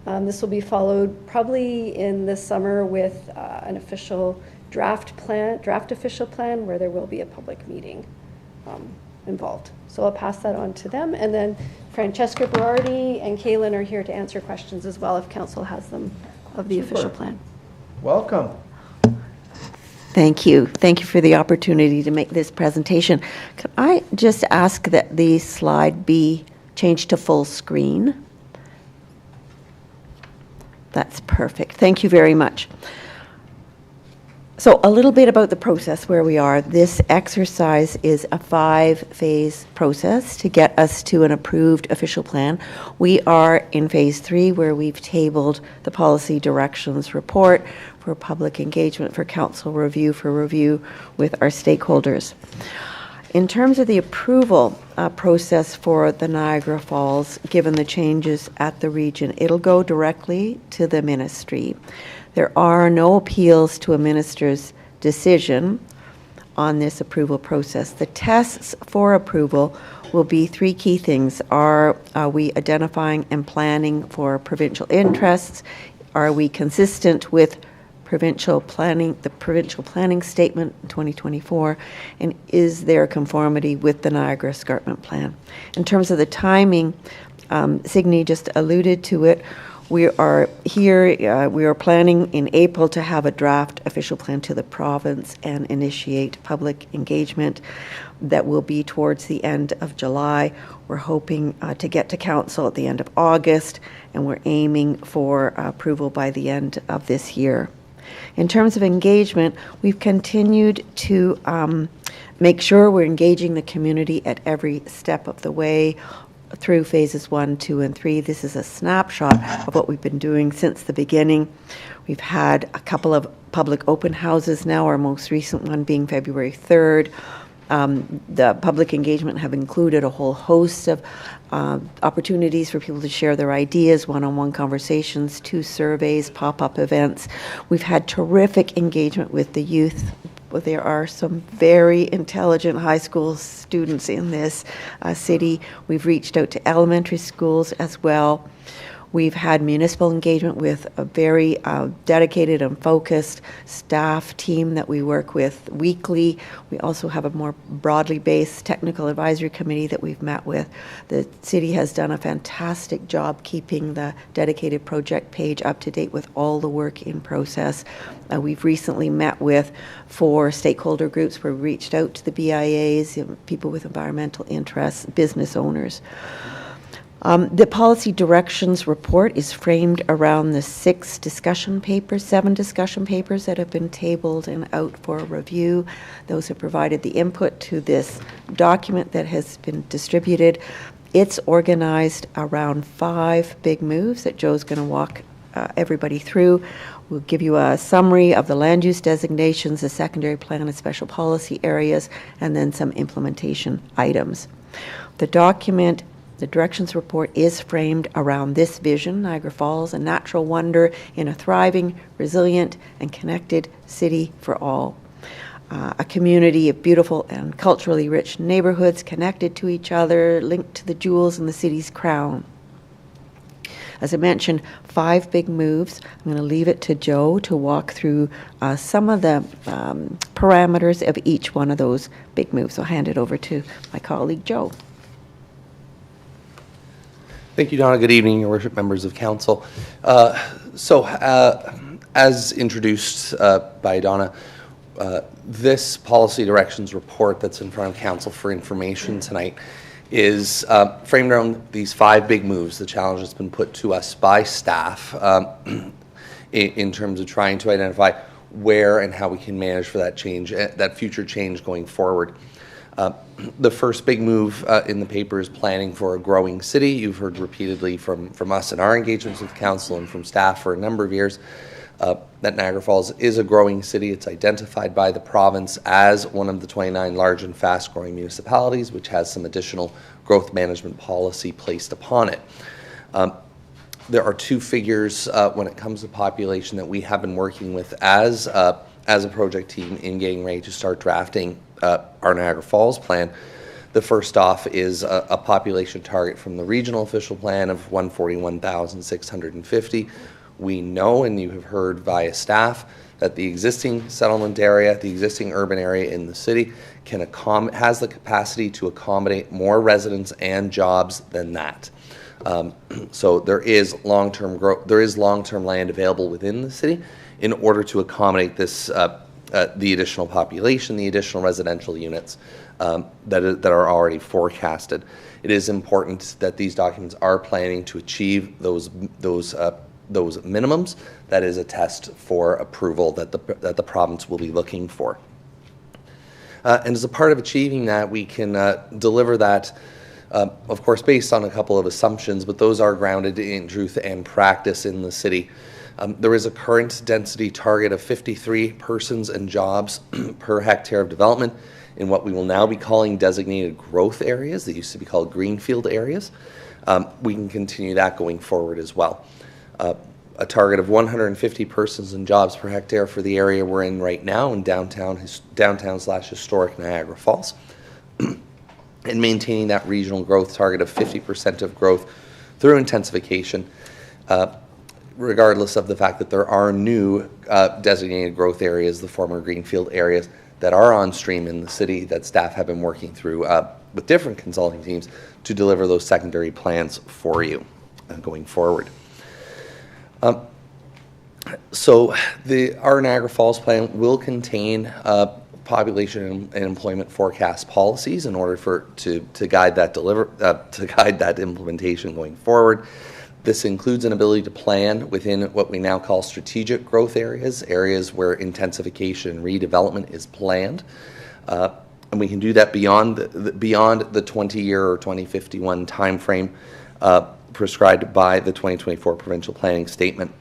This will be followed probably in the summer with an official draft official plan, where there will be a public meeting involved. So I'll pass that on to them. And then Francesca Berardi and Kaylin are here to answer questions as well, if council has them, of the official plan. Welcome. Thank you. Thank you for the opportunity to make this presentation. Could I just ask that the slide be changed to full screen? That's perfect. Thank you very much. So a little bit about the process where we are. This exercise is a 5-phase process to get us to an approved official plan. We are in phase 3, where we've tabled the policy directions report for public engagement, for council review, for review with our stakeholders. In terms of the approval process for the Niagara Falls, given the changes at the region, it'll go directly to the ministry. There are no appeals to a minister's decision on this approval process. The tests for approval will be three key things. Are we identifying and planning for provincial interests? Are we consistent with provincial planning, the provincial planning statement in 2024, and is there conformity with the Niagara Escarpment Plan? In terms of the timing, Signe just alluded to it. We are here, we are planning in April to have a draft official plan to the province and initiate public engagement. That will be towards the end of July. We're hoping to get to council at the end of August, and we're aiming for approval by the end of this year. In terms of engagement, we've continued to make sure we're engaging the community at every step of the way through phases 1, 2, and 3. This is a snapshot of what we've been doing since the beginning. We've had a couple of public open houses now, our most recent one being February 3rd. The public engagement have included a whole host of opportunities for people to share their ideas, one-on-one conversations, 2 surveys, pop-up events. We've had terrific engagement with the youth. There are some very intelligent high school students in this city. We've reached out to elementary schools as well. We've had municipal engagement with a very dedicated and focused staff team that we work with weekly. We also have a more broadly based technical advisory committee that we've met with. The city has done a fantastic job keeping the dedicated project page up to date with all the work in process. We've recently met with 4 stakeholder groups where we reached out to the BIAs, people with environmental interests, business owners. The policy directions report is framed around the 7 discussion papers that have been tabled and out for review. Those have provided the input to this document that has been distributed. It's organized around 5 big moves that Joe's going to walk everybody through. We'll give you a summary of the land use designations, the secondary plan and special policy areas, and then some implementation items. The document, the directions report, is framed around this vision: Niagara Falls, a natural wonder in a thriving, resilient, and connected city for all. A community of beautiful and culturally rich neighborhoods connected to each other, linked to the jewels in the city's crown. As I mentioned, 5 big moves. I'm going to leave it to Joe to walk through some of the parameters of each one of those big moves. I'll hand it over to my colleague, Joe. Thank you, Donna. Good evening, Your Worship, members of council. As introduced by Donna, this policy directions report that's in front of council for information tonight is framed around these 5 big moves, the challenge that's been put to us by staff in terms of trying to identify where and how we can manage for that change, that future change going forward. The first big move in the paper is planning for a growing city. You've heard repeatedly from us in our engagements with council and from staff for a number of years that Niagara Falls is a growing city. It's identified by the province as one of the 29 large and fast growing municipalities, which has some additional growth management policy placed upon it. There are 2 figures when it comes to population that we have been working with as a project team in getting ready to start drafting our Niagara Falls plan. The first off is a population target from the regional official plan of 141,650. We know, and you have heard via staff, that the existing settlement area, the existing urban area in the city has the capacity to accommodate more residents and jobs than that. So there is long-term growth. There is long-term land available within the city in order to accommodate this, the additional population, the additional residential units that are already forecasted. It is important that these documents are planning to achieve those minimums. That is a test for approval that the province will be looking for. And as a part of achieving that, we can deliver that, of course, based on a couple of assumptions, but those are grounded in truth and practice in the city. There is a current density target of 53 persons and jobs per hectare of development in what we will now be calling designated growth areas. They used to be called greenfield areas. We can continue that going forward as well. a target of 150 persons and jobs per hectare for the area we're in right now in downtown/historic Niagara Falls, and maintaining that regional growth target of 50% of growth through intensification, regardless of the fact that there are new designated growth areas, the former greenfield areas, that are on stream in the city that staff have been working through with different consulting teams to deliver those secondary plans for you going forward. So our Niagara Falls plan will contain population and employment forecast policies in order to guide that implementation going forward. This includes an ability to plan within what we now call strategic growth areas, areas where intensification and redevelopment is planned. And we can do that beyond the 20-year or 2051 timeframe prescribed by the 2024 Provincial Planning Statement.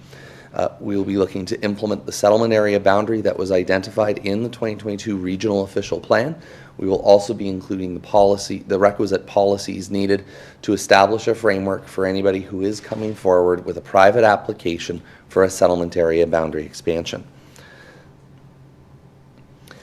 We will be looking to implement the settlement area boundary that was identified in the 2022 Regional Official Plan. We will also be including the requisite policies needed to establish a framework for anybody who is coming forward with a private application for a settlement area boundary expansion.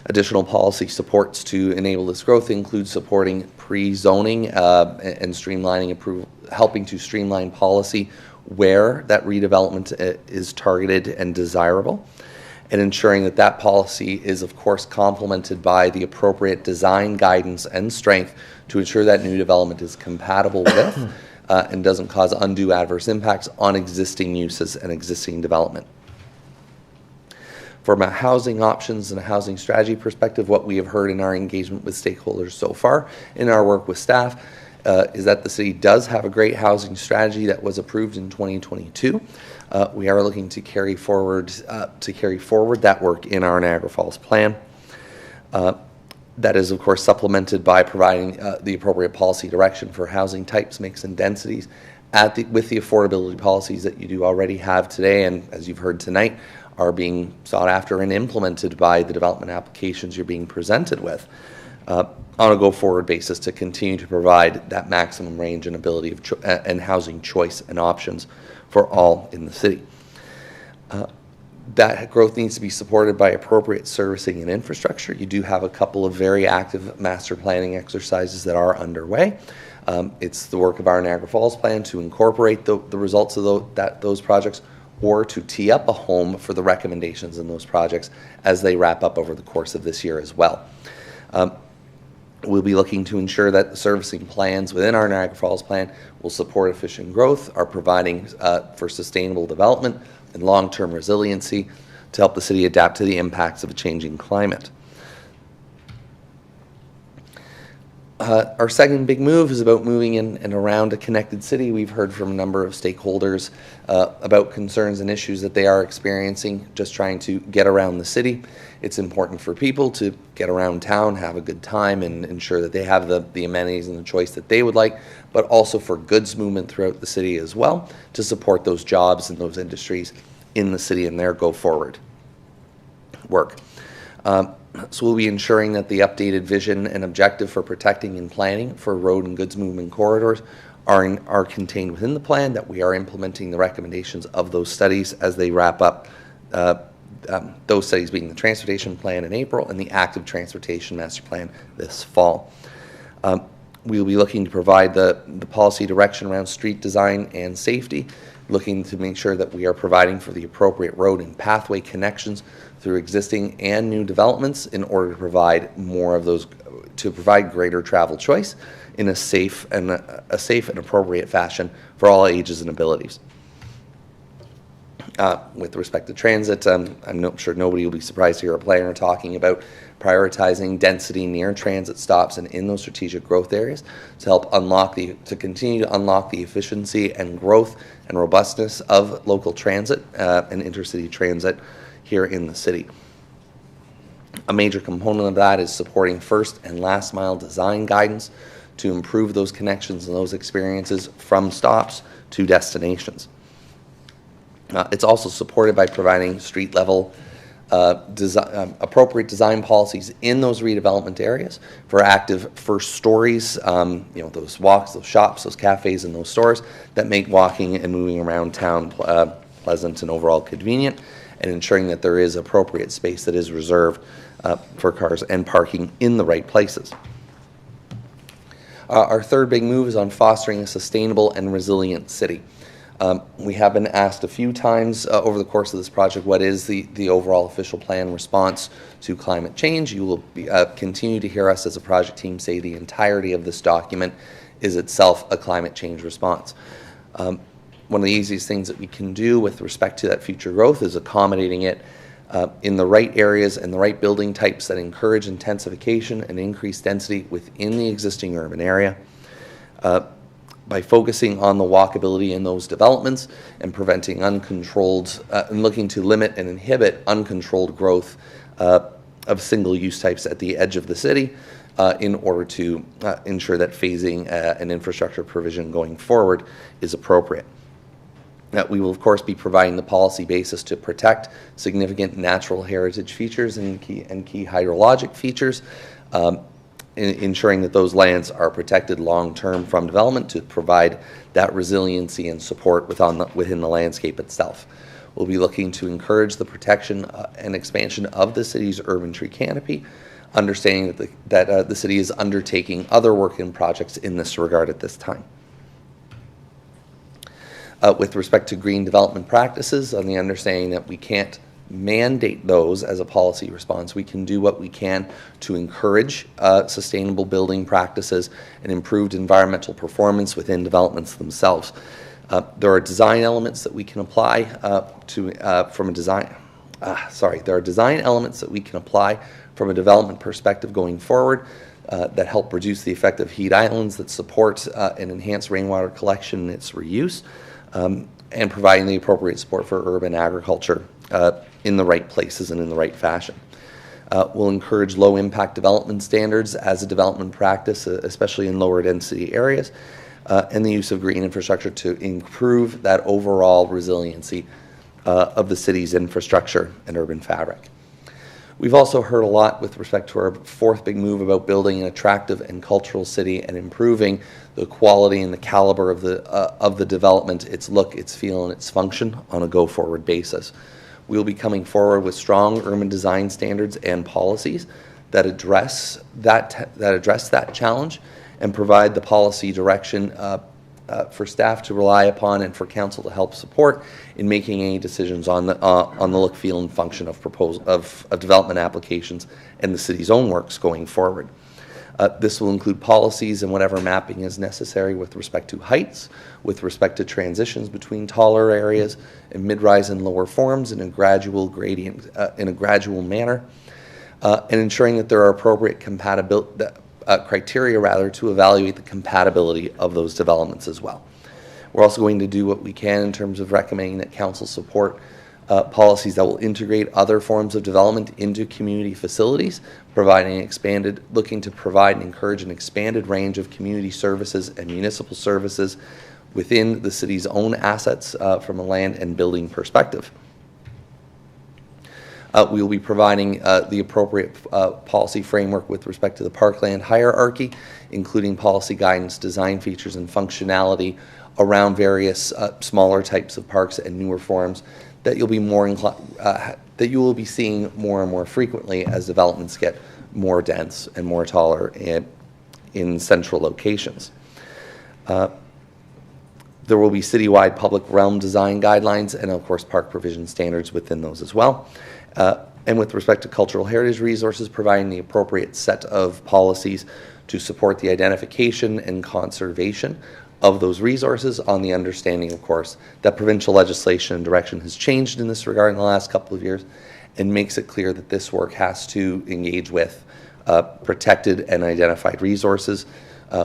Additional policy supports to enable this growth include supporting pre-zoning and streamlining approval, helping to streamline policy where that redevelopment is targeted and desirable, and ensuring that that policy is, of course, complemented by the appropriate design guidance and strength to ensure that new development is compatible with and doesn't cause undue adverse impacts on existing uses and existing development. From a housing options and a housing strategy perspective, what we have heard in our engagement with stakeholders so far in our work with staff is that the city does have a great housing strategy that was approved in 2022. We are looking to carry forward that work in our Niagara Falls plan. That is, of course, supplemented by providing the appropriate policy direction for housing types, mix, and densities with the affordability policies that you do already have today, and as you've heard tonight, are being sought after and implemented by the development applications you're being presented with on a go-forward basis to continue to provide that maximum range and ability of and housing choice and options for all in the city. That growth needs to be supported by appropriate servicing and infrastructure. You do have a couple of very active master planning exercises that are underway. It's the work of our Niagara Falls plan to incorporate the results of those projects, or to tee up a home for the recommendations in those projects as they wrap up over the course of this year as well. We'll be looking to ensure that the servicing plans within our Niagara Falls plan will support efficient growth, are providing for sustainable development and long-term resiliency to help the city adapt to the impacts of a changing climate. Our second big move is about moving in and around a connected city. We've heard from a number of stakeholders about concerns and issues that they are experiencing just trying to get around the city. It's important for people to get around town, have a good time, and ensure that they have the amenities and the choice that they would like, but also for goods movement throughout the city as well to support those jobs and those industries in the city and their go-forward work. So we'll be ensuring that the updated vision and objective for protecting and planning for road and goods movement corridors are contained within the plan, that we are implementing the recommendations of those studies as they wrap up, those studies being the transportation plan in April and the active transportation master plan this fall. We will be looking to provide the policy direction around street design and safety, looking to make sure that we are providing for the appropriate road and pathway connections through existing and new developments in order to provide more of those, to provide greater travel choice in a safe and appropriate fashion for all ages and abilities. With respect to transit, I'm sure nobody will be surprised to hear a planner talking about prioritizing density near transit stops and in those strategic growth areas to help continue to unlock the efficiency and growth and robustness of local transit and intercity transit here in the city. A major component of that is supporting first and last mile design guidance to improve those connections and those experiences from stops to destinations. It's also supported by providing street level appropriate design policies in those redevelopment areas for active first stories, those walks, those shops, those cafes, and those stores that make walking and moving around town pleasant, and overall convenient, and ensuring that there is appropriate space that is reserved for cars and parking in the right places. Our third big move is on fostering a sustainable and resilient city. We have been asked a few times over the course of this project, what is the overall official plan response to climate change? You will continue to hear us as a project team say the entirety of this document is itself a climate change response. One of the easiest things that we can do with respect to that future growth is accommodating it in the right areas and the right building types that encourage intensification and increased density within the existing urban area. By focusing on the walkability in those developments and preventing uncontrolled, and looking to limit and inhibit uncontrolled growth of single-use types at the edge of the city in order to ensure that phasing and infrastructure provision going forward is appropriate. We will, of course, be providing the policy basis to protect significant natural heritage features and key hydrologic features, ensuring that those lands are protected long-term from development to provide that resiliency and support within the landscape itself. We'll be looking to encourage the protection and expansion of the city's urban tree canopy, understanding that the city is undertaking other work and projects in this regard at this time. With respect to green development practices, on the understanding that we can't mandate those as a policy response, we can do what we can to encourage sustainable building practices and improved environmental performance within developments themselves. There are design elements that we can apply from a design. There are design elements that we can apply from a development perspective going forward that help reduce the effect of heat islands, that support and enhance rainwater collection and its reuse, and providing the appropriate support for urban agriculture in the right places and in the right fashion. We'll encourage low impact development standards as a development practice, especially in lower density areas, and the use of green infrastructure to improve that overall resiliency of the city's infrastructure and urban fabric. We've also heard a lot with respect to our fourth big move about building an attractive and cultural city and improving the quality and the caliber of the development, its look, its feel, and its function on a go-forward basis. We'll be coming forward with strong urban design standards and policies that address that challenge and provide the policy direction for staff to rely upon and for council to help support in making any decisions on the look, feel, and function of development applications and the city's own works going forward. This will include policies and whatever mapping is necessary with respect to heights, with respect to transitions between taller areas and mid-rise and lower forms in a gradual gradient, in a gradual manner, and ensuring that there are appropriate criteria to evaluate the compatibility of those developments as well. We're also going to do what we can in terms of recommending that council support policies that will integrate other forms of development into community facilities, looking to provide and encourage an expanded range of community services and municipal services within the city's own assets from a land and building perspective. We will be providing the appropriate policy framework with respect to the parkland hierarchy, including policy guidance, design features, and functionality around various smaller types of parks and newer forms that you'll be that you will be seeing more and more frequently as developments get more dense and more taller in central locations. There will be citywide public realm design guidelines and, of course, park provision standards within those as well. And with respect to cultural heritage resources, providing the appropriate set of policies to support the identification and conservation of those resources, on the understanding, of course, that provincial legislation and direction has changed in this regard in the last couple of years and makes it clear that this work has to engage with protected and identified resources.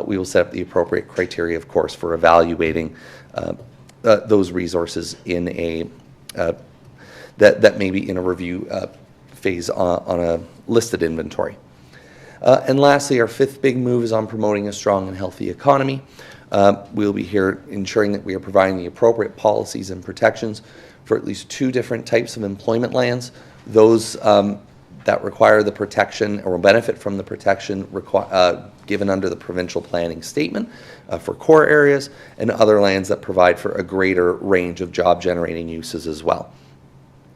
We will set up the appropriate criteria, of course, for evaluating those resources in a that may be in a review phase on a listed inventory. And lastly, our fifth big move is on promoting a strong and healthy economy. We'll be here ensuring that we are providing the appropriate policies and protections for at least two different types of employment lands. Those that require the protection or will benefit from the protection given under the provincial planning statement for core areas, and other lands that provide for a greater range of job-generating uses as well.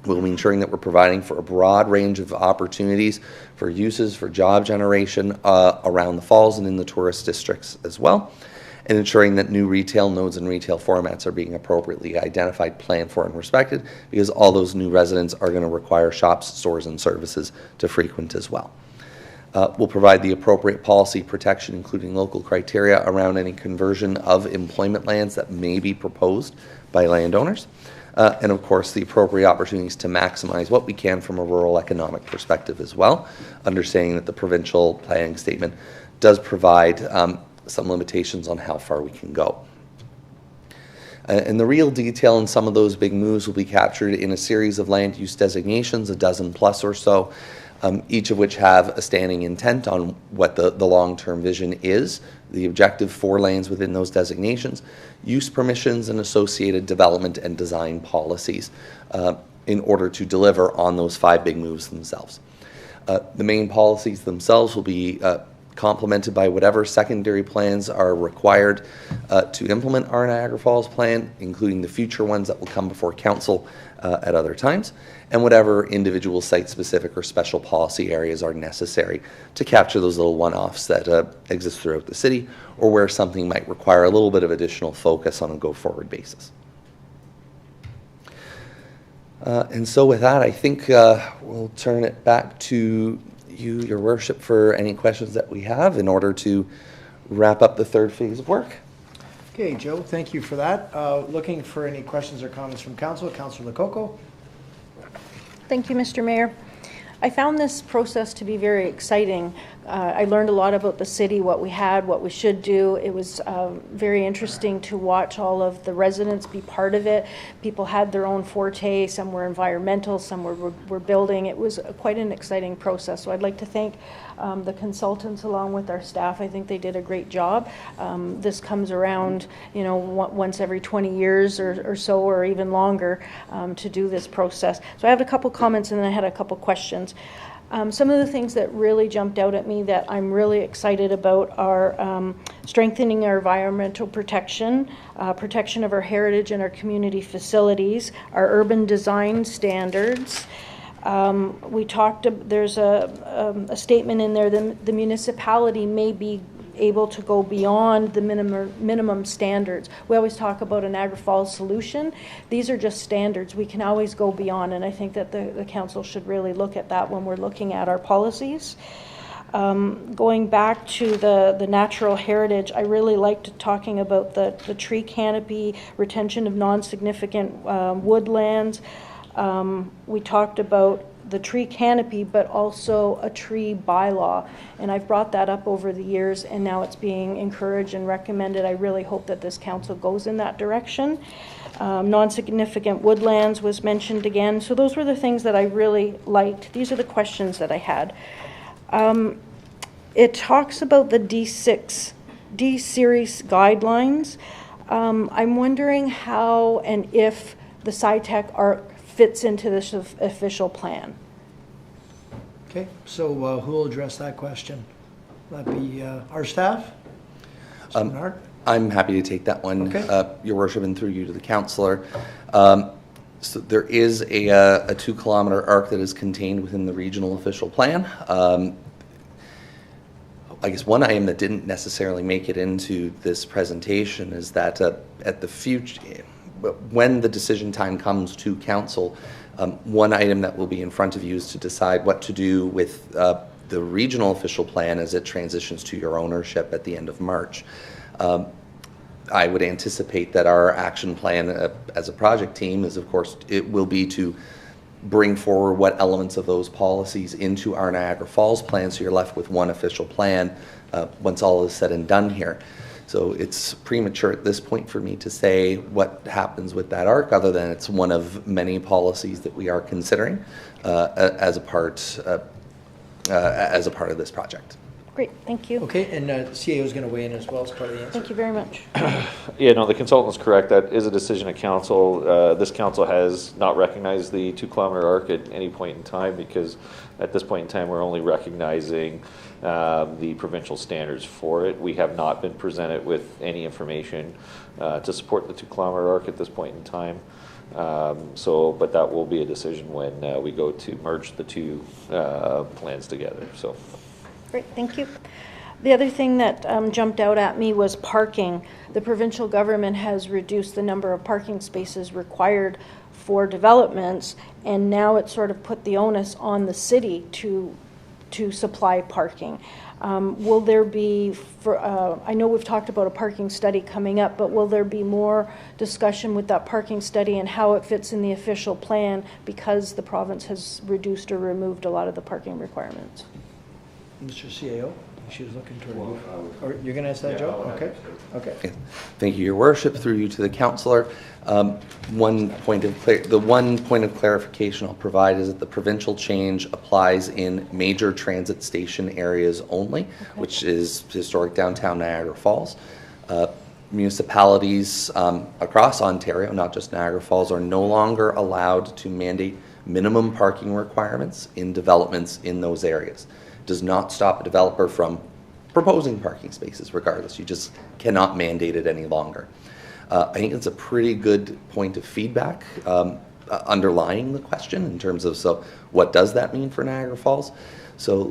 We'll be ensuring that we're providing for a broad range of opportunities for uses for job generation around the falls and in the tourist districts as well, and ensuring that new retail nodes and retail formats are being appropriately identified, planned for, and respected, because all those new residents are going to require shops, stores, and services to frequent as well. We'll provide the appropriate policy protection, including local criteria around any conversion of employment lands that may be proposed by landowners. And of course, the appropriate opportunities to maximize what we can from a rural economic perspective as well, understanding that the provincial planning statement does provide some limitations on how far we can go. And the real detail in some of those big moves will be captured in a series of land use designations, a dozen plus or so, each of which have a standing intent on what the long-term vision is, the objective for lands within those designations, use permissions, and associated development and design policies in order to deliver on those 5 big moves themselves. The main policies themselves will be complemented by whatever secondary plans are required to implement our Niagara Falls plan, including the future ones that will come before council at other times, and whatever individual site-specific or special policy areas are necessary to capture those little one-offs that exist throughout the city, or where something might require a little bit of additional focus on a go-forward basis. And so with that, I think we'll turn it back to you, Your Worship, for any questions that we have in order to wrap up the 3rd phase of work. Okay, Joe, thank you for that. Looking for any questions or comments from council. Councillor Lococo. Thank you, Mr. Mayor. I found this process to be very exciting. I learned a lot about the city, what we had, what we should do. It was very interesting to watch all of the residents be part of it. People had their own forte. Some were environmental, some were building. It was quite an exciting process. So I'd like to thank the consultants along with our staff. I think they did a great job. This comes around, once every 20 years or so, or even longer, to do this process. So I have a couple comments and then I had a couple questions. Some of the things that really jumped out at me that I'm really excited about are strengthening our environmental protection, protection of our heritage and our community facilities, our urban design standards. We talked, there's a statement in there that the municipality may be able to go beyond the minimum standards. We always talk about a Niagara Falls solution. These are just standards. We can always go beyond, and I think that the council should really look at that when we're looking at our policies. Going back to the natural heritage, I really liked talking about the tree canopy, retention of non-significant woodlands. We talked about the tree canopy, but also a tree bylaw. And I've brought that up over the years, and now it's being encouraged and recommended. I really hope that this council goes in that direction. Non-significant woodlands was mentioned again. So those were the things that I really liked. These are the questions that I had. It talks about the D-series guidelines. I'm wondering how and if the SciTech ARC fits into this official plan. Okay, so who will address that question? That be our staff? I'm happy to take that one, okay. Your Worship, and through you to the councillor. So there is a 2-kilometer arc that is contained within the regional official plan. I guess one item that didn't necessarily make it into this presentation is that at the future, when the decision time comes to council, one item that will be in front of you is to decide what to do with the regional official plan as it transitions to your ownership at the end of March. I would anticipate that our action plan as a project team is, of course, it will be to bring forward what elements of those policies into our Niagara Falls plan, so you're left with one official plan once all is said and done here. So it's premature at this point for me to say what happens with that ARC, other than it's one of many policies that we are considering as a part of this project. Great, thank you. Okay, and CAO is going to weigh in as well as part of the answer. Thank you very much. Yeah, no, the consultant's correct. That is a decision of council. This council has not recognized the 2-kilometer arc at any point in time because at this point in time, we're only recognizing the provincial standards for it. We have not been presented with any information to support the 2-kilometer arc at this point in time. But that will be a decision when we go to merge the two plans together. So. Great, thank you. The other thing that jumped out at me was parking. The provincial government has reduced the number of parking spaces required for developments, and now it's sort of put the onus on the city to supply parking. Will there be, I know we've talked about a parking study coming up, but will there be more discussion with that parking study and how it fits in the official plan because the province has reduced or removed a lot of the parking requirements? Mr. CAO, she was looking toward you. Or you're going to ask that, Joe? Okay. Okay. Thank you, Your Worship. Through you to the councillor. The one point of clarification I'll provide is that the provincial change applies in major transit station areas only, which is historic downtown Niagara Falls. Municipalities across Ontario, not just Niagara Falls, are no longer allowed to mandate minimum parking requirements in developments in those areas. Does not stop a developer from proposing parking spaces regardless. You just cannot mandate it any longer. I think it's a pretty good point of feedback underlying the question in terms of, so what does that mean for Niagara Falls? So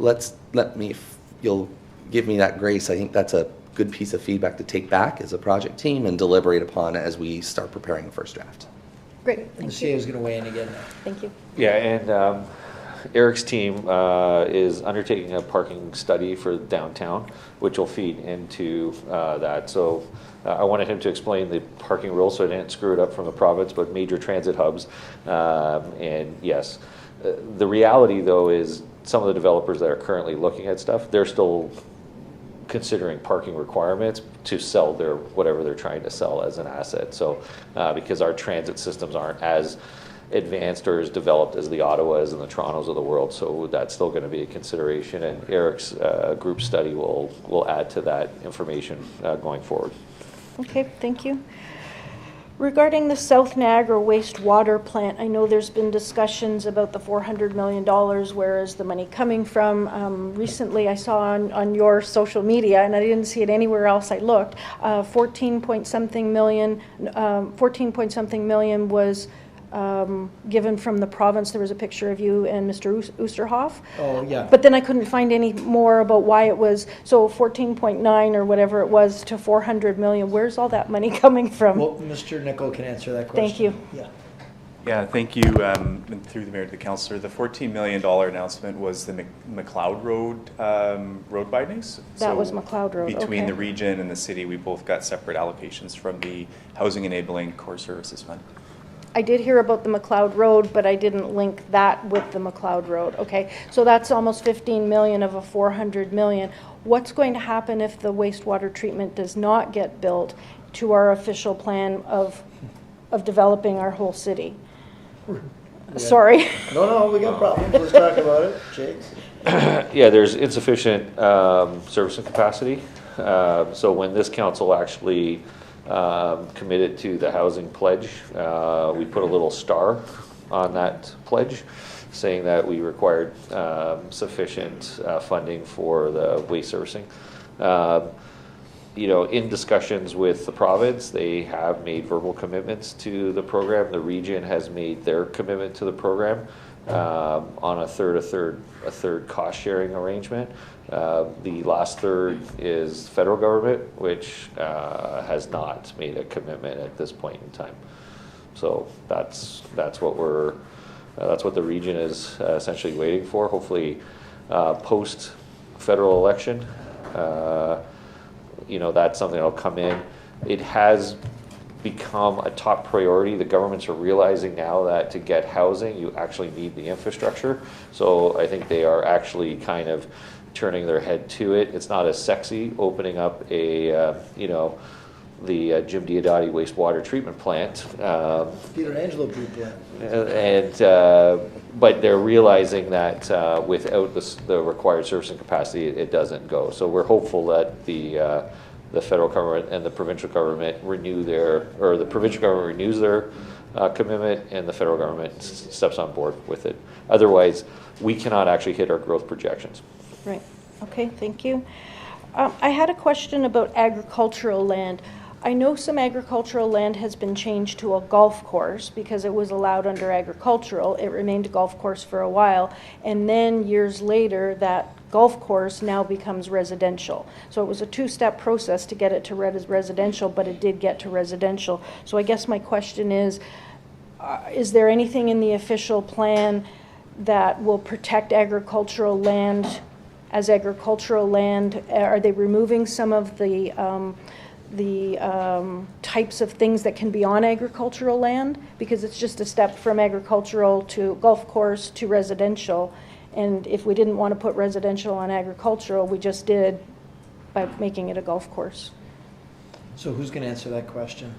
you'll give me that grace. I think that's a good piece of feedback to take back as a project team and deliberate upon as we start preparing the first draft. Great, And the thank you. CAO is going to weigh in again now. Thank you. Yeah, and Eric's team is undertaking a parking study for downtown, which will feed into that. So I wanted him to explain the parking rules so I didn't screw it up from the province, but major transit hubs. And yes, the reality though is some of the developers that are currently looking at stuff, they're still considering parking requirements to sell their whatever they're trying to sell as an asset. So because our transit systems aren't as advanced or as developed as the Ottawas and the Torontos of the world, so that's still going to be a consideration, and Eric's group study will add to that information going forward. Okay, thank you. Regarding the South Niagara wastewater plant, I know there's been discussions about the $400 million, where is the money coming from? Recently I saw on your social media, and I didn't see it anywhere else I looked, 14 point something million was given from the province. There was a picture of you and Mr. Oosterhoff. Oh, yeah. But then I couldn't find any more about why it was, so 14.9 or whatever it was to 400 million. Where's all that money coming from? Well, Mr. Nicol can answer that question. Thank you. Yeah. Yeah, thank you. And through the mayor to the councillor, the $14 million announcement was the McLeod Road road widenings. That was McLeod Road, Between okay. the region and the city, we both got separate allocations from the Housing Enabling Core Services Fund. I did hear about the McLeod Road, but I didn't link that with the McLeod Road. Okay, so that's almost 15 million of a 400 million. What's going to happen if the wastewater treatment does not get built to our official plan of developing our whole city? Yeah. Sorry. No, we got problems. Let's talk about it. Jake? Yeah, there's insufficient servicing capacity. So when this council actually committed to the housing pledge, we put a little star on that pledge saying that we required sufficient funding for the waste servicing. In discussions with the province, they have made verbal commitments to the program. The region has made their commitment to the program on a third cost sharing arrangement. The last third is federal government, which has not made a commitment at this point in time. So that's what the region is essentially waiting for. Hopefully, post federal election, that's something that'll come in. It has become a top priority. The governments are realizing now that to get housing, you actually need the infrastructure. So I think they are actually kind of turning their head to it. It's not as sexy opening up a the Jim Diodati wastewater treatment plant. Peter Angelo group plant. But they're realizing that without the required servicing capacity, it doesn't go. So we're hopeful that the federal government and the provincial government the provincial government renews their commitment, and the federal government steps on board with it. Otherwise, we cannot actually hit our growth projections. Right. Okay, thank you. I had a question about agricultural land. I know some agricultural land has been changed to a golf course because it was allowed under agricultural. It remained a golf course for a while, and then years later, that golf course now becomes residential. So it was a two-step process to get it to residential, but it did get to residential. So I guess my question is there anything in the official plan that will protect agricultural land as agricultural land? Are they removing some of the types of things that can be on agricultural land? Because it's just a step from agricultural to golf course to residential. And if we didn't want to put residential on agricultural, we just did by making it a golf course. So who's going to answer that question?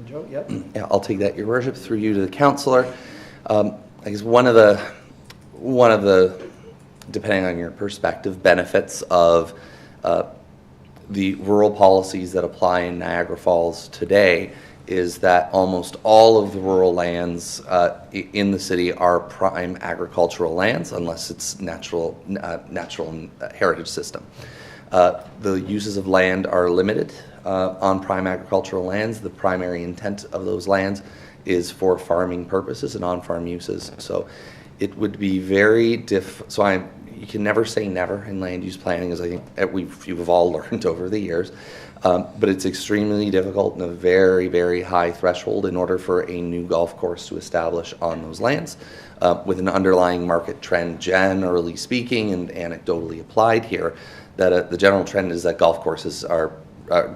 Joe, yep. Yeah, I'll take that, Your Worship, through you to the councillor. I guess one of the, depending on your perspective, benefits of the rural policies that apply in Niagara Falls today is that almost all of the rural lands in the city are prime agricultural lands, unless it's natural heritage system. The uses of land are limited on prime agricultural lands. The primary intent of those lands is for farming purposes and on-farm uses. So it would be very you can never say never in land use planning, as I think you've all learned over the years. But it's extremely difficult and a very, very high threshold in order for a new golf course to establish on those lands, with an underlying market trend, generally speaking, and anecdotally applied here, that the general trend is that golf courses are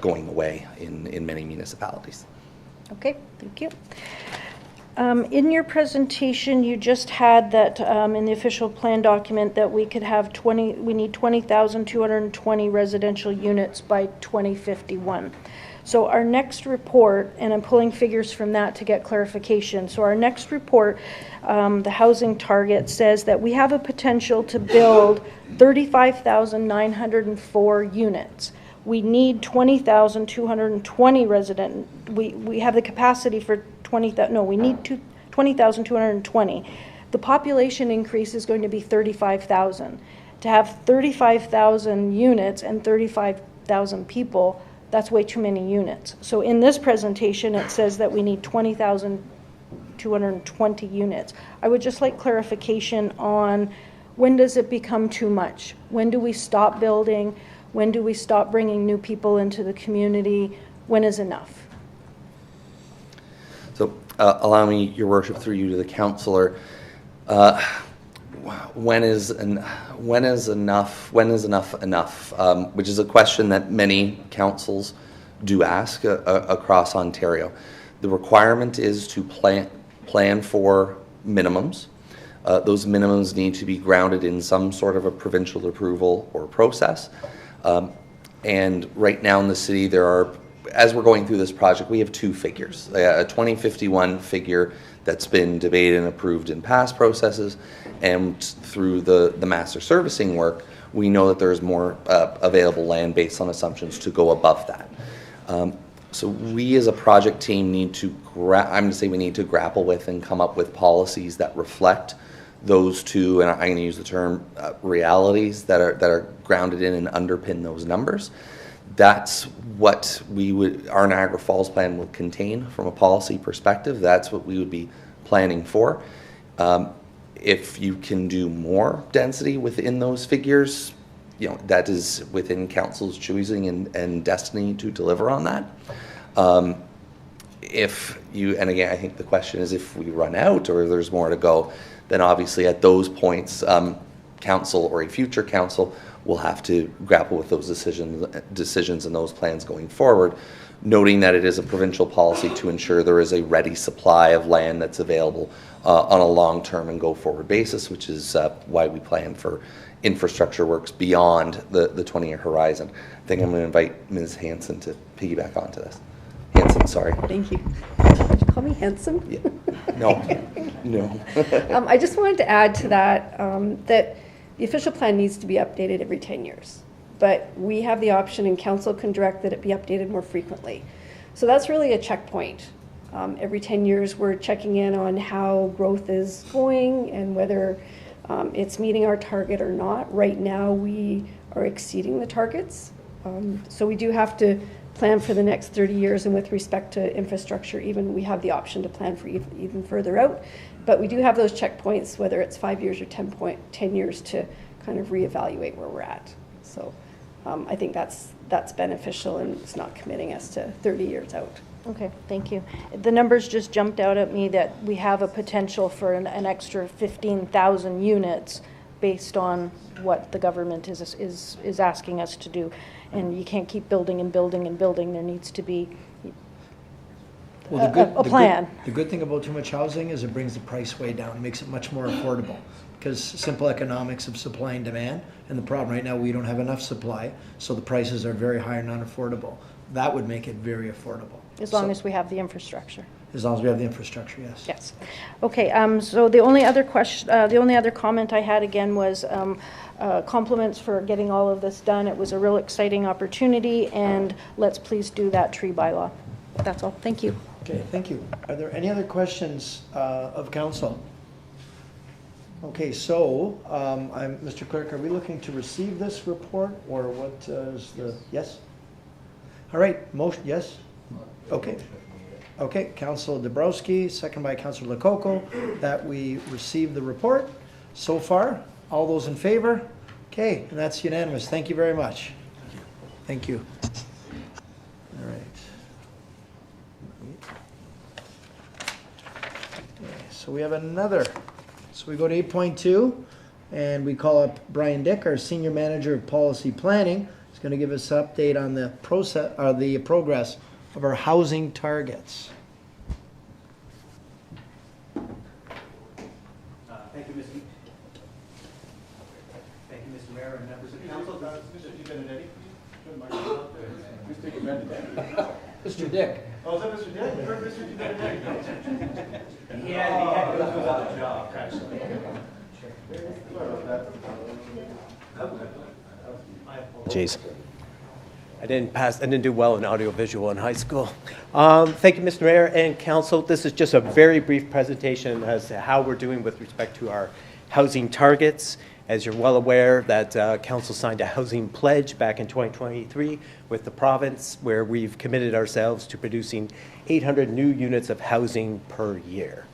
going away in many municipalities. Okay, thank you. In your presentation, you just had that in the official plan document that we could have we need 20,220 residential units by 2051. So our next report, and I'm pulling figures from that to get clarification. So our next report, the housing target says that we have a potential to build 35,904 units. We need 20,220 resident. We have the capacity for 20,000. No, we need 20,220. The population increase is going to be 35,000. To have 35,000 units and 35,000 people, that's way too many units. So in this presentation, it says that we need 20,220 units. I would just like clarification on when does it become too much? When do we stop building? When do we stop bringing new people into the community? When is enough? So allow me, Your Worship, through you to the councillor. When is enough? When is enough enough? Which is a question that many councils do ask across Ontario. The requirement is to plan for minimums. Those minimums need to be grounded in some sort of a provincial approval or process. And right now in the city, there are, as we're going through this project, we have two figures. A 2051 figure that's been debated and approved in past processes, and through the master servicing work, we know that there's more available land based on assumptions to go above that. So we as a project team need to, I'm going to say we need to grapple with and come up with policies that reflect those two, and I'm going to use the term realities that are grounded in and underpin those numbers. That's what our Niagara Falls plan would contain from a policy perspective. That's what we would be planning for. If you can do more density within those figures, that is within council's choosing and destiny to deliver on that. And again, I think the question is if we run out or there's more to go, then obviously at those points, council or a future council will have to grapple with those decisions and those plans going forward. noting that it is a provincial policy to ensure there is a ready supply of land that's available on a long-term and go-forward basis, which is why we plan for infrastructure works beyond the 20-year horizon. I think I'm going to invite Ms. Hanson to piggyback onto this. Hanson, sorry. Thank you. Did you call me handsome? Yeah. No, no. I just wanted to add to that, that the official plan needs to be updated every 10 years. But we have the option, and council can direct that it be updated more frequently. So that's really a checkpoint. Every 10 years, we're checking in on how growth is going and whether it's meeting our target or not. Right now, we are exceeding the targets. So we do have to plan for the next 30 years, and with respect to infrastructure, even we have the option to plan for even further out. But we do have those checkpoints, whether it's 5 years or 10 years, to kind of reevaluate where we're at. So I think that's beneficial, and it's not committing us to 30 years out. Okay, thank you. The numbers just jumped out at me that we have a potential for an extra 15,000 units based on what the government is asking us to do. And you can't keep building and building and building. There needs to be a plan. The good thing about too much housing is it brings the price way down. It makes it much more affordable, because simple economics of supply and demand. And the problem right now, we don't have enough supply, so the prices are very high and unaffordable. That would make it very affordable. As long as we have the infrastructure. As long as we have the infrastructure, yes. Yes. Okay. So the only other comment I had again was compliments for getting all of this done. It was a real exciting opportunity, and let's please do that tree bylaw. That's all. Thank you. Okay. Thank you. Are there any other questions of council? Okay. So, Mr. Clerk, are we looking to receive this report, or what is the yes? All right. Motion. Yes. Okay. Okay, Councilor Dabrowski, second by Councilor Lococo, that we receive the report so far. All those in favor? Okay, and that's unanimous. Thank you very much. Thank you. All right. Okay, so we have another. So we go to 8.2, and we call up Brian Dick, our Senior Manager of Policy Planning. He's going to give us an update on the process, or the progress of our housing targets. Thank you, Mr. Mayor and members of council. Mr. Benedetti. Mr. Benedetti. Mr. Dick. Oh, is that Mr. Dick? You heard Mr. Benedetti? He had to go through without a job, actually. Jeez. I didn't do well in audiovisual in high school. Thank you, Mr. Mayor and council. This is just a very brief presentation as to how we're doing with respect to our housing targets. As you're well aware, that council signed a housing pledge back in 2023 with the province, where we've committed ourselves to producing 800 new units of housing per year.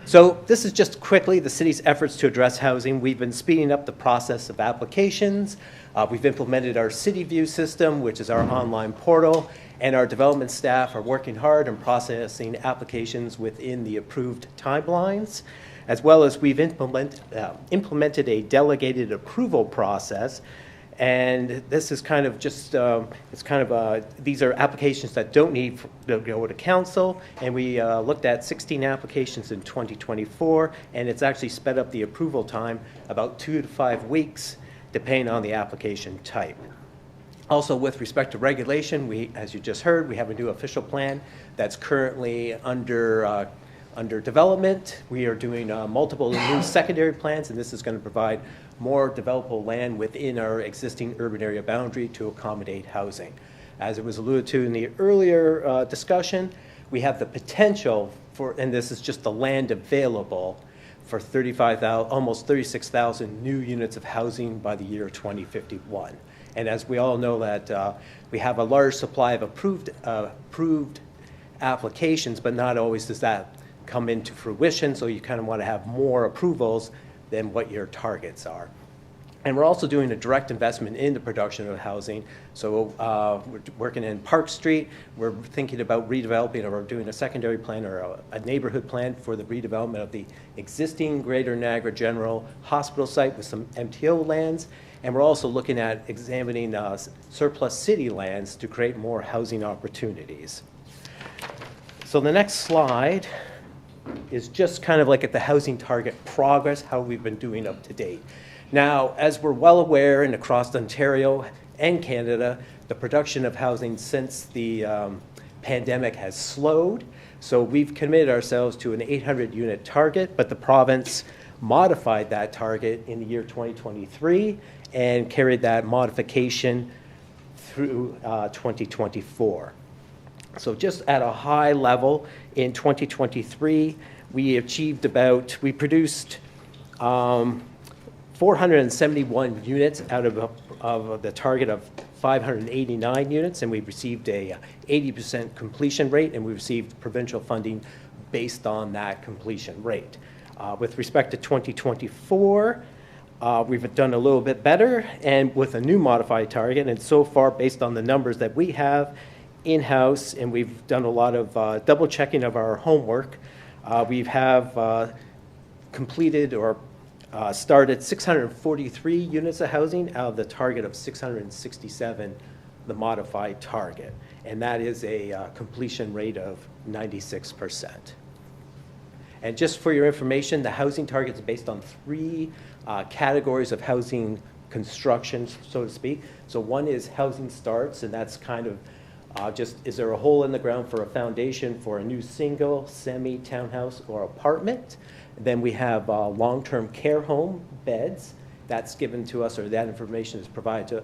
So this is just quickly the city's efforts to address housing. We've been speeding up the process of applications. We've implemented our City View system, which is our online portal, and our development staff are working hard and processing applications within the approved timelines, as well as we've implemented a delegated approval process. And this is kind of just, these are applications that don't need to go to council. And we looked at 16 applications in 2024, and it's actually sped up the approval time about 2 to 5 weeks, depending on the application type. Also, with respect to regulation, as you just heard, we have a new official plan that's currently under development. We are doing multiple new secondary plans, and this is going to provide more developable land within our existing urban area boundary to accommodate housing. As it was alluded to in the earlier discussion, we have the potential for, and this is just the land available, for 35,000, almost 36,000 new units of housing by the year 2051. And as we all know that we have a large supply of approved applications, but not always does that come into fruition, so you kind of want to have more approvals than what your targets are. And we're also doing a direct investment in the production of housing. So we're working in Park Street. We're thinking about redeveloping, or doing a secondary plan or a neighborhood plan for the redevelopment of the existing Greater Niagara General Hospital site with some MTO lands. And we're also looking at examining surplus city lands to create more housing opportunities. So the next slide is just kind of like at the housing target progress, how we've been doing up to date. Now, as we're well aware, and across Ontario and Canada, the production of housing since the pandemic has slowed. So we've committed ourselves to an 800 unit target, but the province modified that target in the year 2023 and carried that modification through 2024. So just at a high level, in 2023, we produced 471 units out of the target of 589 units, and we received a 80% completion rate, and we received provincial funding based on that completion rate. With respect to 2024, we've done a little bit better, and with a new modified target, and so far, based on the numbers that we have in-house, and we've done a lot of double checking of our homework, we have completed or started 643 units of housing out of the target of 667, the modified target. And that is a completion rate of 96%. And just for your information, the housing target is based on 3 categories of housing construction, so to speak. So one is housing starts, and that's kind of just, is there a hole in the ground for a foundation for a new single, semi-townhouse, or apartment? Then we have long-term care home beds. That's given to us, or that information is provided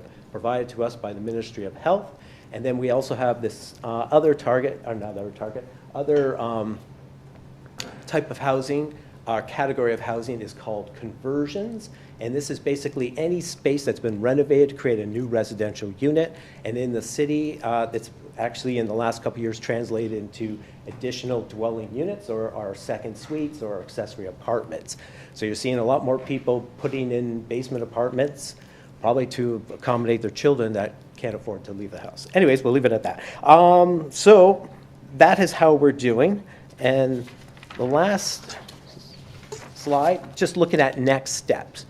to us by the Ministry of Health. And then we also have this other type of housing. Our category of housing is called conversions. And this is basically any space that's been renovated to create a new residential unit. And in the city, it's actually in the last couple of years translated into additional dwelling units or second suites or accessory apartments. So you're seeing a lot more people putting in basement apartments, probably to accommodate their children that can't afford to leave the house. Anyways, we'll leave it at that. So that is how we're doing. And the last slide, just looking at next steps.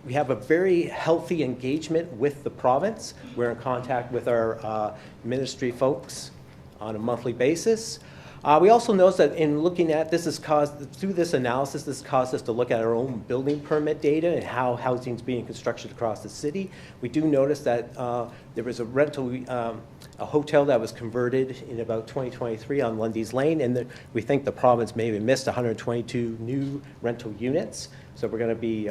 We have a very healthy engagement with the province. We're in contact with our ministry folks on a monthly basis. We also notice that in looking at this, through this analysis, this caused us to look at our own building permit data and how housing is being constructed across the city. We do notice that there was a hotel that was converted in about 2023 on Lundy's Lane, and we think the province may have missed 122 new rental units. So we're going to be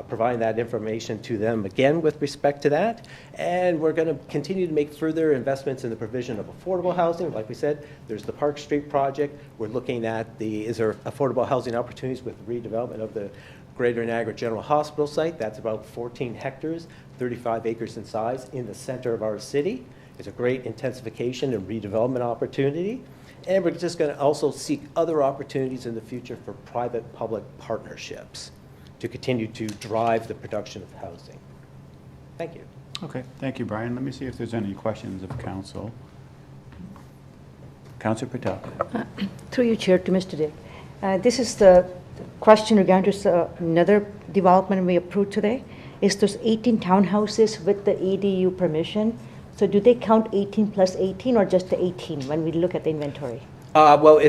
providing that information to them again with respect to that. And we're going to continue to make further investments in the provision of affordable housing. Like we said, there's the Park Street project. We're looking at is there affordable housing opportunities with redevelopment of the Greater Niagara General Hospital site. That's about 14 hectares, 35 acres in size in the center of our city. It's a great intensification and redevelopment opportunity. And we're just going to also seek other opportunities in the future for private-public partnerships to continue to drive the production of housing. Thank you. Okay, thank you, Brian. Let me see if there's any questions of council. Councillor Patel. Through your chair to Mr. Dick. This is the question regarding to another development we approved today. Is those 18 townhouses with the ADU permission? So do they count 18 plus 18 or just the 18 when we look at the inventory? Well,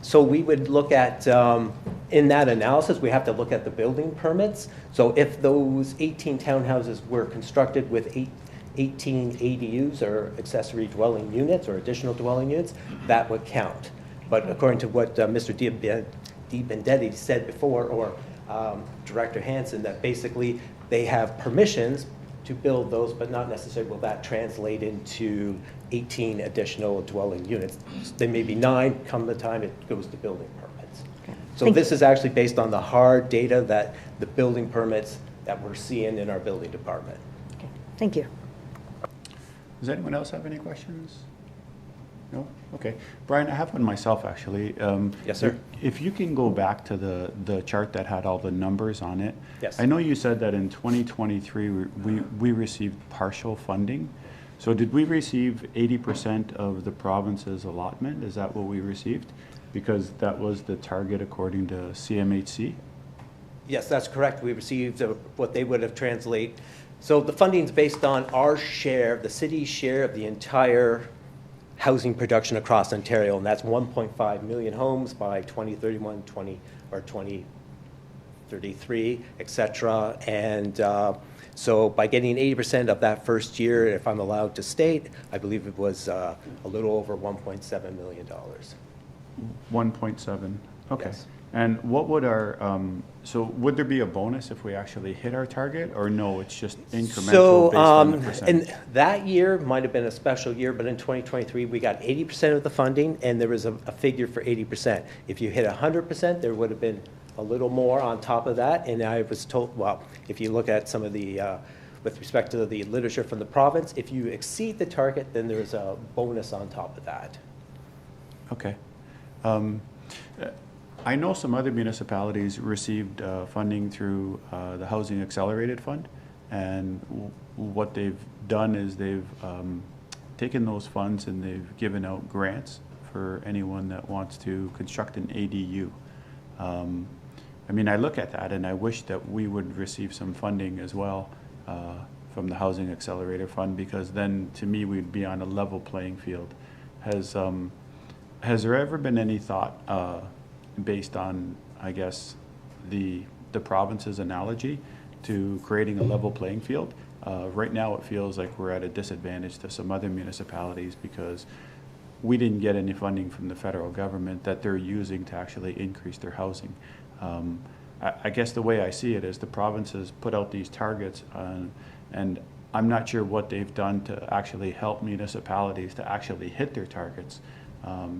so we would look at, in that analysis, we have to look at the building permits. So if those 18 townhouses were constructed with 18 ADUs or accessory dwelling units or additional dwelling units, that would count. But according to what Mr. DiBendetti said before, or Director Hansen, that basically they have permissions to build those, but not necessarily will that translate into 18 additional dwelling units. There may be 9 come the time it goes to building permits. Okay. So this is actually based on the hard data that the building permits that we're seeing in our building department. Okay. Thank you. Does anyone else have any questions? No? Okay. Brian, I have one myself, actually. Yes, sir. If you can go back to the chart that had all the numbers on it. Yes. I know you said that in 2023 we received partial funding. So did we receive 80% of the province's allotment? Is that what we received? Because that was the target according to CMHC? Yes, that's correct. We received what they would have translate. So the funding's based on our share, the city's share of the entire housing production across Ontario, and that's 1.5 million homes by 2031, 2033, et cetera. And so by getting 80% of that first year, if I'm allowed to state, I believe it was a little over $1.7 million. 1.7, okay. Yes. And what would our, so would there be a bonus if we actually hit our target, or no, it's just incremental based on the percentage? And that year might have been a special year, but in 2023, we got 80% of the funding, and there was a figure for 80%. If you hit 100%, there would have been a little more on top of that, and I was told, well, if you look at some of the, with respect to the literature from the province, if you exceed the target, then there's a bonus on top of that. Okay. I know some other municipalities received funding through the Housing Accelerated Fund, and what they've done is they've taken those funds and they've given out grants for anyone that wants to construct an ADU. I mean, I look at that and I wish that we would receive some funding as well from the Housing Accelerator Fund, because then to me we'd be on a level playing field. Has there ever been any thought based on, I guess, the province's analogy to creating a level playing field? Right now it feels like we're at a disadvantage to some other municipalities because we didn't get any funding from the federal government that they're using to actually increase their housing. I guess the way I see it is the provinces put out these targets and I'm not sure what they've done to actually help municipalities to actually hit their targets.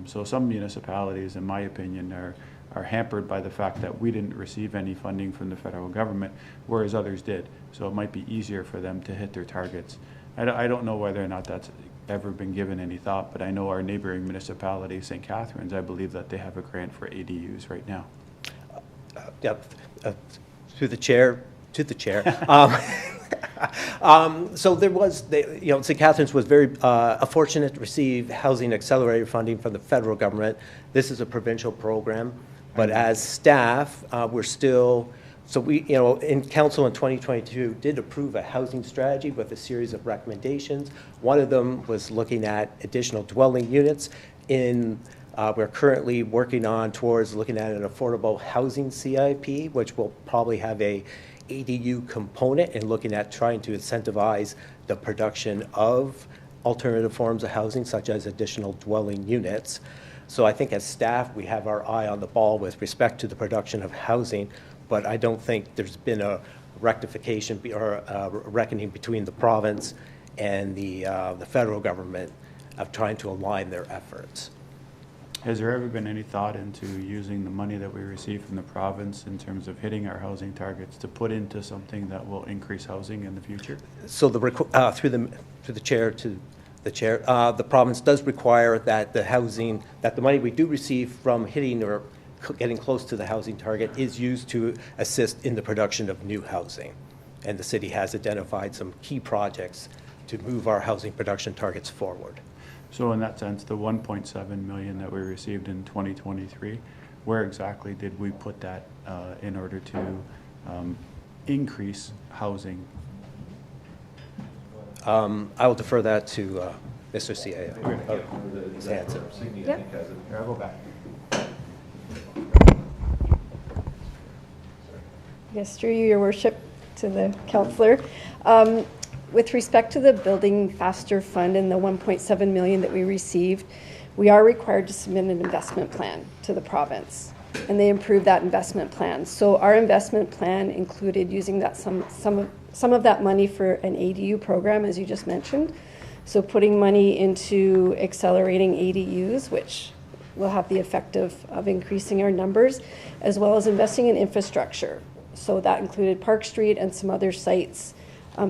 So some municipalities, in my opinion, are hampered by the fact that we didn't receive any funding from the federal government, whereas others did. So it might be easier for them to hit their targets. I don't know whether or not that's ever been given any thought, but I know our neighboring municipality, St. Catharines, I believe that they have a grant for ADUs right now. Through the chair, to the chair. So there was, St. Catharines was very fortunate to receive Housing Accelerator funding from the federal government. This is a provincial program, but as staff, we're still, so we, in council in 2022 did approve a housing strategy with a series of recommendations. One of them was looking at additional dwelling units in, we're currently working on towards looking at an affordable housing CIP, which will probably have a ADU component and looking at trying to incentivize the production of alternative forms of housing, such as additional dwelling units. So I think as staff, we have our eye on the ball with respect to the production of housing, but I don't think there's been a rectification or a reckoning between the province and the federal government of trying to align their efforts. Has there ever been any thought into using the money that we receive from the province in terms of hitting our housing targets to put into something that will increase housing in the future? So through the chair to the chair, the province does require that the money we do receive from hitting or getting close to the housing target is used to assist in the production of new housing. And the city has identified some key projects to move our housing production targets forward. So in that sense, the 1.7 million that we received in 2023, where exactly did we put that in order to increase housing? I will defer that to Mr. CIA. His answer. Yep. I'll go back. Yes, through you, Your Worship, to the councillor. With respect to the Building Faster Fund and the 1.7 million that we received, we are required to submit an investment plan to the province, and they approved that investment plan. So our investment plan included using that some of that money for an ADU program, as you just mentioned. So putting money into accelerating ADUs, which will have the effect of increasing our numbers, as well as investing in infrastructure. So that included Park Street and some other sites,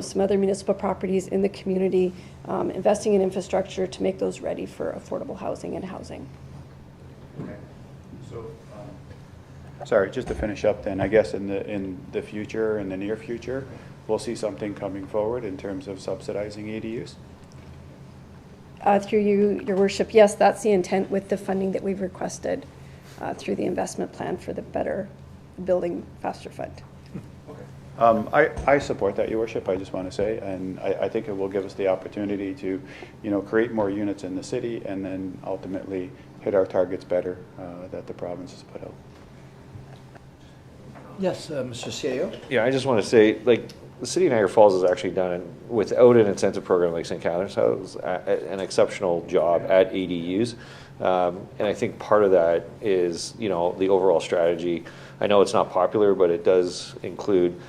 some other municipal properties in the community, investing in infrastructure to make those ready for affordable housing and housing. Okay. So, sorry, just to finish up then, I guess in the future, in the near future, we'll see something coming forward in terms of subsidizing ADUs? Through you, Your Worship, yes, that's the intent with the funding that we've requested through the investment plan for the better building faster fund. I support that, Your Worship, I just want to say, and I think it will give us the opportunity to, create more units in the city and then ultimately hit our targets better that the province has put out. Yes, Mr. CAO? Yeah, I just want to say, like, the city of Niagara Falls has actually done, without an incentive program like St. Catherine's House, an exceptional job at ADUs. And I think part of that is, the overall strategy. I know it's not popular, but it does include,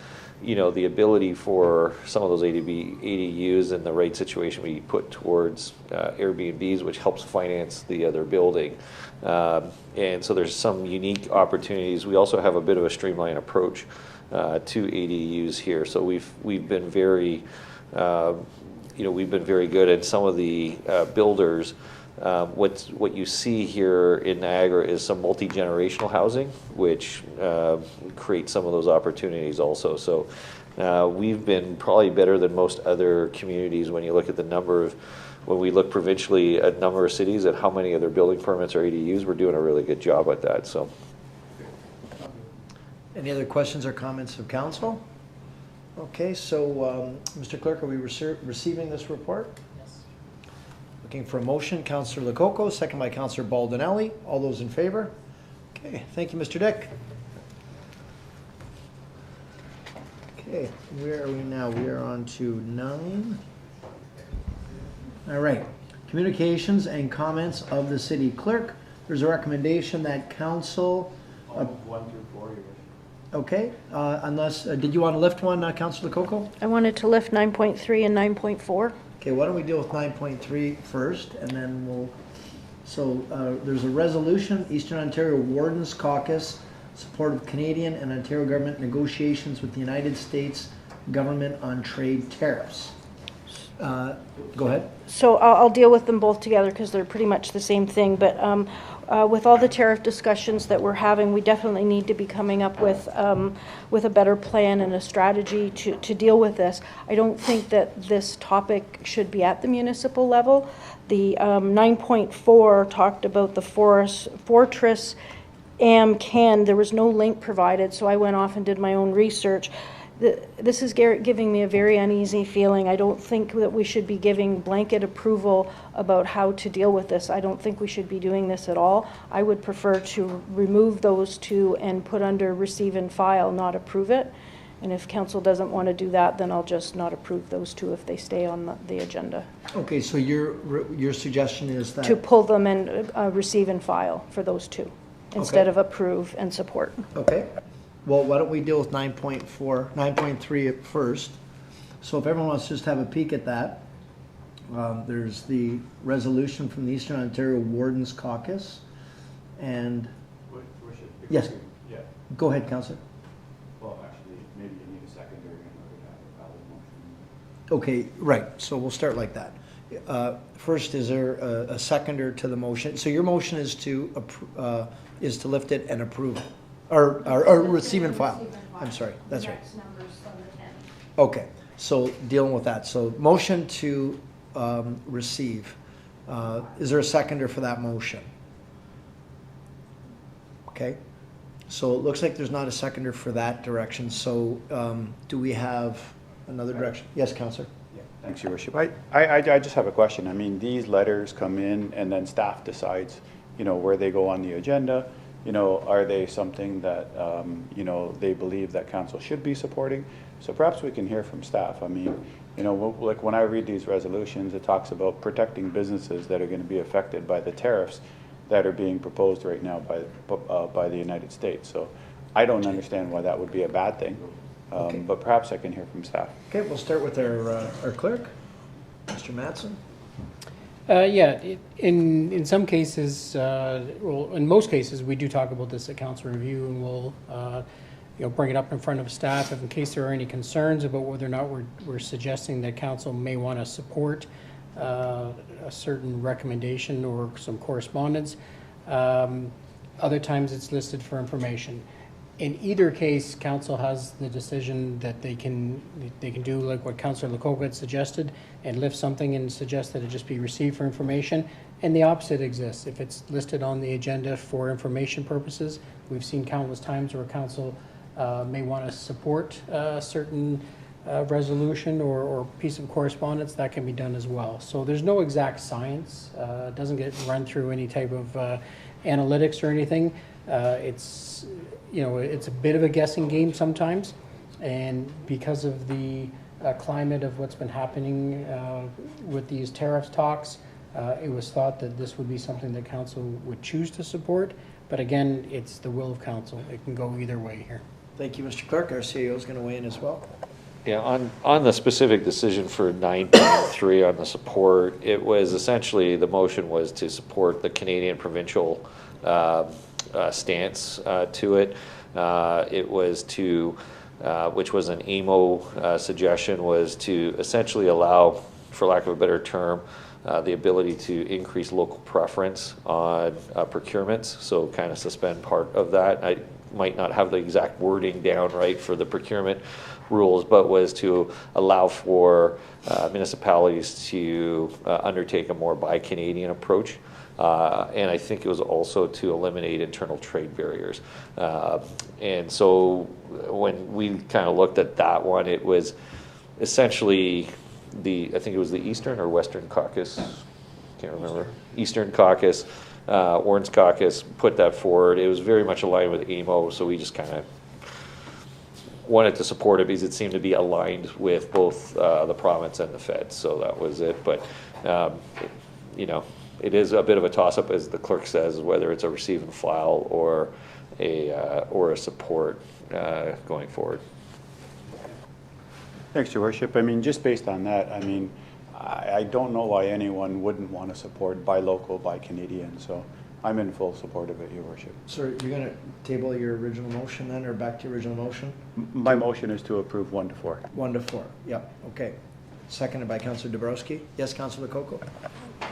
the ability for some of those ADUs in the right situation be put towards Airbnbs, which helps finance the other building. And so there's some unique opportunities. We also have a bit of a streamlined approach to ADUs here. So we've been very, we've been very good at some of the builders. What you see here in Niagara is some multi-generational housing, which creates some of those opportunities also. So we've been probably better than most other communities when you look at the number of, when we look provincially at number of cities and how many of their building permits are ADUs, we're doing a really good job at that. So. Any other questions or comments of council? Okay, so Mr. Clerk, are we receiving this report? Yes. Looking for a motion, Councillor Lococo, second by Councillor Baldinelli. All those in favor? Okay, thank you, Mr. Dick. Okay, where are we now? We are on to 9. All right, communications and comments of the city clerk. There's a recommendation that council... 1 through 4, okay, unless, did you want to lift one, Councillor Lococo? I wanted to lift 9.3 and 9.4. Okay, why don't we deal with 9.3 first, and then we'll... So there's a resolution, Eastern Ontario Wardens Caucus, support of Canadian and Ontario government negotiations with the United States government on trade tariffs. Go ahead. So I'll deal with them both together because they're pretty much the same thing, but with all the tariff discussions that we're having, we definitely need to be coming up with a better plan and a strategy to deal with this. I don't think that this topic should be at the municipal level. The 9.4 talked about the Fortress AmCan. There was no link provided, so I went off and did my own research. This is giving me a very uneasy feeling. I don't think that we should be giving blanket approval about how to deal with this. I don't think we should be doing this at all. I would prefer to remove those two and put under receive and file, not approve it. And if council doesn't want to do that, then I'll just not approve those two if they stay on the agenda. Okay, so your suggestion is that... To pull them and receive and file for those two, instead of approve and support. Okay. Well, why don't we deal with 9.3 first? So if everyone wants to just have a peek at that, there's the resolution from the Eastern Ontario Wardens Caucus, and yes, yeah. Go ahead, Councillor. Well, actually, maybe you need a secondary in order to have a valid motion. Okay, right. So we'll start like that. First, is there a seconder to the motion? So your motion is to lift it and approve it. Or receive and file. I'm sorry, that's right. Okay, so dealing with that. So motion to receive. Is there a seconder for that motion? Okay, so it looks like there's not a seconder for that direction. So do we have another direction? Yes, Councillor. Yeah, thanks, Your Worship. I just have a question. I mean, these letters come in and then staff decides, where they go on the agenda. Are they something that, they believe that council should be supporting? So perhaps we can hear from staff. I mean, like when I read these resolutions, it talks about protecting businesses that are going to be affected by the tariffs that are being proposed right now by the United States. So I don't understand why that would be a bad thing, but perhaps I can hear from staff. Okay, we'll start with our clerk, Mr. Mattson. Yeah, in some cases, well, in most cases, we do talk about this at council review, and we'll bring it up in front of staff in case there are any concerns about whether or not we're suggesting that council may want to support a certain recommendation or some correspondence. Other times it's listed for information. In either case, council has the decision that they can do like what Councillor Lococo had suggested and lift something and suggest that it just be received for information. And the opposite exists. If it's listed on the agenda for information purposes, we've seen countless times where council may want to support a certain resolution or piece of correspondence. That can be done as well. So there's no exact science. It doesn't get run through any type of analytics or anything. It's a bit of a guessing game sometimes, and because of the climate of what's been happening with these tariff talks, it was thought that this would be something that council would choose to support. But again, it's the will of council. It can go either way here. Thank you, Mr. Clerk. Our CEO is going to weigh in as well. Yeah, on the specific decision for 9.3 on the support, it was essentially, the motion was to support the Canadian provincial stance to it. It was to, which was an AMO suggestion, was to essentially allow, for lack of a better term, the ability to increase local preference on procurements, so kind of suspend part of that. I might not have the exact wording down right for the procurement rules, but was to allow for municipalities to undertake a more buy Canadian approach. And I think it was also to eliminate internal trade barriers. And so when we kind of looked at that one, it was essentially I think it was the Eastern or Western Caucus, can't remember, Eastern Caucus, Orange Caucus put that forward. It was very much aligned with AMO, so we just kind of wanted to support it because it seemed to be aligned with both the province and the feds, so that was it. But, it is a bit of a toss-up, as the clerk says, whether it's a receive and file or a support going forward. Thanks, Your Worship. I mean, just based on that, I mean, I don't know why anyone wouldn't want to support buy local, buy Canadian. So I'm in full support of it, Your Worship. So you're going to table your original motion then, or back to your original motion? My motion is to approve 1 to 4. 1 to 4. Yep. Okay. Seconded by Councillor Dabrowski. Yes, Councillor Lococo.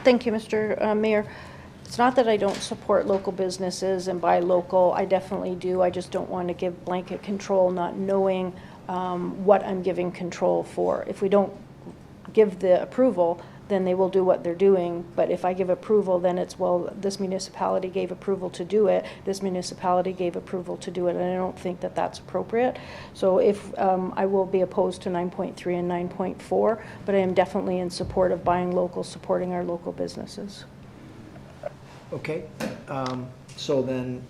Thank you, Mr. Mayor. It's not that I don't support local businesses and buy local. I definitely do. I just don't want to give blanket control, not knowing what I'm giving control for. If we don't give the approval, then they will do what they're doing. But if I give approval, then it's, well, this municipality gave approval to do it, this municipality gave approval to do it, and I don't think that that's appropriate. So if I will be opposed to 9.3 and 9.4, but I am definitely in support of buying local, supporting our local businesses. Okay. So then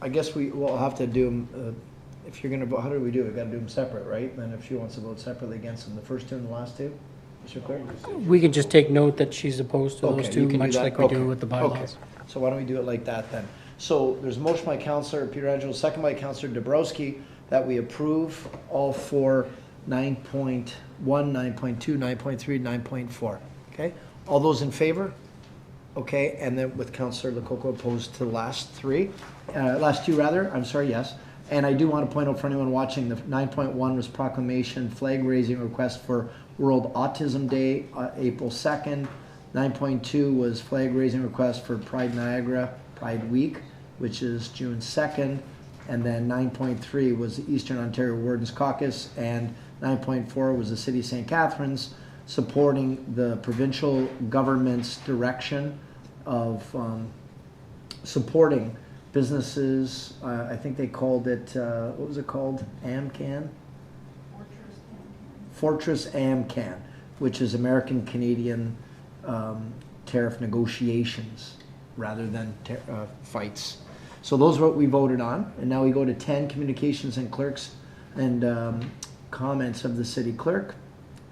I guess we'll have to do them, if you're going to vote, how do we do it? We've got to do them separate, right? Then if she wants to vote separately against them, the first two and the last two? Mr. Clerk? We can just take note that she's opposed to those two, you can do much that? like we Okay. do with the bylaws. Okay. So why don't we do it like that then? So there's a motion by Councillor Pietrangelo, second by Councillor Dabrowski, that we approve all four 9.1, 9.2, 9.3, 9.4. Okay? All those in favor? Okay, and then with Councillor Lococo opposed to the last two, I'm sorry, yes. And I do want to point out for anyone watching, the 9.1 was proclamation flag raising request for World Autism Day, April 2nd. 9.2 was flag raising request for Pride Niagara, Pride Week, which is June 2nd. And then 9.3 was the Eastern Ontario Wardens Caucus, and 9.4 was the City of St. Catharines, supporting the provincial government's direction of supporting businesses. I think they called it, what was it called? AMCAN? Fortress AMCAN, which is American Canadian tariff negotiations rather than fights. So those are what we voted on. And now we go to 10, communications and clerks and comments of the city clerk.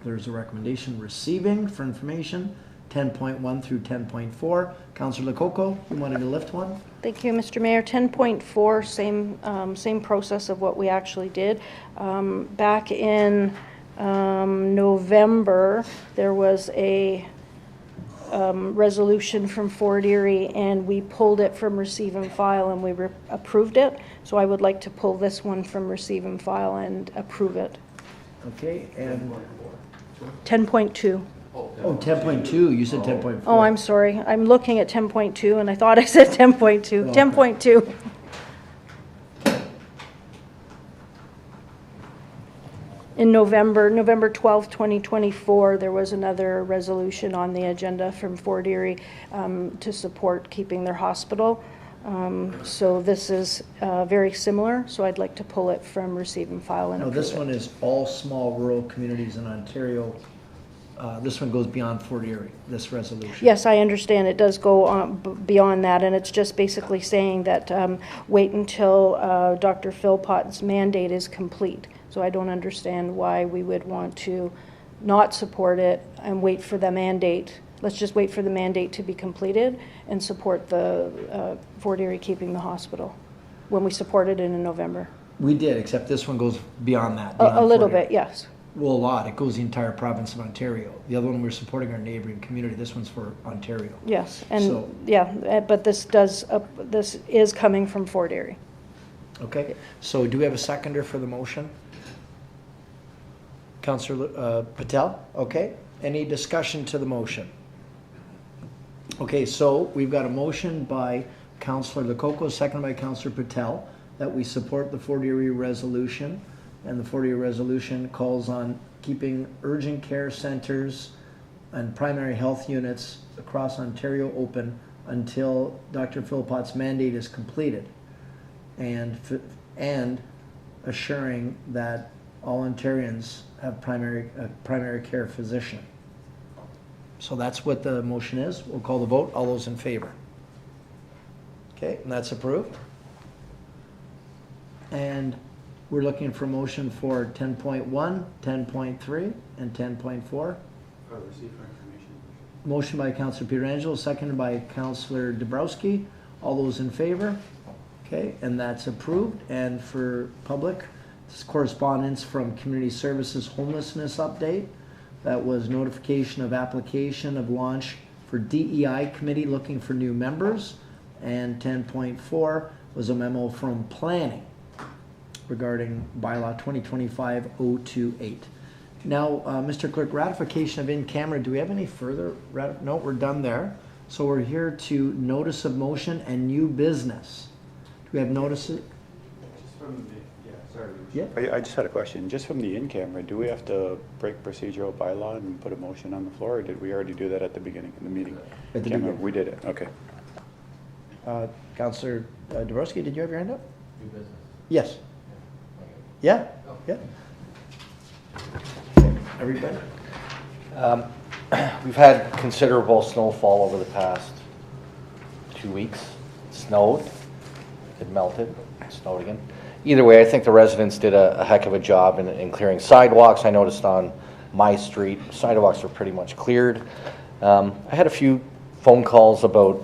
There's a recommendation receiving for information, 10.1 through 10.4. Councillor Lococo, you wanted to lift one? Thank you, Mr. Mayor. 10.4, same process of what we actually did. Back in November, there was a resolution from Fort Erie, and we pulled it from receive and file, and we approved it. So I would like to pull this one from receive and file and approve it. Okay, and 10.2. Oh, 10.2, you said 10.4. Oh, I'm sorry. I'm looking at 10.2, and I thought I said 10.2. 10.2. In November 12th, 2024, there was another resolution on the agenda from Fort Erie to support keeping their hospital. So this is very similar, so I'd like to pull it from receive and file and No, this one is all small rural communities in Ontario. This one goes beyond Fort Erie, this resolution. Yes, I understand it does go on beyond that, and it's just basically saying that wait until Dr. Philpott's mandate is complete. So I don't understand why we would want to not support it and wait for the mandate. Let's just wait for the mandate to be completed and support the Fort Erie keeping the hospital when we supported it in November. We did, except this one goes beyond that. A little bit, yes. Well, a lot. It goes the entire province of Ontario. The other one, we're supporting our neighboring community. This one's for Ontario. Yes, and So- yeah, but this is coming from Fort Erie. Okay, so do we have a seconder for the motion? Councillor Patel, okay. Any discussion to the motion? Okay, so we've got a motion by Councillor Lococo, seconded by Councillor Patel, that we support the Fort Erie resolution. And the Fort Erie resolution calls on keeping urgent care centers and primary health units across Ontario open until Dr. Philpott's mandate is completed. And assuring that all Ontarians have primary care physician. So that's what the motion is. We'll call the vote. All those in favor? Okay, and that's approved. And we're looking for motion for 10.1, 10.3, and 10.4. Motion by Councillor Pietrangelo, seconded by Councillor Dabrowski. All those in favor? Okay, and that's approved. And for public, this is correspondence from Community Services Homelessness Update. That was notification of application of launch for DEI committee looking for new members. And 10.4 was a memo from planning regarding bylaw 2025-028. Now, Mr. Clerk, ratification of in-camera, do we have any further? No, we're done there. So we're here to notice of motion and new business. Do we have notices? Yeah. I just had a question. Just from the in-camera, do we have to break procedural bylaw and put a motion on the floor, or did we already do that at the beginning of the meeting? At the beginning. We did it, okay. Councillor Dabrowski, did you have your hand up? New business. Yes. Yeah? Yeah. Okay. Everybody? We've had considerable snowfall over the past 2 weeks. It snowed, it melted, it snowed again. Either way, I think the residents did a heck of a job in clearing sidewalks. I noticed on my street, sidewalks were pretty much cleared. I had a few phone calls about,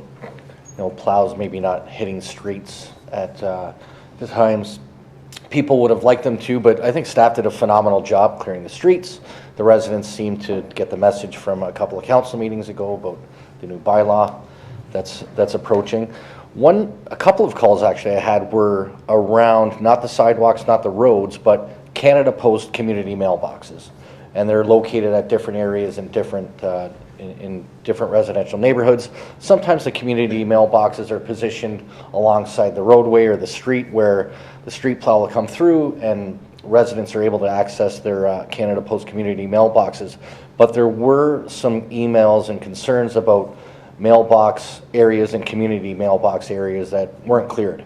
plows maybe not hitting streets at the times people would have liked them to, but I think staff did a phenomenal job clearing the streets. The residents seemed to get the message from a couple of council meetings ago about the new bylaw that's approaching. A couple of calls actually I had were around not the sidewalks, not the roads, but Canada Post community mailboxes. And they're located at different areas in different residential neighborhoods. Sometimes the community mailboxes are positioned alongside the roadway or the street where the street plow will come through and residents are able to access their Canada Post community mailboxes. But there were some emails and concerns about mailbox areas and community mailbox areas that weren't cleared.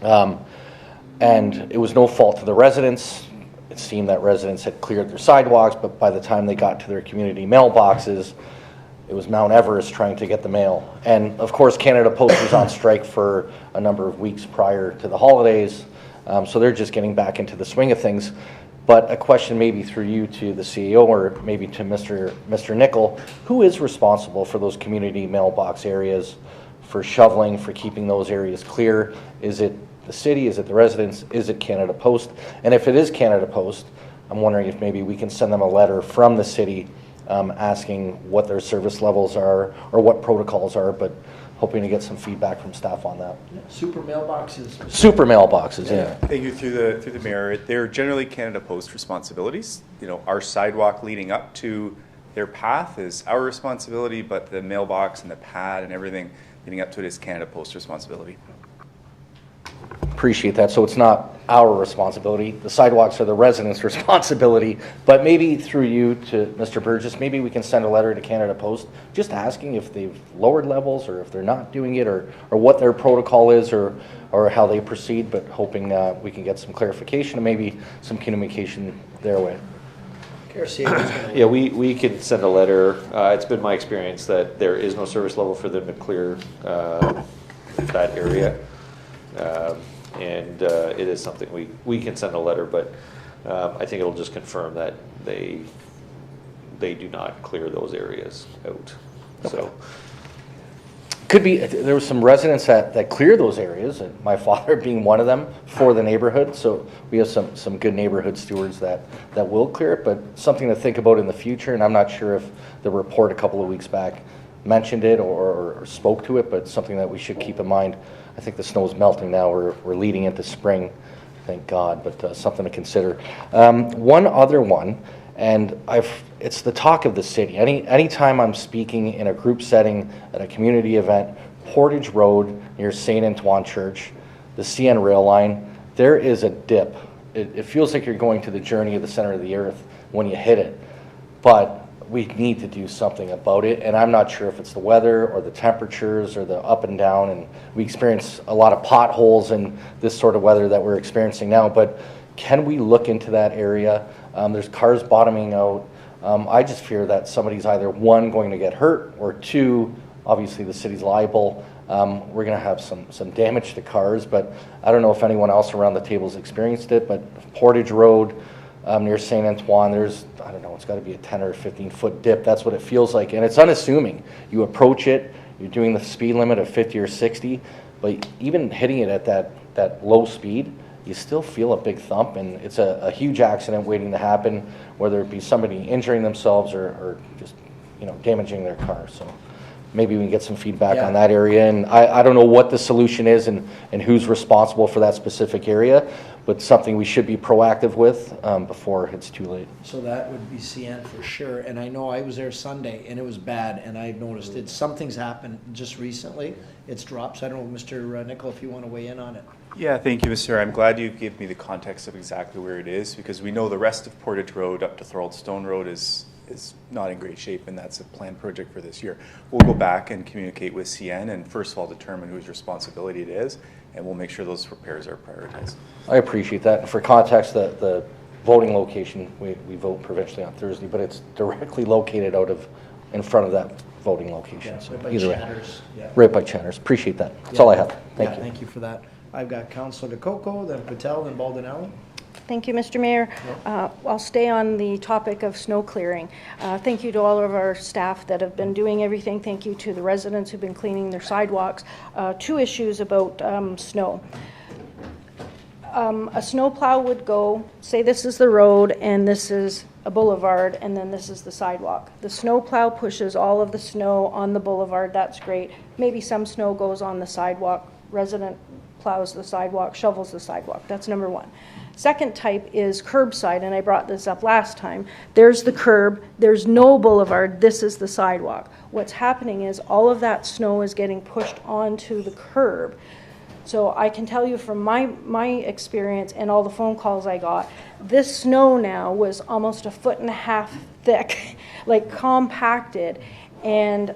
And it was no fault of the residents. It seemed that residents had cleared their sidewalks, but by the time they got to their community mailboxes, it was Mount Everest trying to get the mail. And of course, Canada Post was on strike for a number of weeks prior to the holidays, so they're just getting back into the swing of things. But a question maybe through you to the CEO or maybe to Mr. Nickel, who is responsible for those community mailbox areas, for shoveling, for keeping those areas clear? Is it the city? Is it the residents? Is it Canada Post? And if it is Canada Post, I'm wondering if maybe we can send them a letter from the city asking what their service levels are or what protocols are, but hoping to get some feedback from staff on that. Yeah, super mailboxes. Super mailboxes, yeah. Thank you through the mayor. They're generally Canada Post responsibilities. Our sidewalk leading up to their path is our responsibility, but the mailbox and the pad and everything leading up to it is Canada Post responsibility. Appreciate that. So it's not our responsibility. The sidewalks are the residents' responsibility. But maybe through you to Mr. Burgess, maybe we can send a letter to Canada Post just asking if they've lowered levels or if they're not doing it or what their protocol is or how they proceed, but hoping we can get some clarification and maybe some communication their way. Yeah, we can send a letter. It's been my experience that there is no service level for them to clear that area. And it is something we can send a letter, but I think it'll just confirm that they do not clear those areas out. Okay. So Could be, there were some residents that clear those areas, and my father being one of them, for the neighborhood. So we have some good neighborhood stewards that will clear it, but something to think about in the future. And I'm not sure if the report a couple of weeks back mentioned it or spoke to it, but something that we should keep in mind. I think the snow's melting now. We're leading into spring, thank God, but something to consider. One other one, and it's the talk of the city. Anytime I'm speaking in a group setting at a community event, Portage Road near St. Antoine Church, the CN rail line, there is a dip. It feels like you're going to the journey of the center of the earth when you hit it, but we need to do something about it, and I'm not sure if it's the weather or the temperatures or the up and down, and we experience a lot of potholes in this sort of weather that we're experiencing now, but can we look into that area? There's cars bottoming out. I just fear that somebody's either, one, going to get hurt, or two, obviously the city's liable. We're going to have some damage to cars, but I don't know if anyone else around the table's experienced it, but Portage Road near St. Antoine, there's, I don't know, it's got to be a 10 or 15 foot dip. That's what it feels like, and it's unassuming. You approach it, you're doing the speed limit of 50 or 60, but even hitting it at that low speed, you still feel a big thump, and it's a huge accident waiting to happen, whether it be somebody injuring themselves or just, damaging their car. So maybe we can get some feedback on that area. And I don't know what the solution is and who's responsible for that specific area, but something we should be proactive with before it's too late. So that would be CN for sure. And I know I was there Sunday and it was bad, and I noticed something's happened just recently. It's dropped. So I don't know, Mr. Nicol, if you want to weigh in on it. Yeah, thank you, Mr. I'm glad you gave me the context of exactly where it is, because we know the rest of Portage Road up to Thorold Stone Road is not in great shape, and that's a planned project for this year. We'll go back and communicate with CN and first of all determine whose responsibility it is, and we'll make sure those repairs are prioritized. I appreciate that. And for context, the voting location, we vote provincially on Thursday, but it's directly located in front of that voting location. Yeah, so right by either way. Channers. Yeah. Right by Channers. Appreciate that. That's all I have. Thank you. Thank you for that. I've got Councillor DeCoco, then Patel, then Baldinelli. Thank you, Mr. Mayor. I'll stay on the topic of snow clearing. Thank you to all of our staff that have been doing everything. Thank you to the residents who've been cleaning their sidewalks. Two issues about snow. A snowplow would go, say this is the road and this is a boulevard and then this is the sidewalk. The snowplow pushes all of the snow on the boulevard. That's great. Maybe some snow goes on the sidewalk. Resident plows the sidewalk, shovels the sidewalk. That's number one. Second type is curbside, and I brought this up last time. There's the curb, there's no boulevard, this is the sidewalk. What's happening is all of that snow is getting pushed onto the curb. So I can tell you from my experience and all the phone calls I got, this snow now was almost 1.5 feet thick, like compacted, and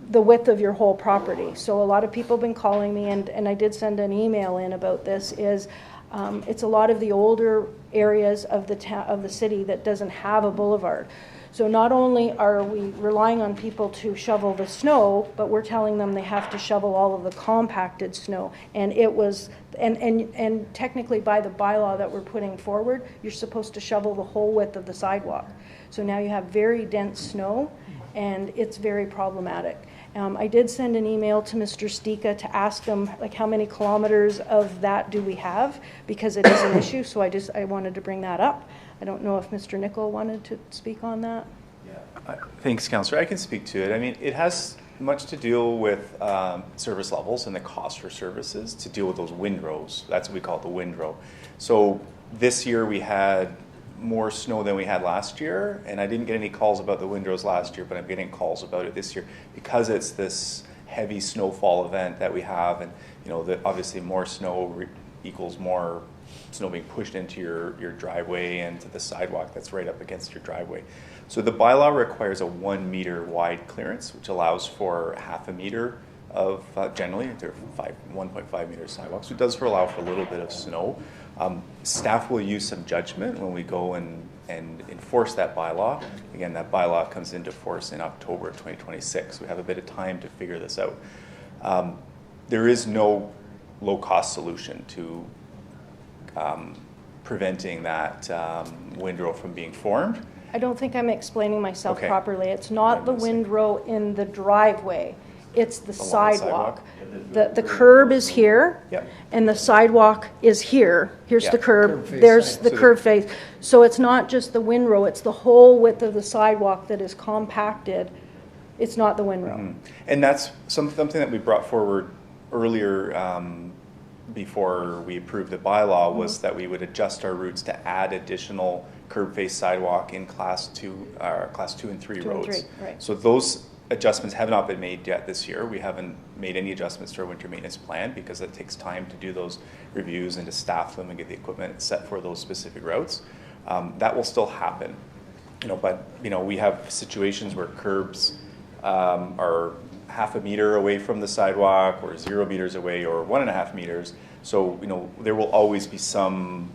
the width of your whole property. So a lot of people have been calling me, and I did send an email in about this, it's a lot of the older areas of the city that doesn't have a boulevard. So not only are we relying on people to shovel the snow, but we're telling them they have to shovel all of the compacted snow. And it was, and technically by the bylaw that we're putting forward, you're supposed to shovel the whole width of the sidewalk. So now you have very dense snow, and it's very problematic. I did send an email to Mr. Stika to ask them, like, how many kilometers of that do we have, because it is an issue. So I wanted to bring that up. I don't know if Mr. Nicol wanted to speak on that. Thanks, Councillor. I can speak to it. I mean, it has much to deal with service levels and the cost for services to deal with those windrows. That's what we call it, the windrow. So this year we had more snow than we had last year, and I didn't get any calls about the windrows last year, but I'm getting calls about it this year because it's this heavy snowfall event that we have, and obviously more snow equals more snow being pushed into your driveway and to the sidewalk that's right up against your driveway. So the bylaw requires a 1 meter wide clearance, which allows for half a meter of, generally, they're 1.5 meter sidewalks. It does allow for a little bit of snow. Staff will use some judgment when we go and enforce that bylaw. Again, that bylaw comes into force in October 2026. We have a bit of time to figure this out. There is no low-cost solution to preventing that windrow from being formed. I don't think I'm explaining myself Okay. properly. It's not the windrow in the driveway. It's the sidewalk. The curb is here, Yep. and the sidewalk is here. Here's Yeah. the curb, Curb face there's side. the curb face. So it's not just the windrow, it's the whole width of the sidewalk that is compacted. It's not the windrow. And that's something that we brought forward earlier before we approved the bylaw was that we would adjust our routes to add additional curb face sidewalk in class 2 and 3 2 and roads. 3, right. So those adjustments have not been made yet this year. We haven't made any adjustments to our winter maintenance plan because it takes time to do those reviews and to staff them and get the equipment set for those specific routes. That will still happen, but we have situations where curbs are half a meter away from the sidewalk or 0 meters away or 1.5 meters. So, there will always be some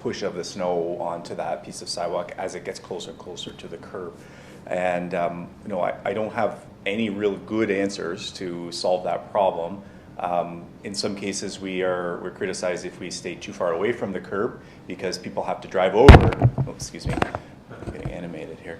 push of the snow onto that piece of sidewalk as it gets closer and closer to the curb. And, I don't have any real good answers to solve that problem. In some cases, we're criticized if we stay too far away from the curb because people have to drive over, excuse me, I'm getting animated here.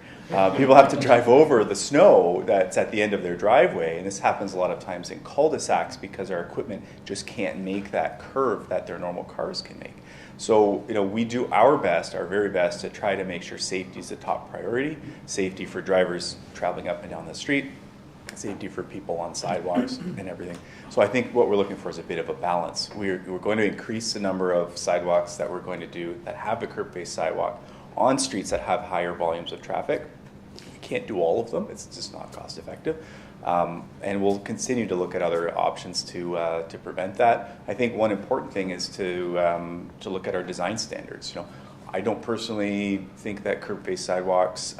People have to drive over the snow that's at the end of their driveway, and this happens a lot of times in cul-de-sacs because our equipment just can't make that curve that their normal cars can make. So, we do our best, our very best, to try to make sure safety is the top priority. Safety for drivers traveling up and down the street, safety for people on sidewalks and everything. So I think what we're looking for is a bit of a balance. We're going to increase the number of sidewalks that we're going to do that have the curb-based sidewalk on streets that have higher volumes of traffic. We can't do all of them. It's just not cost effective. And we'll continue to look at other options to prevent that. I think one important thing is to look at our design standards. I don't personally think that curb-based sidewalks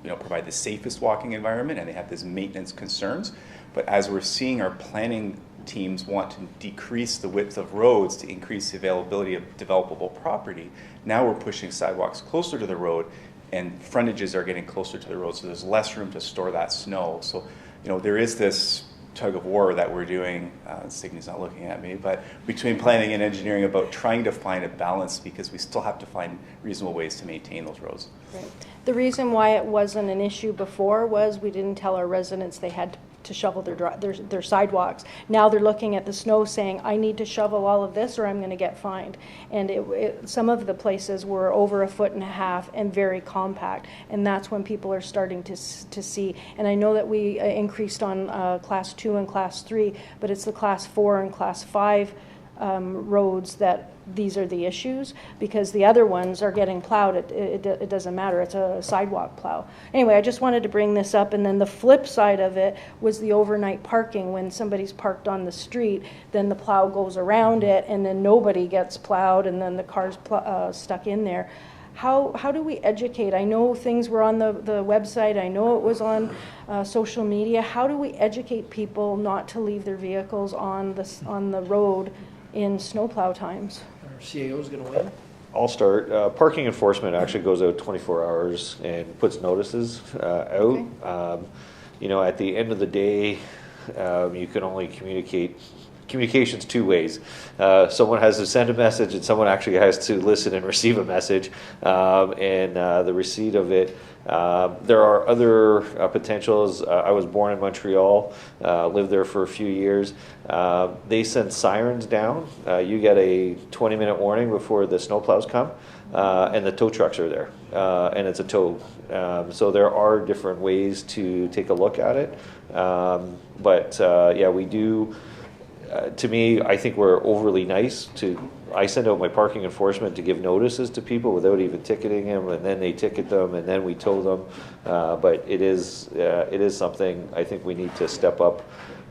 provide the safest walking environment, and they have these maintenance concerns. But as we're seeing our planning teams want to decrease the width of roads to increase the availability of developable property, now we're pushing sidewalks closer to the road, and frontages are getting closer to the road, so there's less room to store that snow. So, there is this tug of war that we're doing, Signy's not looking at me, but between planning and engineering about trying to find a balance because we still have to find reasonable ways to maintain those roads. Right. The reason why it wasn't an issue before was we didn't tell our residents they had to shovel their sidewalks. Now they're looking at the snow saying, I need to shovel all of this or I'm going to get fined. And some of the places were over 1.5 feet and very compact. And that's when people are starting to see. And I know that we increased on class 2 and class 3, but it's the class 4 and class 5 roads that these are the issues, because the other ones are getting plowed. It doesn't matter. It's a sidewalk plow. Anyway, I just wanted to bring this up. And then the flip side of it was the overnight parking. When somebody's parked on the street, then the plow goes around it, and then nobody gets plowed, and then the car's stuck in there. How do we educate? I know things were on the website. I know it was on social media. How do we educate people not to leave their vehicles on the road in snowplow times? Our CAO is going to win. I'll start. Parking enforcement actually goes out 24 hours and puts notices out. Okay. At the end of the day, you can only communications 2 ways. Someone has to send a message and someone actually has to listen and receive a message, and the receipt of it. There are other potentials. I was born in Montreal, lived there for a few years. They send sirens down. You get a 20-minute warning before the snowplows come, and the tow trucks are there, and it's a tow. So there are different ways to take a look at it. Yeah, we do. To me, I think we're overly nice I send out my parking enforcement to give notices to people without even ticketing them, and then they ticket them, and then we tow them. But it is something I think we need to step up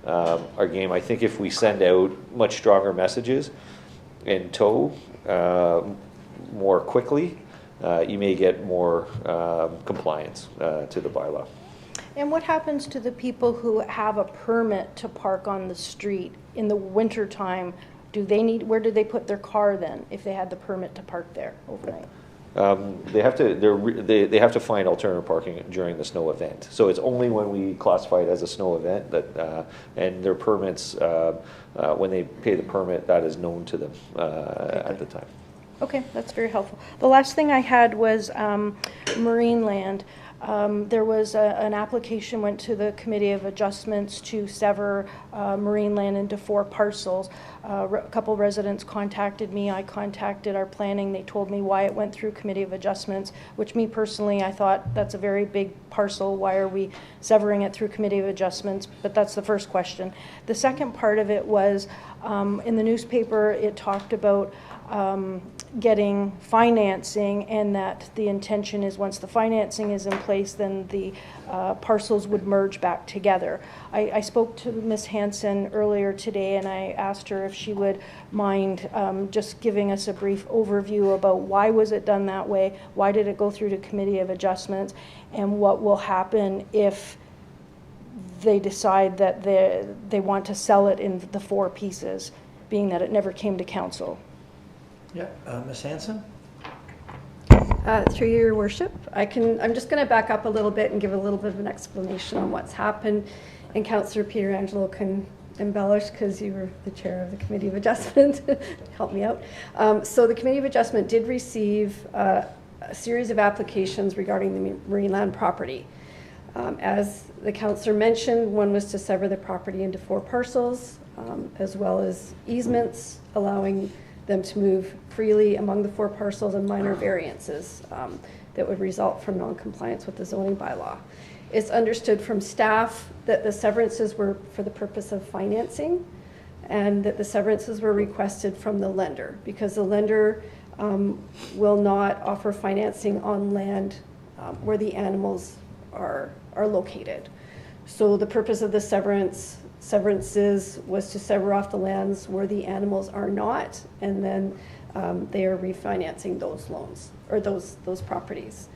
our game. I think if we send out much stronger messages, in tow more quickly, you may get more compliance to the bylaw. And what happens to the people who have a permit to park on the street in the wintertime? Where do they put their car then, if they had the permit to park there overnight? They have to find alternative parking during the snow event. So it's only when we classify it as a snow event that, and their permits, when they pay the permit, that is known to them at the time. Okay, that's very helpful. The last thing I had was marine land. There was an application went to the Committee of Adjustments to sever marine land into 4 parcels. A couple residents contacted me. I contacted our planning. They told me why it went through Committee of Adjustments, which me personally, I thought that's a very big parcel. Why are we severing it through Committee of Adjustments? But that's the first question. The second part of it was in the newspaper, it talked about getting financing, and that the intention is once the financing is in place, then the parcels would merge back together. I spoke to Ms. Hansen earlier today, and I asked her if she would mind just giving us a brief overview about why was it done that way, why did it go through to Committee of Adjustments, and what will happen if they decide that they want to sell it in the 4 pieces, being that it never came to council. Yeah, Ms. Hansen? Through your worship, I'm just going to back up a little bit and give a little bit of an explanation on what's happened, and Councillor Pietrangelo can embellish because you were the chair of the Committee of Adjustment. Help me out. So the Committee of Adjustment did receive a series of applications regarding the marine land property. As the councillor mentioned, one was to sever the property into 4 parcels, as well as easements allowing them to move freely among the 4 parcels, and minor variances that would result from non-compliance with the zoning bylaw. It's understood from staff that the severances were for the purpose of financing, and that the severances were requested from the lender, because the lender will not offer financing on land where the animals are located. So the purpose of the severances was to sever off the lands where the animals are not, and then they are refinancing those loans or those properties.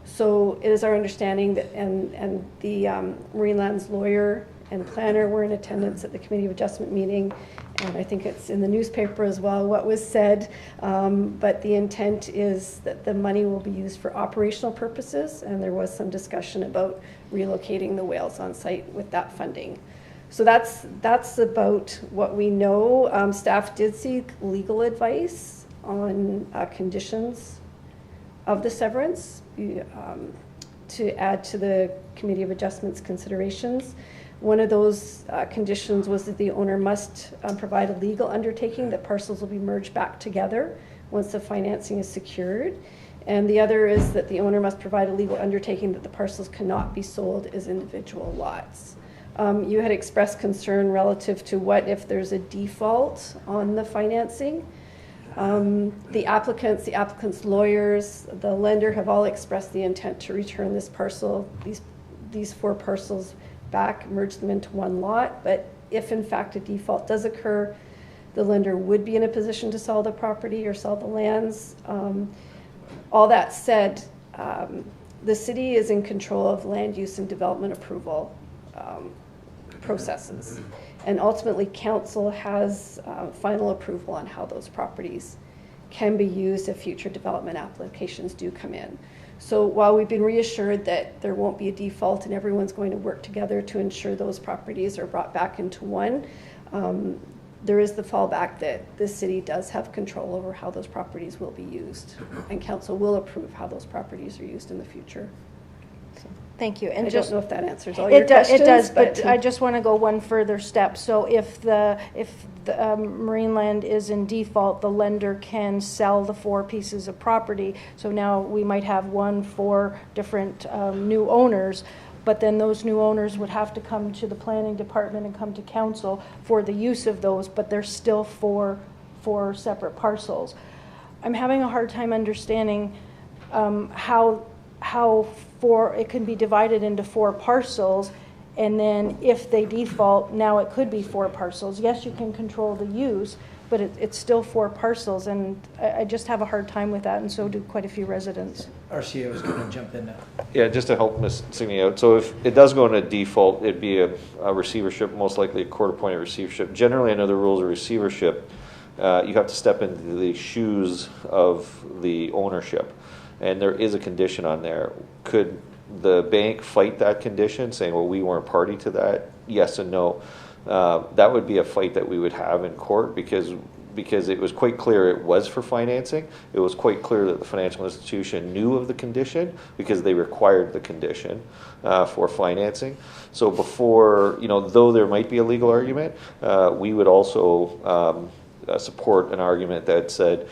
So it is our understanding that, and the marine lands lawyer and planner were in attendance at the Committee of Adjustment meeting, and I think it's in the newspaper as well what was said, but the intent is that the money will be used for operational purposes, and there was some discussion about relocating the whales on site with that funding. So that's about what we know. Staff did seek legal advice on conditions of the severance to add to the Committee of Adjustments considerations. One of those conditions was that the owner must provide a legal undertaking that parcels will be merged back together once the financing is secured. And the other is that the owner must provide a legal undertaking that the parcels cannot be sold as individual lots. You had expressed concern relative to what if there's a default on the financing. The applicant's lawyers, the lender have all expressed the intent to return this parcel, these 4 parcels back, merge them into 1 lot. But if in fact a default does occur, the lender would be in a position to sell the property or sell the lands. All that said, the city is in control of land use and development approval processes. And ultimately, council has final approval on how those properties can be used if future development applications do come in. So while we've been reassured that there won't be a default and everyone's going to work together to ensure those properties are brought back into one, there is the fallback that the city does have control over how those properties will be used, and council will approve how those properties are used in the future. Thank you. And I just don't know if that answers all your questions. It does, but I just want to go one further step. So if the marine land is in default, the lender can sell the 4 pieces of property. So now we might have 4 different new owners, but then those new owners would have to come to the planning department and come to council for the use of those, but they're still 4 separate parcels. I'm having a hard time understanding how it can be divided into 4 parcels, And then if they default, now it could be 4 parcels. Yes, you can control the use, but it's still 4 parcels, and I just have a hard time with that, and so do quite a few residents. RCA was going to jump in now. Yeah, just to help Ms. Signey out. So if it does go into default, it'd be a receivership, most likely a court-appointed receivership. Generally, under the rules of receivership, you have to step into the shoes of the ownership, and there is a condition on there. Could the bank fight that condition, saying, well, we weren't party to that? Yes and no. That would be a fight that we would have in court because it was quite clear it was for financing. It was quite clear that the financial institution knew of the condition because they required the condition for financing. So before, though there might be a legal argument, we would also support an argument that said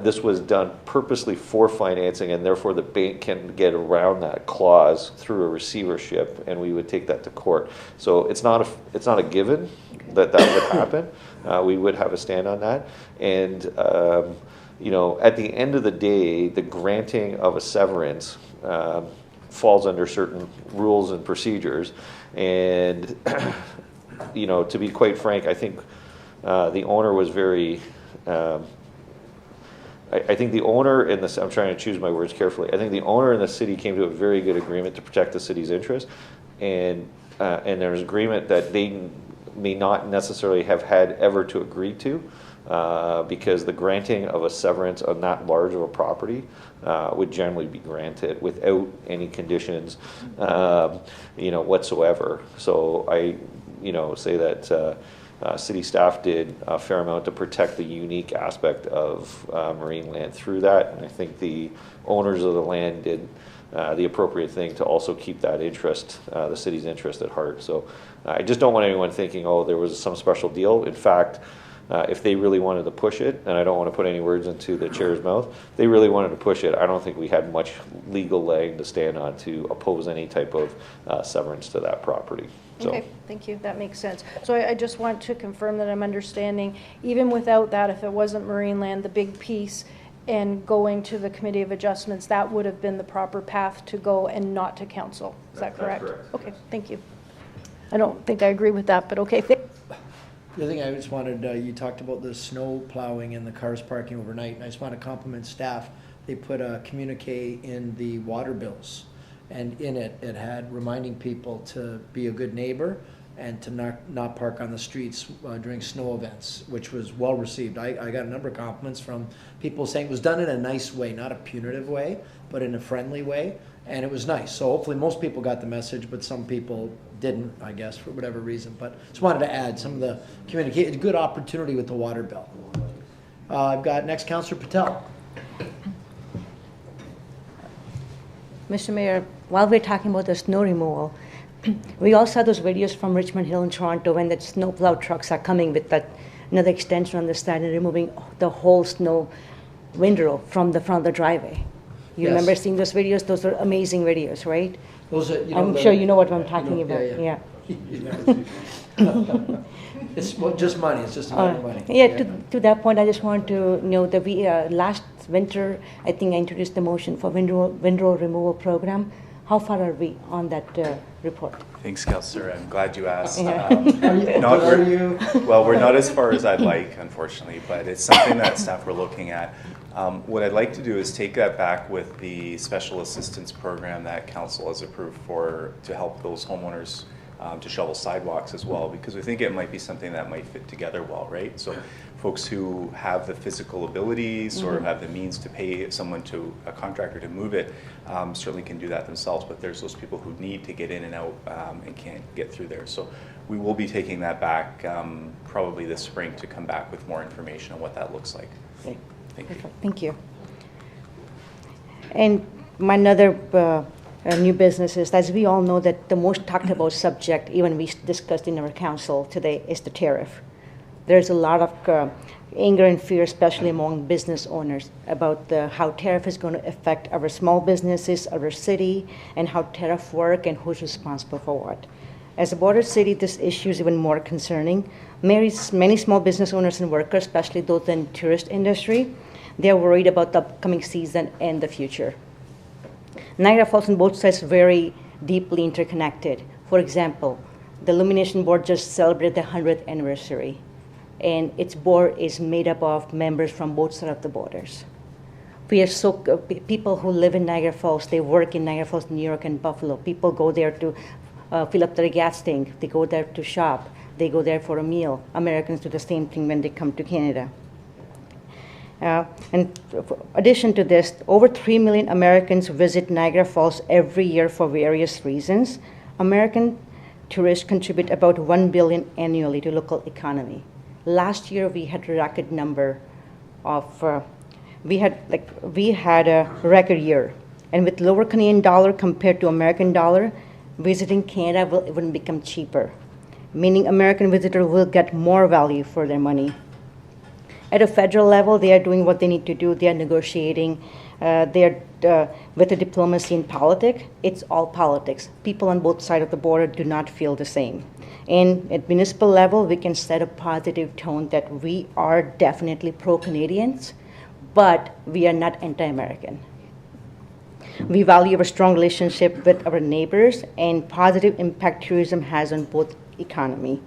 this was done purposely for financing, and therefore the bank can get around that clause through a receivership, and we would take that to court. So it's not a given that would happen. We would have a stand on that, and at the end of the day, the granting of a severance falls under certain rules and procedures, and to be quite frank, I think the owner was very. I think the owner in this, I'm trying to choose my words carefully. I think the owner in the city came to a very good agreement to protect the city's interest, and there's agreement that they may not necessarily have had ever to agree to, because the granting of a severance on that large of a property would generally be granted without any conditions, whatsoever. So I, say that. City staff did a fair amount to protect the unique aspect of marine land through that, and I think the owners of the land did the appropriate thing to also keep that interest, the city's interest at heart. So I just don't want anyone thinking, oh, there was some special deal. In fact, if they really wanted to push it, and I don't want to put any words into the chair's mouth, they really wanted to push it. I don't think we had much legal leg to stand on to oppose any type of severance to that property. So. Okay, thank you. That makes sense. So I just want to confirm that I'm understanding, even without that, if it wasn't marine land, the big piece, and going to the Committee of Adjustments, that would have been the proper path to go and not to council. Is that correct? That's correct. Okay, thank you. I don't think I agree with that, but okay. The other thing I just wanted, you talked about the snow plowing and the cars parking overnight, and I just want to compliment staff. They put a communique in the water bills, and in it had reminding people to be a good neighbor and to not park on the streets during snow events, which was well received. I got a number of compliments from people saying it was done in a nice way, not a punitive way, but in a friendly way, and it was nice. So hopefully most people got the message, but some people didn't, I guess, for whatever reason. But just wanted to add some of the communication. Good opportunity with the water bill. I've got next Councillor Patel. Mr. Mayor, while we're talking about the snow removal, we all saw those videos from Richmond Hill in Toronto when the snowplow trucks are coming with that another extension on the side and removing the whole snow windrow from the front of the driveway. You Yes. remember seeing those videos? Those are amazing videos, right? Those are, I'm sure you know what I'm talking about. Yeah. It's just money. It's just a matter of money. Yeah, to that point, I just want to know that we last winter, I think I introduced the motion for windrow removal program. How far are we on that report? Thanks, Councillor. I'm glad you asked. Yeah. Well, we're not as far as I'd like, unfortunately, but it's something that staff were looking at. What I'd like to do is take that back with the special assistance program that council has approved to help those homeowners to shovel sidewalks as well, because we think it might be something that might fit together well, right? So folks who have the physical abilities or have the means to pay a contractor to move it, certainly can do that themselves, but there's those people who need to get in and out and can't get through there. So we will be taking that back probably this spring to come back with more information on what that looks like. Okay. Thank you. Thank you. And my other new business is, as we all know, that the most talked about subject, even we discussed in our council today, is the tariff. There's a lot of anger and fear, especially among business owners, about how tariff is going to affect our small businesses, our city, and how tariff work and who's responsible for what. As a border city, this issue is even more concerning. Many small business owners and workers, especially those in tourist industry, they're worried about the upcoming season and the future. Niagara Falls on both sides are very deeply interconnected. For example, the Illumination Board just celebrated the 100th anniversary, and its board is made up of members from both sides of the borders. We are people who live in Niagara Falls, they work in Niagara Falls, New York, and Buffalo. People go there to fill up their gas tank. They go there to shop. They go there for a meal. Americans do the same thing when they come to Canada. And in addition to this, over 3 million Americans visit Niagara Falls every year for various reasons. American tourists contribute about $1 billion annually to local economy. Last year, we had a record number of, we had a record year. And with lower Canadian dollar compared to American dollar, visiting Canada will even become cheaper, meaning American visitors will get more value for their money. At a federal level, they are doing what they need to do. They are negotiating. With the diplomacy in politics, it's all politics. People on both sides of the border do not feel the same. And at municipal level, we can set a positive tone that we are definitely pro-Canadians, but we are not anti-American. We value our strong relationship with our neighbors and positive impact tourism has on both economy.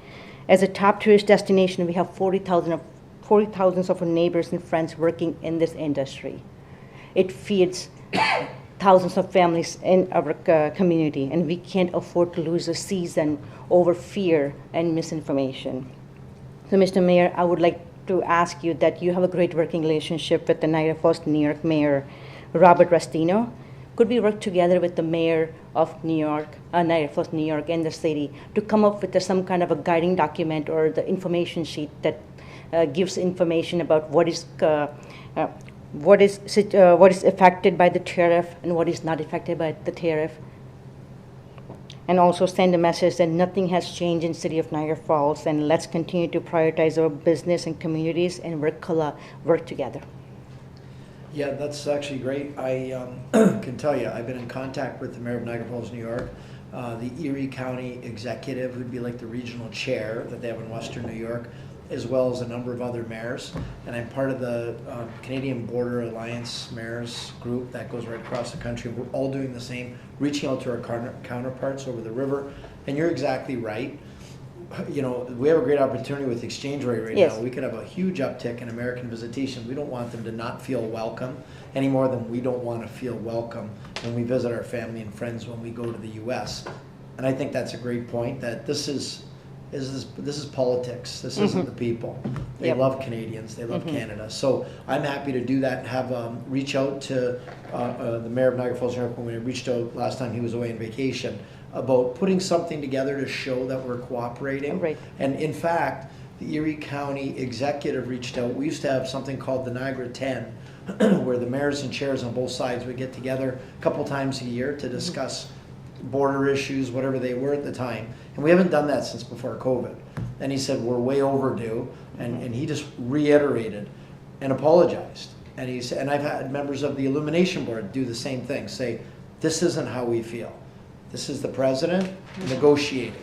As a top tourist destination, we have 40,000 of our neighbors and friends working in this industry. It feeds thousands of families in our community, and we can't afford to lose a season over fear and misinformation. So, Mr. Mayor, I would like to ask you that you have a great working relationship with the Niagara Falls, New York Mayor, Robert Restino. Could we work together with the Mayor of New York, Niagara Falls, New York, and the city to come up with some kind of a guiding document or the information sheet that gives information about what is affected by the tariff and what is not affected by the tariff, and also send a message that nothing has changed in the city of Niagara Falls, and let's continue to prioritize our business and communities and work together. Yeah, that's actually great. I can tell you, I've been in contact with the Mayor of Niagara Falls, New York, the Erie County Executive, who'd be like the regional chair that they have in Western New York, as well as a number of other mayors. And I'm part of the Canadian Border Alliance Mayors group that goes right across the country. We're all doing the same, reaching out to our counterparts over the river. And you're exactly right. You know, we have a great opportunity with exchange rate right now. We could have a huge uptick in American visitation. We don't want them to not feel welcome any more than we don't want to feel welcome when we visit our family and friends when we go to the U.S. And I think that's a great point, that this is politics. This isn't the people. They love Canadians. They love Canada. So I'm happy to do that and have reach out to the Mayor of Niagara Falls, New York, when we reached out last time he was away on vacation, about putting something together to show that we're cooperating. Right. And in fact, the Erie County Executive reached out. We used to have something called the Niagara 10, where the mayors and chairs on both sides would get together a couple times a year to discuss border issues, whatever they were at the time. And we haven't done that since before COVID. And he said, we're way overdue. And he just reiterated and apologized. And he said, and I've had members of the Illumination Board do the same thing, say, this isn't how we feel. This is the president negotiating.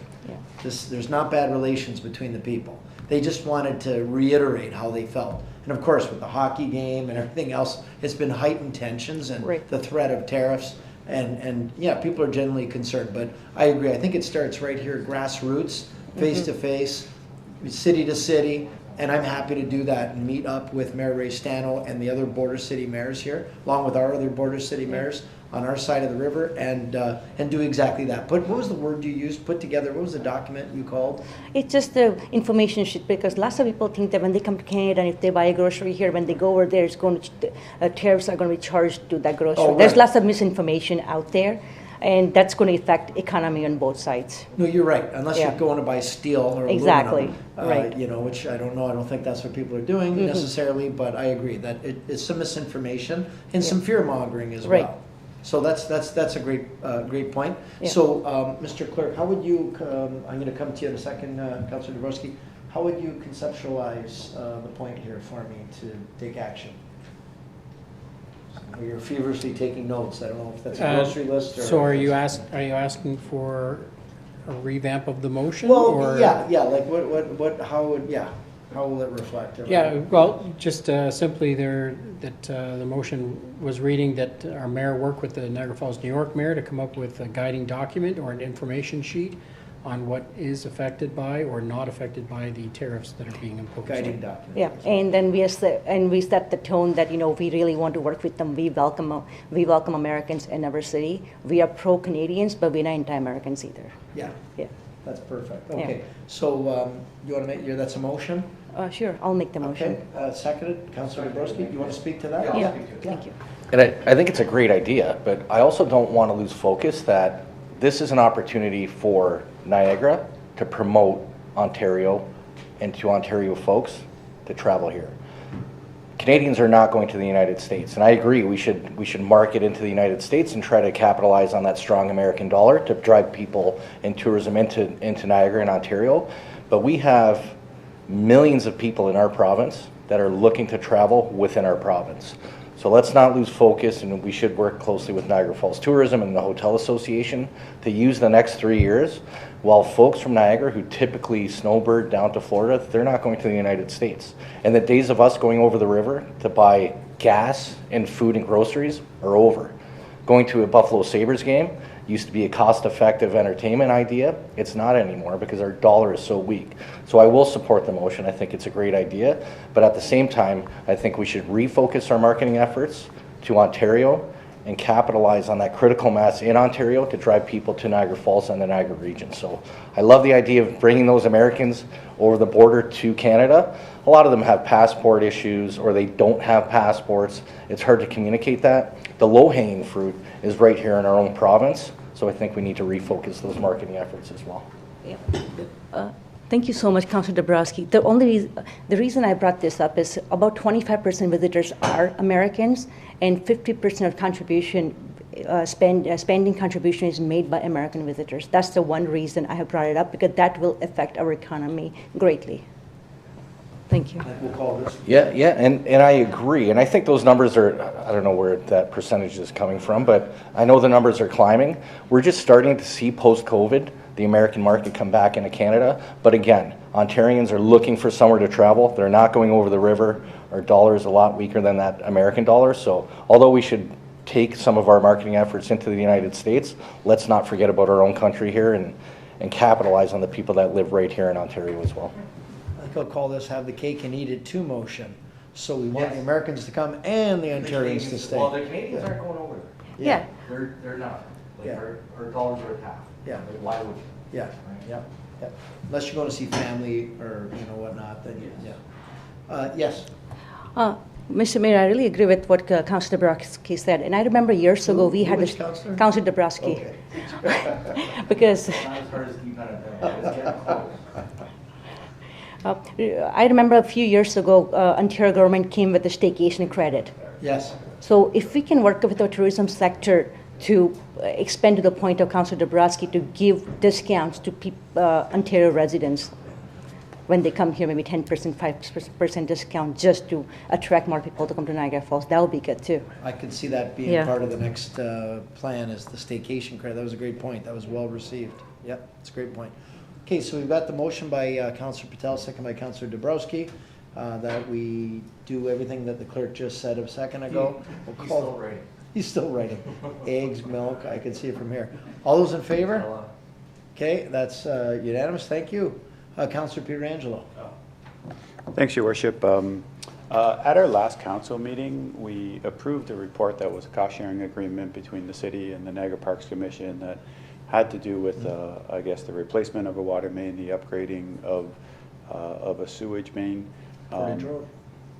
There's not bad relations between the people. They just wanted to reiterate how they felt. And of course, with the hockey game and everything else, it's been heightened tensions and the threat of tariffs. And yeah, people are generally concerned. But I agree. I think it starts right here, grassroots, face to face, city to city. And I'm happy to do that and meet up with Mayor Ray Stano and the other border city mayors here, along with our other border city mayors on our side of the river, and do exactly that. What was the word you used? Put together. What was the document you called? It's just the information sheet, because lots of people think that when they come to Canada and if they buy a grocery here, when they go over there, it's going to tariffs are going to be charged to that grocery. There's lots of misinformation out there, and that's going to affect economy on both sides. No, you're right. Unless you're going to buy steel or aluminum, right? You know, which I don't know. I don't think that's what people are doing necessarily. But I agree that it's some misinformation and some fear mongering as well. So that's a great point. Yeah. So, Mr. Clerk, how would you? I'm going to come to you in a second, Councillor Dvorsky. How would you conceptualize the point here for me to take action? You're feverishly taking notes. I don't know if that's a grocery list or. So are you asking for a revamp of the motion? Well, or? yeah. Like what? How would? Yeah. How will it reflect? Yeah, well, just simply there, that the motion was reading that our mayor work with the Niagara Falls, New York mayor to come up with a guiding document or an information sheet on what is affected by or not affected by the tariffs that are being imposed. Guiding document. Yeah, and then we set the tone that, you know, we really want to work with them. We welcome Americans in our city. We are pro-Canadians, but we're not anti-Americans either. Yeah. Yeah. That's perfect. Okay. So you want to make that's a motion? Sure, I'll make the motion. Okay. Seconded. Councillor Dabrowski, you want to speak to that? Yeah, thank you. And I think it's a great idea, but I also don't want to lose focus that this is an opportunity for Niagara to promote Ontario and to Ontario folks to travel here. Canadians are not going to the United States, and I agree we should market into the United States and try to capitalize on that strong American dollar to drive people and tourism into Niagara and Ontario. But we have millions of people in our province that are looking to travel within our province. So let's not lose focus, and we should work closely with Niagara Falls Tourism and the Hotel Association to use the next 3 years while folks from Niagara who typically snowbird down to Florida, they're not going to the United States. And the days of us going over the river to buy gas and food and groceries are over. Going to a Buffalo Sabres game used to be a cost-effective entertainment idea. It's not anymore because our dollar is so weak. So I will support the motion. I think it's a great idea. But at the same time, I think we should refocus our marketing efforts to Ontario and capitalize on that critical mass in Ontario to drive people to Niagara Falls and the Niagara region. So I love the idea of bringing those Americans over the border to Canada. A lot of them have passport issues or they don't have passports. It's hard to communicate that. The low-hanging fruit is right here in our own province. So I think we need to refocus those marketing efforts as well. Yeah. Thank you so much, Councillor Dabrowski. The reason I brought this up is about 25% visitors are Americans, and 50% of contribution spending contribution is made by American visitors. That's the one reason I have brought it up, because that will affect our economy greatly. Thank you. We'll call this. Yeah, and I agree. And I think those numbers are, I don't know where that percentage is coming from, but I know the numbers are climbing. We're just starting to see post-COVID the American market come back into Canada. But again, Ontarians are looking for somewhere to travel. They're not going over the river. Our dollar is a lot weaker than that American dollar. So although we should take some of our marketing efforts into the United States, let's not forget about our own country here and capitalize on the people that live right here in Ontario as well. I think I'll call this have the cake and eat it too motion. So we want the Americans to come and the Ontarians to stay. Well, the Canadians aren't going over there. Yeah. They're not. Like Yeah. our dollars are at half. Yeah. Like, why would you? Yeah, yeah. Unless you're going to see family or, whatnot, then, yeah. Yes? Mr. Mayor, I really agree with what Councillor Dabrowski said. And I remember years ago, we had this... Councillor Dabrowski. Okay. Because... Not as hard as you kind of I remember a few years ago, Ontario government came with the staycation credit. Yes. So if we can work with the tourism sector to expand to the point of Councillor Dabrowski to give discounts to Ontario residents when they come here, maybe 10%, 5% discount just to attract more people to come to Niagara Falls, that would be good too. I could see that being part of the next plan is the staycation credit. That was a great point. That was well received. Yep, it's a great point. Okay, so we've got the motion by Councillor Patel, second by Councillor Dabrowski, that we do everything that the clerk just said a second ago. He's still writing. He's still writing. Eggs, milk, I can see it from here. All those in favor? Okay, that's unanimous. Thank you. Councillor Pietrangelo. Thanks, Your Worship. At our last council meeting, we approved a report that was a cost-sharing agreement between the city and the Niagara Parks Commission that had to do with, I guess, the replacement of a water main, the upgrading of a sewage main. Portage Road.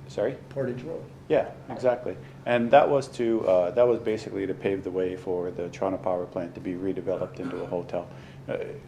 Sorry? Portage Road. Yeah, exactly. And that was that was basically to pave the way for the Toronto Power Plant to be redeveloped into a hotel.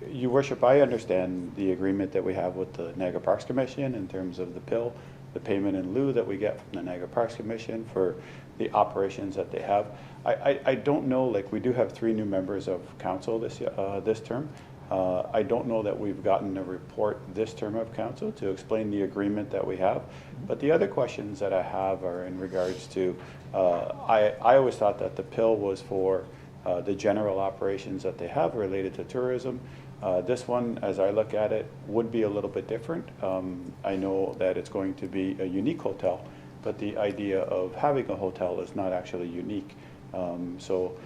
Your Worship, I understand the agreement that we have with the Niagara Parks Commission in terms of the PIL, the payment in lieu that we get from the Niagara Parks Commission for the operations that they have. I don't know, like, we do have 3 new members of council this term. I don't know that we've gotten a report this term of council to explain the agreement that we have. But the other questions that I have are in regards to, I always thought that the PIL was for the general operations that they have related to tourism. This one, as I look at it, would be a little bit different. I know that it's going to be a unique hotel, but the idea of having a hotel is not actually unique. So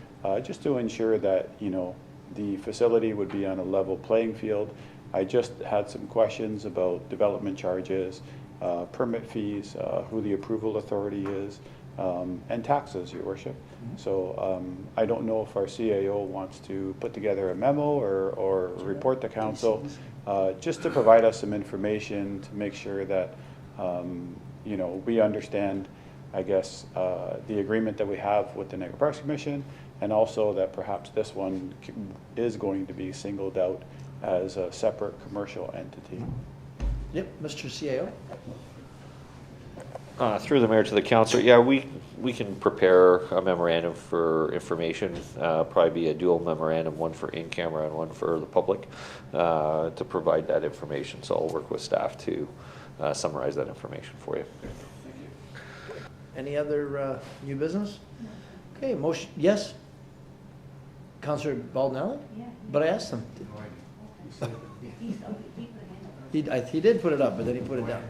just to ensure that, you know, the facility would be on a level playing field. I just had some questions about development charges, permit fees, who the approval authority is, and taxes, Your Worship. So I don't know if our CAO wants to put together a memo or report to council just to provide us some information to make sure that you know, we understand, I guess, the agreement that we have with the Niagara Parks Commission, and also that perhaps this one is going to be singled out as a separate commercial entity. Yep, Mr. CAO. Through the mayor to the councillor, yeah, we can prepare a memorandum for information, probably be a dual memorandum, one for in-camera and one for the public, to provide that information. So I'll work with staff to summarize that information for you. Any other new business? Okay, motion, yes? Councillor Baldinelli? Yeah. But I asked him. He did put it up, but then he put it down.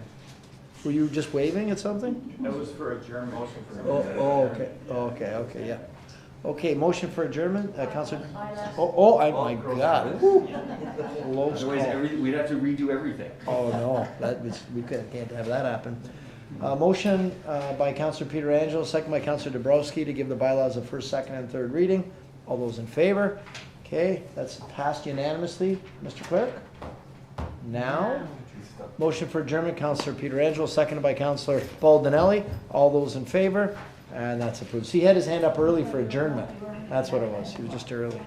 Were you just waving at something? That was for adjournment. Motion for Okay, yeah. Okay, motion for adjournment, Councillor. My God. Close call. We'd have to redo everything. Oh no, we can't have that happen. Motion by Councillor Pietrangelo, second by Councillor Dabrowski to give the bylaws a first, second, and third reading. All those in favor? Okay, that's passed unanimously. Mr. Clerk? Now, motion for adjournment, Councillor Pietrangelo, seconded by Councillor Baldinelli. All those in favor? And that's approved. So he had his hand up early for adjournment. That's what it was. He was just early.